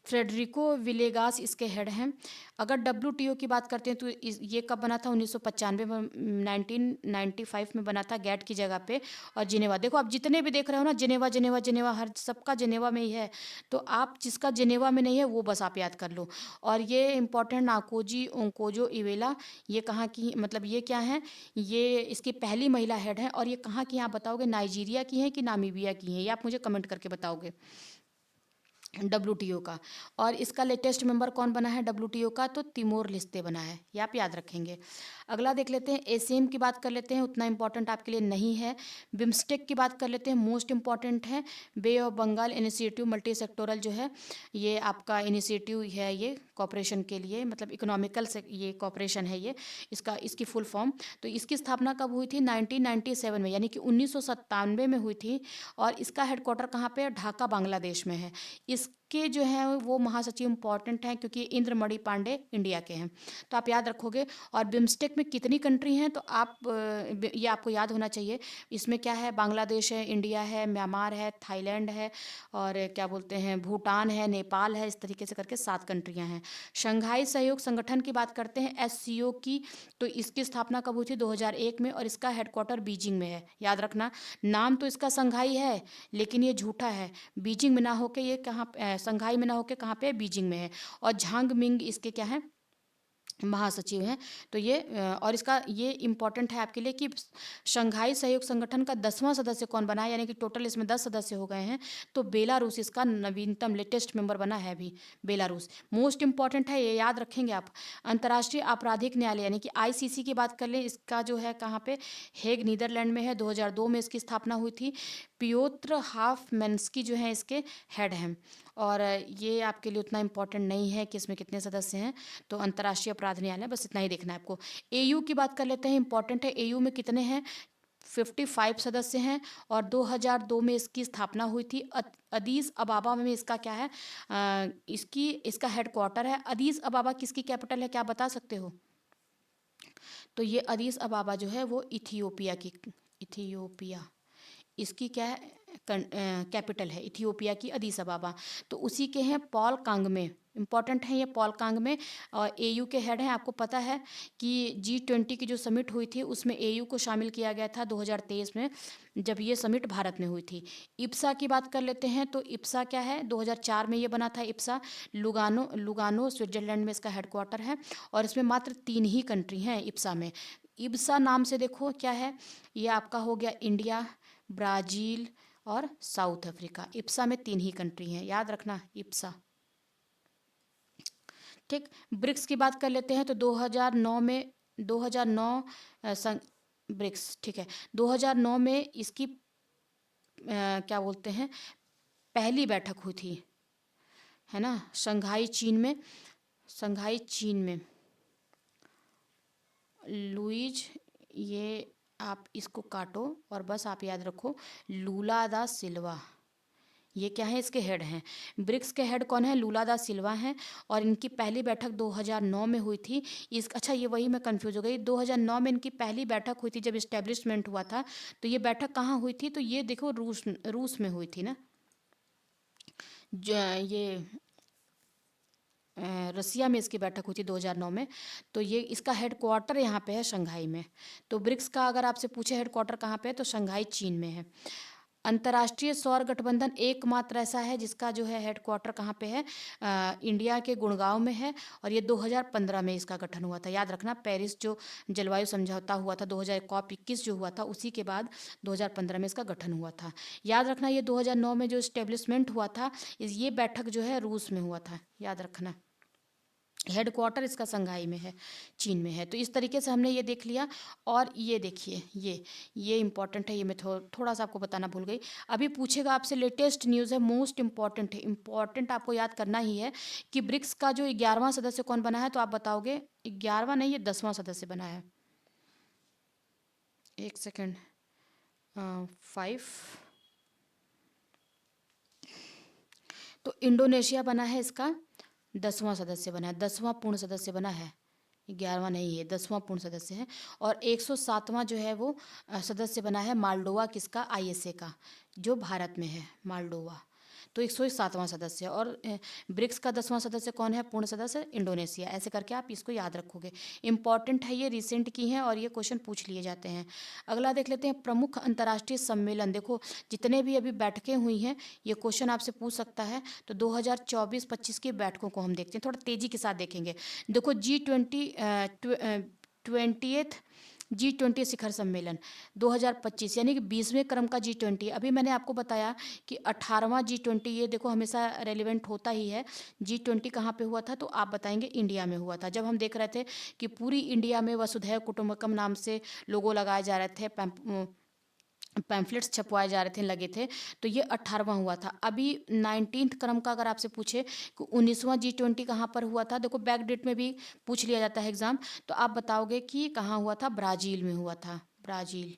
Speaker 1: फ्रेडरिको विलेगास इसके हेड हैं। अगर WTO की बात करते हैं तो ये कब बना था, 1995 में, 1995 में बना था, गैट की जगह पे। और जिनेवा, देखो आप जितने भी देख रहे हो ना, जिनेवा जिनेवा जिनेवा, हर सबका जिनेवा में ही है। तो आप जिसका जिनेवा में नहीं है वो बस आप याद कर लो। और ये इंपॉर्टेंट नाकोजी ओंकोजो इवेला, ये कहाँ की, मतलब ये क्या है, ये इसकी पहली महिला हेड है। और ये कहाँ की, आप बताओगे नाइजीरिया की हैं कि नामीबिया की हैं, ये आप मुझे कमेंट करके बताओगे। WTO का। और इसका लेटेस्ट मेंबर कौन बना है WTO का, तो तिमोर लिस्ते बना है, ये आप याद रखेंगे। अगला देख लेते हैं, ASEAN की बात कर लेते हैं, उतना इंपॉर्टेंट आपके लिए नहीं है। बिम्स्टेक की बात कर लेते हैं, मोस्ट इंपॉर्टेंट है। Bay of Bengal initiative multi sectoral जो है, ये आपका इनिशिएटिव है, ये कॉपरेशन के लिए, मतलब इकोनॉमिकल से ये कॉपरेशन है ये, इसकी फुल फॉर्म। तो इसकी स्थापना कब हुई थी, 1997 में, यानी कि 1997 में हुई थी। और इसका हेडक्वार्टर कहाँ पे है, ढाका बांग्लादेश में है। इसके जो है वो महासचिव इंपॉर्टेंट हैं, क्योंकि इंद्रमणि पांडे इंडिया के हैं, तो आप याद रखोगे। और बिम्स्टेक में कितनी कंट्री हैं, तो आप ये आपको याद होना चाहिए। इसमें क्या है, बांग्लादेश है, इंडिया है, म्यांमार है, थाईलैंड है, और क्या बोलते हैं, भूटान है, नेपाल है, इस तरीके से करके 7 कंट्रियां हैं। शंघाई सहयोग संगठन की बात करते हैं, SCO की, तो इसकी स्थापना कब हुई थी, 2001 में। और इसका हेडक्वार्टर बीजिंग में है, याद रखना। नाम तो इसका संघाई है, लेकिन ये झूठा है। बीजिंग में ना होके ये कहाँ, संघाई में ना होके कहाँ पे है, बीजिंग में है। और झांग मिंग इसके क्या है, महासचिव हैं। तो ये और इसका ये इम्पॉर्टेंट है आपके लिए कि शंघाई सहयोग संगठन का 10वां सदस्य कौन बना है, यानी कि टोटल इसमें 10 सदस्य हो गए हैं। तो बेलारूस इसका नवीनतम लेटेस्ट मेंबर बना है अभी, बेलारूस। मोस्ट इंपॉर्टेंट है, ये याद रखेंगे आप। अंतर्राष्ट्रीय आपराधिक न्यायालय यानी कि ICC की बात कर लें, इसका जो है कहाँ पे, हेग नीदरलैंड में है। 2002 में इसकी स्थापना हुई थी। पियोत्र हाफमेंस्की जो है इसके हेड हैं। और ये आपके लिए उतना इम्पोर्टेंट नहीं है कि इसमें कितने सदस्य हैं। तो अंतर्राष्ट्रीय अपराध न्यायालय, बस इतना ही देखना है आपको। AU की बात कर लेते हैं, इंपॉर्टेंट है। AU में कितने हैं, 55 सदस्य हैं। और 2002 में इसकी स्थापना हुई थी। अदीस अबाबा में इसका क्या है, इसका हेडक्वार्टर है। अदीस अबाबा किसकी कैपिटल है, क्या बता सकते हो। तो ये अदीस अबाबा जो है वो इथियोपिया इसकी क्या है, कैपिटल है, इथियोपिया की अदीस अबाबा। तो उसी के हैं पॉल कांगमे, इंपॉर्टेंट है ये पॉल कांगमे। और AU के हेड हैं। आपको पता है कि G20 की जो समिट हुई थी उसमें AU को शामिल किया गया था 2023 में, जब ये समिट भारत में हुई थी। इप्सा की बात कर लेते हैं, तो इप्सा क्या है, 2004 में ये बना था इप्सा। लुगानो स्विट्जरलैंड में इसका हेडक्वार्टर है। और इसमें मात्र 3 ही कंट्री हैं इप्सा में। इप्सा नाम से देखो क्या है, ये आपका हो गया इंडिया, ब्राज़ील और साउथ अफ्रीका। इप्सा में 3 ही कंट्री हैं, याद रखना इप्सा। ठीक, ब्रिक्स की बात कर लेते हैं, तो 2009 ब्रिक्स, ठीक है, 2009 में इसकी क्या बोलते हैं, पहली बैठक हुई थी, है ना, शंघाई चीन में। लुइज, ये आप इसको काटो और बस आप याद रखो, लूला दा सिल्वा, ये क्या है, इसके हेड हैं। ब्रिक्स के हेड कौन है, लूला दा सिल्वा हैं। और इनकी पहली बैठक 2009 में हुई थी। अच्छा, ये वही मैं कंफ्यूज हो गई, 2009 में इनकी पहली बैठक हुई थी जब इस्टेब्लिशमेंट हुआ था। तो ये बैठक कहाँ हुई थी, तो ये देखो रूस में हुई थी ना, ये रसिया में इसकी बैठक हुई थी 2009 में। तो ये इसका हेडक्वार्टर यहाँ पे है शंघाई में। तो ब्रिक्स का अगर आपसे पूछे हेडक्वार्टर कहाँ पे है, तो शंघाई चीन में है। अंतर्राष्ट्रीय सौर गठबंधन एकमात्र ऐसा है जिसका जो है हेडक्वार्टर कहाँ पे है, इंडिया के गुड़गांव में है। और ये 2015 में इसका गठन हुआ था, याद रखना। पेरिस जो जलवायु समझौता हुआ था 2021 जो हुआ था, उसी के बाद 2015 में इसका गठन हुआ था। याद रखना, ये 2009 में जो इस्टेब्लिशमेंट हुआ था, ये बैठक जो है रूस में हुआ था, याद रखना। हेडक्वार्टर इसका शंघाई में है, चीन में है। तो इस तरीके से हमने ये देख लिया। और ये देखिए, ये इंपॉर्टेंट है, ये मैं थोड़ा सा आपको बताना भूल गई। अभी पूछेगा आपसे, लेटेस्ट न्यूज़ है, मोस्ट इंपॉर्टेंट है, इंपॉर्टेंट आपको याद करना ही है कि ब्रिक्स का जो 11वां सदस्य कौन बना है, तो आप बताओगे 11वां नहीं, ये 10वां सदस्य बना है। एक सेकेंड, 5। तो इंडोनेशिया बना है इसका 10वां सदस्य बना है, 10वां पूर्ण सदस्य बना है, 11वां नहीं है, 10वां पूर्ण सदस्य है। और 107वां जो है वो सदस्य बना है मालडोवा, किसका, आईएसए का, जो भारत में है, मालडोवा। तो 107वां सदस्य। और ब्रिक्स का 10वां सदस्य कौन है, पूर्ण सदस्य, इंडोनेशिया। ऐसे करके आप इसको याद रखोगे, इंपॉर्टेंट है ये, रिसेंट की हैं और ये क्वेश्चन पूछ लिए जाते हैं। अगला देख लेते हैं, प्रमुख अंतर्राष्ट्रीय सम्मेलन। देखो जितने भी अभी बैठकें हुई हैं ये क्वेश्चन आपसे पूछ सकता है। तो 2024-25 की बैठकों को हम देखते हैं, थोड़ा तेजी के साथ देखेंगे। देखो G20 20th G20 शिखर सम्मेलन 2025, यानी कि 20वें क्रम का G20। अभी मैंने आपको बताया कि 18वां G20, ये देखो हमेशा रेलिवेंट होता ही है। G20 कहाँ पे हुआ था, तो आप बताएंगे इंडिया में हुआ था। जब हम देख रहे थे कि पूरी इंडिया में वसुधैव कुटुंबकम नाम से लोगो लगाए जा रहे थे, पैम्फलेट्स छपवाए जा रहे थे, लगे थे, तो ये 18वां हुआ था। अभी 19th क्रम का अगर आपसे पूछे कि 19वां G20 कहाँ पर हुआ था, देखो बैक डेट में भी पूछ लिया जाता है एग्जाम, तो आप बताओगे कि कहाँ हुआ था, ब्राज़ील में हुआ था, ब्राज़ील।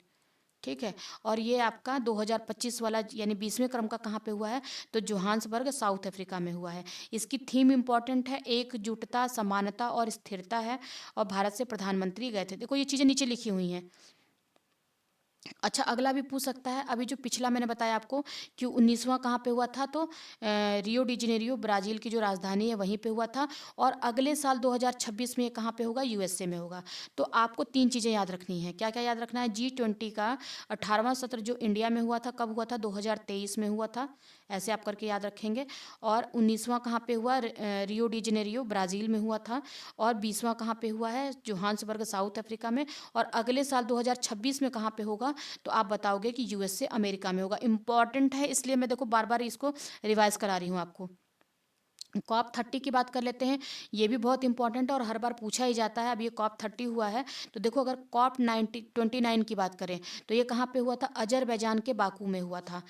Speaker 1: ठीक है। और ये आपका 2025 वाला यानी 20वें क्रम का कहाँ पे हुआ है, तो जोहान्सबर्ग, साउथ अफ्रीका में हुआ है। इसकी थीम इंपॉर्टेंट है, एकजुटता, समानता और स्थिरता है। और भारत से प्रधानमंत्री गए थे। देखो ये चीज़ें नीचे लिखी हुई हैं। अच्छा, अगला भी पूछ सकता है। अभी जो पिछला मैंने बताया आपको कि 19वां कहाँ पे हुआ था, तो रियो डी जेनेरियो, ब्राज़ील की जो राजधानी है वहीं पे हुआ था। और अगले साल 2026 में ये कहाँ पे होगा, यूएसए में होगा। तो आपको 3 चीज़ें याद रखनी है। क्या क्या याद रखना है, G20 का 18वां सत्र जो इंडिया में हुआ था, कब हुआ था, 2023 में हुआ था, ऐसे आप करके याद रखेंगे। और 19वां कहाँ पे हुआ, रियो डी जेनेरियो, ब्राज़ील में हुआ था। और 20वां कहाँ पे हुआ है, जोहान्सबर्ग, साउथ अफ्रीका में। और अगले साल 2026 में कहाँ पे होगा, तो आप बताओगे कि यूएसए, अमेरिका में होगा। इंपॉर्टेंट है, इसलिए मैं देखो बार बार इसको रिवाइज करा रही हूँ आपको। COP30 की बात कर लेते हैं, ये भी बहुत इंपॉर्टेंट है और हर बार पूछा ही जाता है। अब ये COP30 हुआ है, तो देखो अगर COP29 की बात करें तो ये कहाँ पे हुआ था, अजरबैजान के बाकू में हुआ था।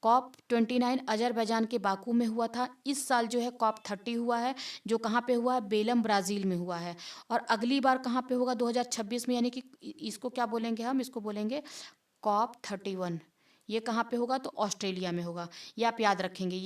Speaker 1: COP29 अजरबैजान के बाकू में हुआ था। इस साल जो है COP30 हुआ है, जो कहाँ पे हुआ है, बेलम, ब्राज़ील में हुआ है। और अगली बार कहाँ पे होगा, 2026 में, यानी कि इसको क्या बोलेंगे हम, इसको बोलेंगे COP31। ये कहाँ पे होगा, तो ऑस्ट्रेलिया में होगा। ये आप याद रखेंगे,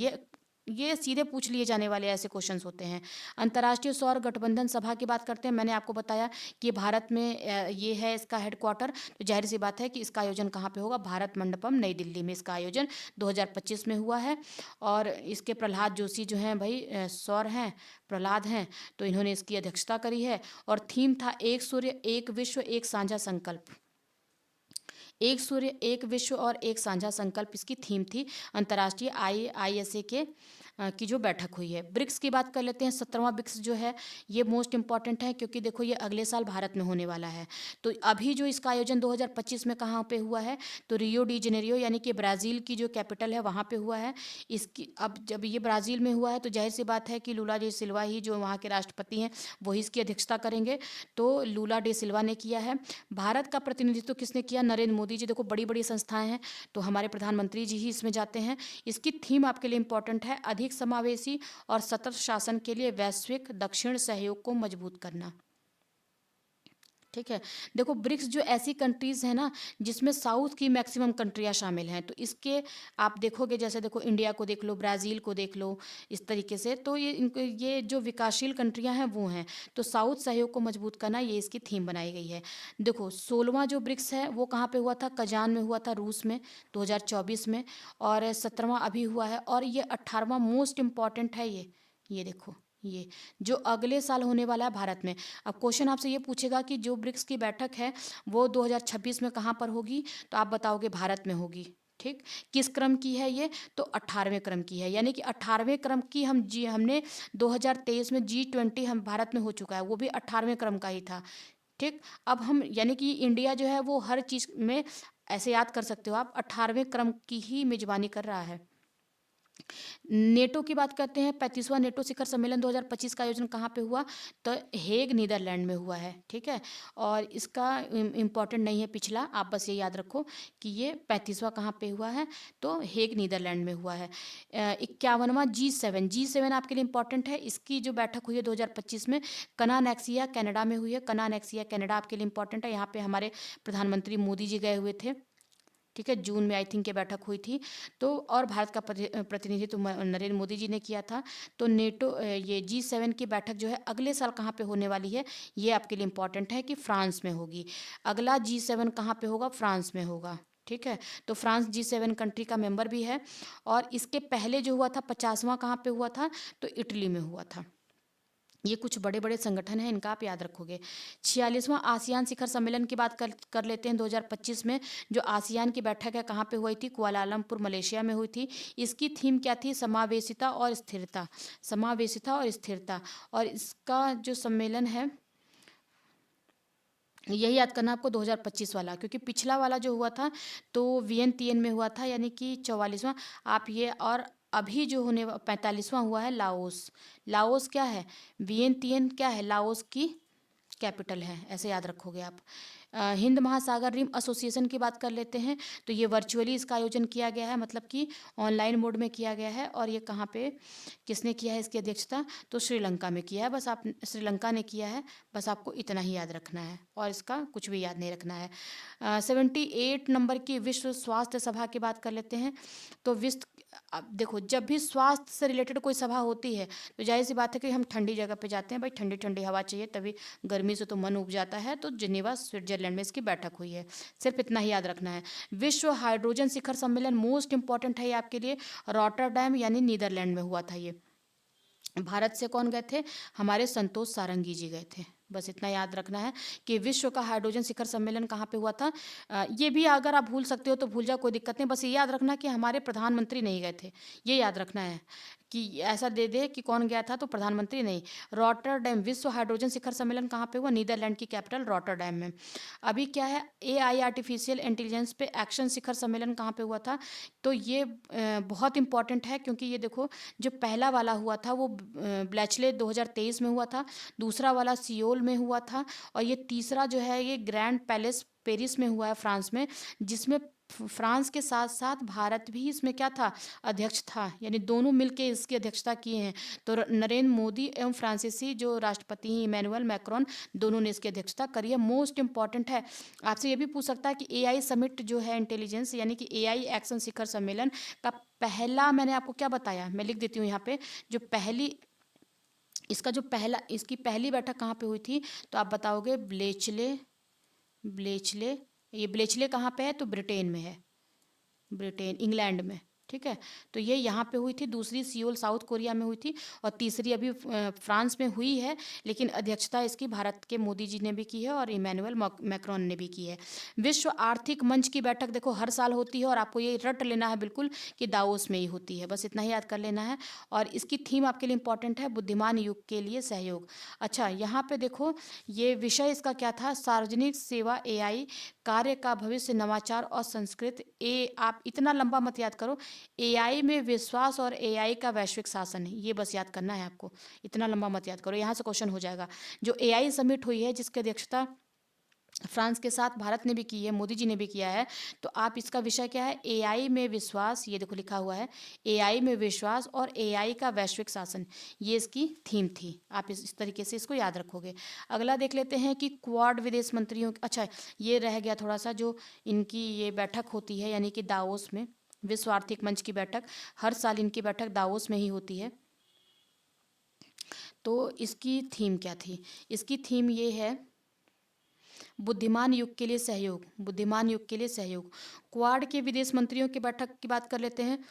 Speaker 1: ये सीधे पूछ लिए जाने वाले ऐसे क्वेश्चंस होते हैं। अंतर्राष्ट्रीय सौर गठबंधन सभा की बात करते हैं। मैंने आपको बताया कि भारत में ये है इसका हेडक्वार्टर, तो जाहिर सी बात है कि इसका आयोजन कहाँ पे होगा, भारत मंडपम, नई दिल्ली में इसका आयोजन 2025 में हुआ है। और इसके प्रहलाद जोशी जो हैं भाई, सौर हैं, प्रहलाद हैं, तो इन्होंने इसकी अध्यक्षता करी है। और थीम था, एक सूर्य, एक विश्व, एक साझा संकल्प। एक सूर्य, एक विश्व और एक साझा संकल्प इसकी थीम थी। अंतर्राष्ट्रीय आईएसए के की जो बैठक हुई है। ब्रिक्स की बात कर लेते हैं। 17वां ब्रिक्स जो है ये मोस्ट इंपॉर्टेंट है, क्योंकि देखो ये अगले साल भारत में होने वाला है। तो अभी जो इसका आयोजन 2025 में कहाँ पे हुआ है, तो रियो डी जेनेरियो, यानी कि ब्राज़ील की जो कैपिटल है वहाँ पे हुआ है। इसकी अब जब ये ब्राज़ील में हुआ है तो जाहिर सी बात है कि लूला डे सिल्वा ही जो वहाँ के राष्ट्रपति हैं वही इसकी अध्यक्षता करेंगे। तो लूला डे सिल्वा ने किया है। भारत का प्रतिनिधित्व किसने किया, नरेंद्र मोदी जी। देखो बड़ी बड़ी संस्थाएं हैं, तो हमारे प्रधानमंत्री जी ही इसमें जाते हैं। इसकी थीम आपके लिए इंपॉर्टेंट है, अधिक समावेशी और सतत शासन के लिए वैश्विक दक्षिण सहयोग को मजबूत करना। ठीक है। देखो ब्रिक्स जो ऐसी कंट्रीज़ हैं ना जिसमें साउथ की मैक्सिमम कंट्रियां शामिल हैं, तो इसके आप देखोगे, जैसे देखो इंडिया को देख लो, ब्राज़ील को देख लो, इस तरीके से। तो ये इनको ये जो विकासशील कंट्रियां हैं वो हैं। तो साउथ सहयोग को मजबूत करना, ये इसकी थीम बनाई गई है। देखो 16वां जो ब्रिक्स है वो कहाँ पे हुआ था, कजान में हुआ था, रूस में, 2024 में। और 17वां अभी हुआ है। और ये 18वां मोस्ट इम्पॉर्टेंट है। ये देखो, ये जो अगले साल होने वाला है भारत में। अब क्वेश्चन आपसे ये पूछेगा कि जो ब्रिक्स की बैठक है वो 2026 में कहाँ पर होगी, तो आप बताओगे भारत में होगी। ठीक, किस क्रम की है ये, तो 18वें क्रम की है। यानी कि 18वें क्रम की हमने 2023 में G20 हम भारत में हो चुका है, वो भी 18वें क्रम का ही था। ठीक, अब हम यानी कि इंडिया जो है वो हर चीज़ में, ऐसे याद कर सकते हो आप, 18वें क्रम की ही मेजबानी कर रहा है। नेटो की बात करते हैं, 35वां नेटो शिखर सम्मेलन 2025 का आयोजन कहाँ पे हुआ? तो हेग नीदरलैंड में हुआ है, ठीक है। और इसका इम्पोर्टेंट नहीं है पिछला, आप बस ये याद रखो कि ये 35वां कहाँ पे हुआ है, तो हेग नीदरलैंड में हुआ है। 51वां G7 आपके लिए इम्पोर्टेंट है। इसकी जो बैठक हुई है 2025 में, कनानैक्सिया कनाडा में हुई है। कनानैक्सिया कनाडा आपके लिए इम्पोर्टेंट है। यहाँ पे हमारे प्रधानमंत्री मोदी जी गए हुए थे, ठीक है। जून में आई थिंक ये बैठक हुई थी। तो और भारत का प्रतिनिधित्व नरेंद्र मोदी जी ने किया था। तो नेटो ये G7 की बैठक जो है अगले साल कहाँ पे होने वाली है, ये आपके लिए इम्पोर्टेंट है कि फ्रांस में होगी। अगला G7 कहाँ पे होगा? फ्रांस में होगा, ठीक है। तो फ्रांस G7 कंट्री का मेंबर भी है। और इसके पहले जो हुआ था 50वां कहाँ पे हुआ था? तो इटली में हुआ था। ये कुछ बड़े बड़े संगठन हैं, इनका आप याद रखोगे। 46वां आसियान शिखर सम्मेलन की बात कर लेते हैं 2025 में। जो आसियान की बैठक है कहाँ पे हुई थी? कुआलालंपुर मलेशिया में हुई थी। इसकी थीम क्या थी? समावेशिता और स्थिरता। समावेशिता और स्थिरता। और इसका जो सम्मेलन है, यही याद करना आपको 2025 वाला, क्योंकि पिछला वाला जो हुआ था तो वियंतियन में हुआ था, यानी कि 44वां। आप ये, और अभी जो होने 45वां हुआ है लाओस। लाओस क्या है? वियंतियन क्या है? लाओस की कैपिटल है, ऐसे याद रखोगे आप। हिंद महासागर रिम एसोसिएशन की बात कर लेते हैं। तो ये वर्चुअली इसका आयोजन किया गया है, मतलब कि ऑनलाइन मोड में किया गया है। और ये कहाँ पे, किसने किया है इसकी अध्यक्षता? तो श्रीलंका में किया है। बस आप, श्रीलंका ने किया है, बस आपको इतना ही याद रखना है और इसका कुछ भी याद नहीं रखना है। 78 नंबर की विश्व स्वास्थ्य सभा की बात कर लेते हैं। तो विश्व, अब देखो, जब भी स्वास्थ्य से रिलेटेड कोई सभा होती है तो जाहिर सी बात है कि हम ठंडी जगह पे जाते हैं, भाई ठंडी ठंडी हवा चाहिए, तभी गर्मी से तो मन उब जाता है। तो जिनेवा स्विट्जरलैंड में इसकी बैठक हुई है, सिर्फ इतना ही याद रखना है। विश्व हाइड्रोजन शिखर सम्मेलन मोस्ट इंपॉर्टेंट है ये आपके लिए, रॉटरडैम यानी नीदरलैंड में हुआ था ये। भारत से कौन गए थे? हमारे संतोष सारंगी जी गए थे। बस इतना याद रखना है कि विश्व का हाइड्रोजन शिखर सम्मेलन कहाँ पे हुआ था। ये भी अगर आप भूल सकते हो तो भूल जाओ, कोई दिक्कत नहीं। बस ये याद रखना कि हमारे प्रधानमंत्री नहीं गए थे, ये याद रखना है कि ऐसा दे दे कि कौन गया था तो प्रधानमंत्री नहीं। रॉटरडैम विश्व हाइड्रोजन शिखर सम्मेलन कहाँ पे हुआ? नीदरलैंड की कैपिटल रॉटरडैम में। अभी क्या है, AI आर्टिफिशियल इंटेलिजेंस पे एक्शन शिखर सम्मेलन कहाँ पे हुआ था? तो ये बहुत इंपॉर्टेंट है, क्योंकि ये देखो, जो पहला वाला हुआ था वो ब्लैचले 2023 में हुआ था, दूसरा वाला सियोल में हुआ था, और ये तीसरा जो है ये ग्रैंड पैलेस पेरिस में हुआ है, फ्रांस में, जिसमें फ्रांस के साथ साथ भारत भी इसमें क्या था? अध्यक्ष था, यानी दोनों मिलके इसकी अध्यक्षता किए हैं। तो नरेंद्र मोदी एवं फ्रांसीसी जो राष्ट्रपति हैं इमैनुअल मैक्रोन, दोनों ने इसकी अध्यक्षता करी है। मोस्ट इंपॉर्टेंट है, आपसे ये भी पूछ सकता है कि AI समिट जो है इंटेलिजेंस यानी कि AI एक्शन शिखर सम्मेलन का पहला, मैंने आपको क्या बताया, मैं लिख देती हूँ यहाँ पे, जो पहली, इसका जो पहला, इसकी पहली बैठक कहाँ पे हुई थी? तो आप बताओगे ब्लेचले। ब्लेचले, ये ब्लेचले कहाँ पे है? तो ब्रिटेन में है, ब्रिटेन, इंग्लैंड में, ठीक है। तो ये यहाँ पे हुई थी। दूसरी सियोल साउथ कोरिया में हुई थी, और तीसरी अभी फ्रांस में हुई है, लेकिन अध्यक्षता इसकी भारत के मोदी जी ने भी की है और इमैनुअल मैक्रोन ने भी की है। विश्व आर्थिक मंच की बैठक देखो हर साल होती है, और आपको ये रट लेना है बिल्कुल कि दावोस में ही होती है, बस इतना ही याद कर लेना है। और इसकी थीम आपके लिए इंपॉर्टेंट है, बुद्धिमान युग के लिए सहयोग। अच्छा, यहाँ पे देखो, ये विषय इसका क्या था? सार्वजनिक सेवा, AI कार्य का भविष्य, नवाचार और संस्कृत। आप इतना लंबा मत याद करो। AI में विश्वास और AI का वैश्विक शासन है, ये बस याद करना है आपको, इतना लंबा मत याद करो, यहाँ से क्वेश्चन हो जाएगा। जो AI समिट हुई है जिसकी अध्यक्षता फ्रांस के साथ भारत ने भी की है, मोदी जी ने भी किया है, तो आप इसका विषय क्या है? AI में विश्वास, ये देखो लिखा हुआ है, AI में विश्वास और AI का वैश्विक शासन, ये इसकी थीम थी। आप इस तरीके से इसको याद रखोगे। अगला देख लेते हैं कि क्वाड विदेश मंत्रियों, अच्छा ये रह गया थोड़ा सा, जो इनकी ये बैठक होती है यानी कि दावोस में, विश्व आर्थिक मंच की बैठक, हर साल इनकी बैठक दावोस में ही होती है। तो इसकी थीम क्या थी? इसकी थीम ये है, बुद्धिमान युग के लिए सहयोग, बुद्धिमान युग के लिए सहयोग। क्वाड के विदेश मंत्रियों की बैठक की बात कर लेते हैं।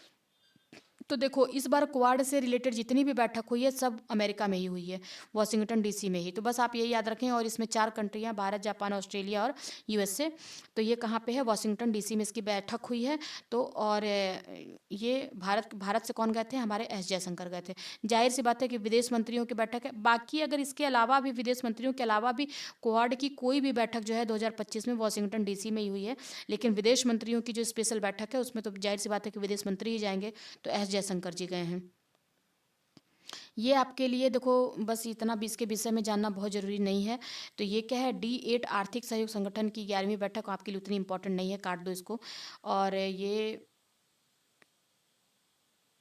Speaker 1: तो देखो, इस बार क्वाड से रिलेटेड जितनी भी बैठक हुई है सब अमेरिका में ही हुई है, वॉशिंगटन DC में ही। तो बस आप ये याद रखें, और इसमें 4 कंट्रियां, भारत, जापान, ऑस्ट्रेलिया और USA। तो ये कहाँ पे है? वॉशिंगटन DC में इसकी बैठक हुई है। तो और ये भारत से कौन गए थे? हमारे S जयशंकर गए थे। जाहिर सी बात है कि विदेश मंत्रियों की बैठक है। बाकी अगर इसके अलावा भी, विदेश मंत्रियों के अलावा भी क्वाड की कोई भी बैठक जो है 2025 में वॉशिंगटन DC में ही हुई है, लेकिन विदेश मंत्रियों की जो स्पेशल बैठक है उसमें तो जाहिर सी बात है कि विदेश मंत्री ही जाएंगे, तो S जयशंकर जी गए हैं। ये आपके लिए देखो बस इतना भी इसके विषय में जानना बहुत ज़रूरी नहीं है। तो ये क्या है, D8 आर्थिक सहयोग संगठन की 11वीं बैठक आपके लिए उतनी इम्पोर्टेंट नहीं है, काट दो इसको। और ये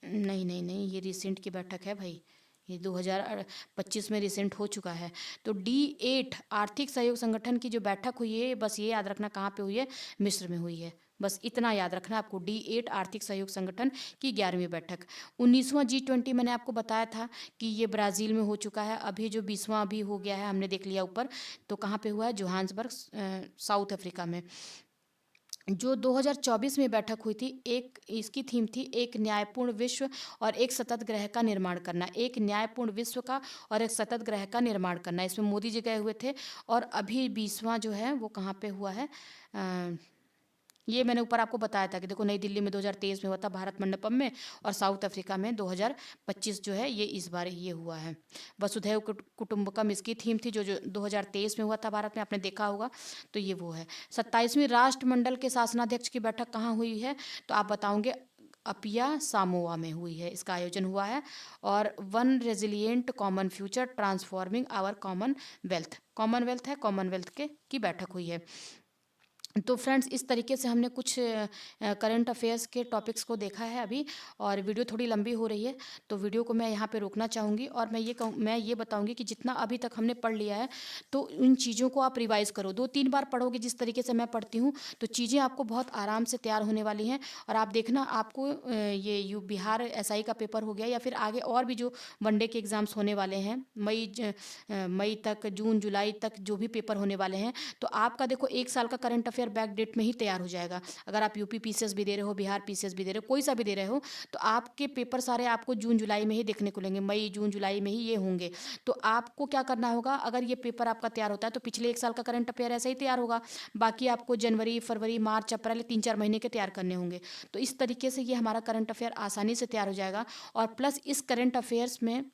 Speaker 1: नहीं, नहीं, नहीं, ये रिसेंट की बैठक है भाई, ये 2025 में रिसेंट हो चुका है। तो D8 आर्थिक सहयोग संगठन की जो बैठक हुई है, बस ये याद रखना कहाँ पे हुई है, मिस्र में हुई है। बस इतना याद रखना आपको, D8 आर्थिक सहयोग संगठन की 11वीं बैठक। 19वां G20 मैंने आपको बताया था कि ये ब्राज़ील में हो चुका है। अभी जो 20वां अभी हो गया है, हमने देख लिया ऊपर, तो कहाँ पे हुआ है, जोहान्सबर्ग, साउथ अफ्रीका में। जो 2024 में बैठक हुई थी, एक इसकी थीम थी एक न्यायपूर्ण विश्व और एक सतत ग्रह का निर्माण करना। एक न्यायपूर्ण विश्व का और एक सतत ग्रह का निर्माण करना, इसमें मोदी जी गए हुए थे। और अभी 20वां जो है वो कहाँ पे हुआ है, ये मैंने ऊपर आपको बताया था कि देखो नई दिल्ली में 2023 में हुआ था भारत मंडपम में, और साउथ अफ्रीका में 2025 जो है ये इस बार ये हुआ है। वसुधैव कुटुंबकम इसकी थीम थी, जो 2023 में हुआ था भारत में, आपने देखा होगा। तो ये वो है। 27वीं राष्ट्रमंडल के शासनाध्यक्ष की बैठक कहाँ हुई है, तो आप बताओगे अपिया सामोआ में हुई है, इसका आयोजन हुआ है। और one resilient common future transforming our commonwealth है, कॉमनवेल्थ के की बैठक हुई है। तो फ्रेंड्स इस तरीके से हमने कुछ करंट अफेयर्स के टॉपिक्स को देखा है अभी, और वीडियो थोड़ी लंबी हो रही है, तो वीडियो को मैं यहाँ पे रोकना चाहूँगी। और मैं ये बताऊँगी कि जितना अभी तक हमने पढ़ लिया है, तो इन चीज़ों को आप रिवाइज करो, 2-3 बार पढ़ोगे जिस तरीके से मैं पढ़ती हूँ, तो चीज़ें आपको बहुत आराम से तैयार होने वाली हैं। और आप देखना आपको ये बिहार SI का पेपर हो गया, या फिर आगे और भी जो वनडे के एग्ज़ाम्स होने वाले हैं, मई तक, जून जुलाई तक जो भी पेपर होने वाले हैं, तो आपका देखो 1 साल का करंट अफेयर बैक डेट में ही तैयार हो जाएगा। अगर आप यूपी PCS भी दे रहे हो, बिहार PCS भी दे रहे हो, कोई सा भी दे रहे हो, तो आपके पेपर सारे आपको जून जुलाई में ही देखने को मिलेंगे, मई जून जुलाई में ही ये होंगे। तो आपको क्या करना होगा, अगर ये पेपर आपका तैयार होता है तो पिछले 1 साल का करंट अफेयर ऐसे ही तैयार होगा। बाकी आपको जनवरी, फरवरी, मार्च, अप्रैल 3-4 महीने के तैयार करने होंगे। तो इस तरीके से ये हमारा करंट अफेयर आसानी से तैयार हो जाएगा। और प्लस इस करंट अफेयर्स में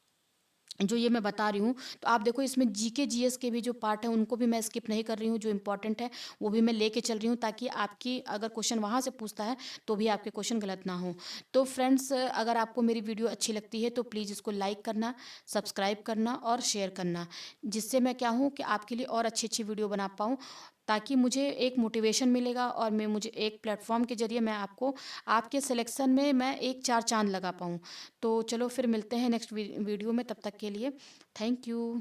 Speaker 1: जो ये मैं बता रही हूँ, तो आप देखो इसमें GK GS के भी जो पार्ट है उनको भी मैं स्किप नहीं कर रही हूँ, जो इंपॉर्टेंट है वो भी मैं लेके चल रही हूँ, ताकि आपकी अगर क्वेश्चन वहाँ से पूछता है तो भी आपके क्वेश्चन गलत ना हो। तो फ्रेंड्स अगर आपको मेरी वीडियो अच्छी लगती है तो प्लीज़ इसको लाइक करना, सब्सक्राइब करना और शेयर करना, जिससे मैं क्या हूँ कि आपके लिए और अच्छी अच्छी वीडियो बना पाऊँ, ताकि मुझे एक मोटिवेशन मिलेगा, और मैं मुझे एक प्लेटफॉर्म के ज़रिए मैं आपको आपके सिलेक्शन में मैं एक 4 चाँद लगा पाऊँ। तो चलो फिर मिलते हैं नेक्स्ट वीडियो में, तब तक के लिए थैंक यू।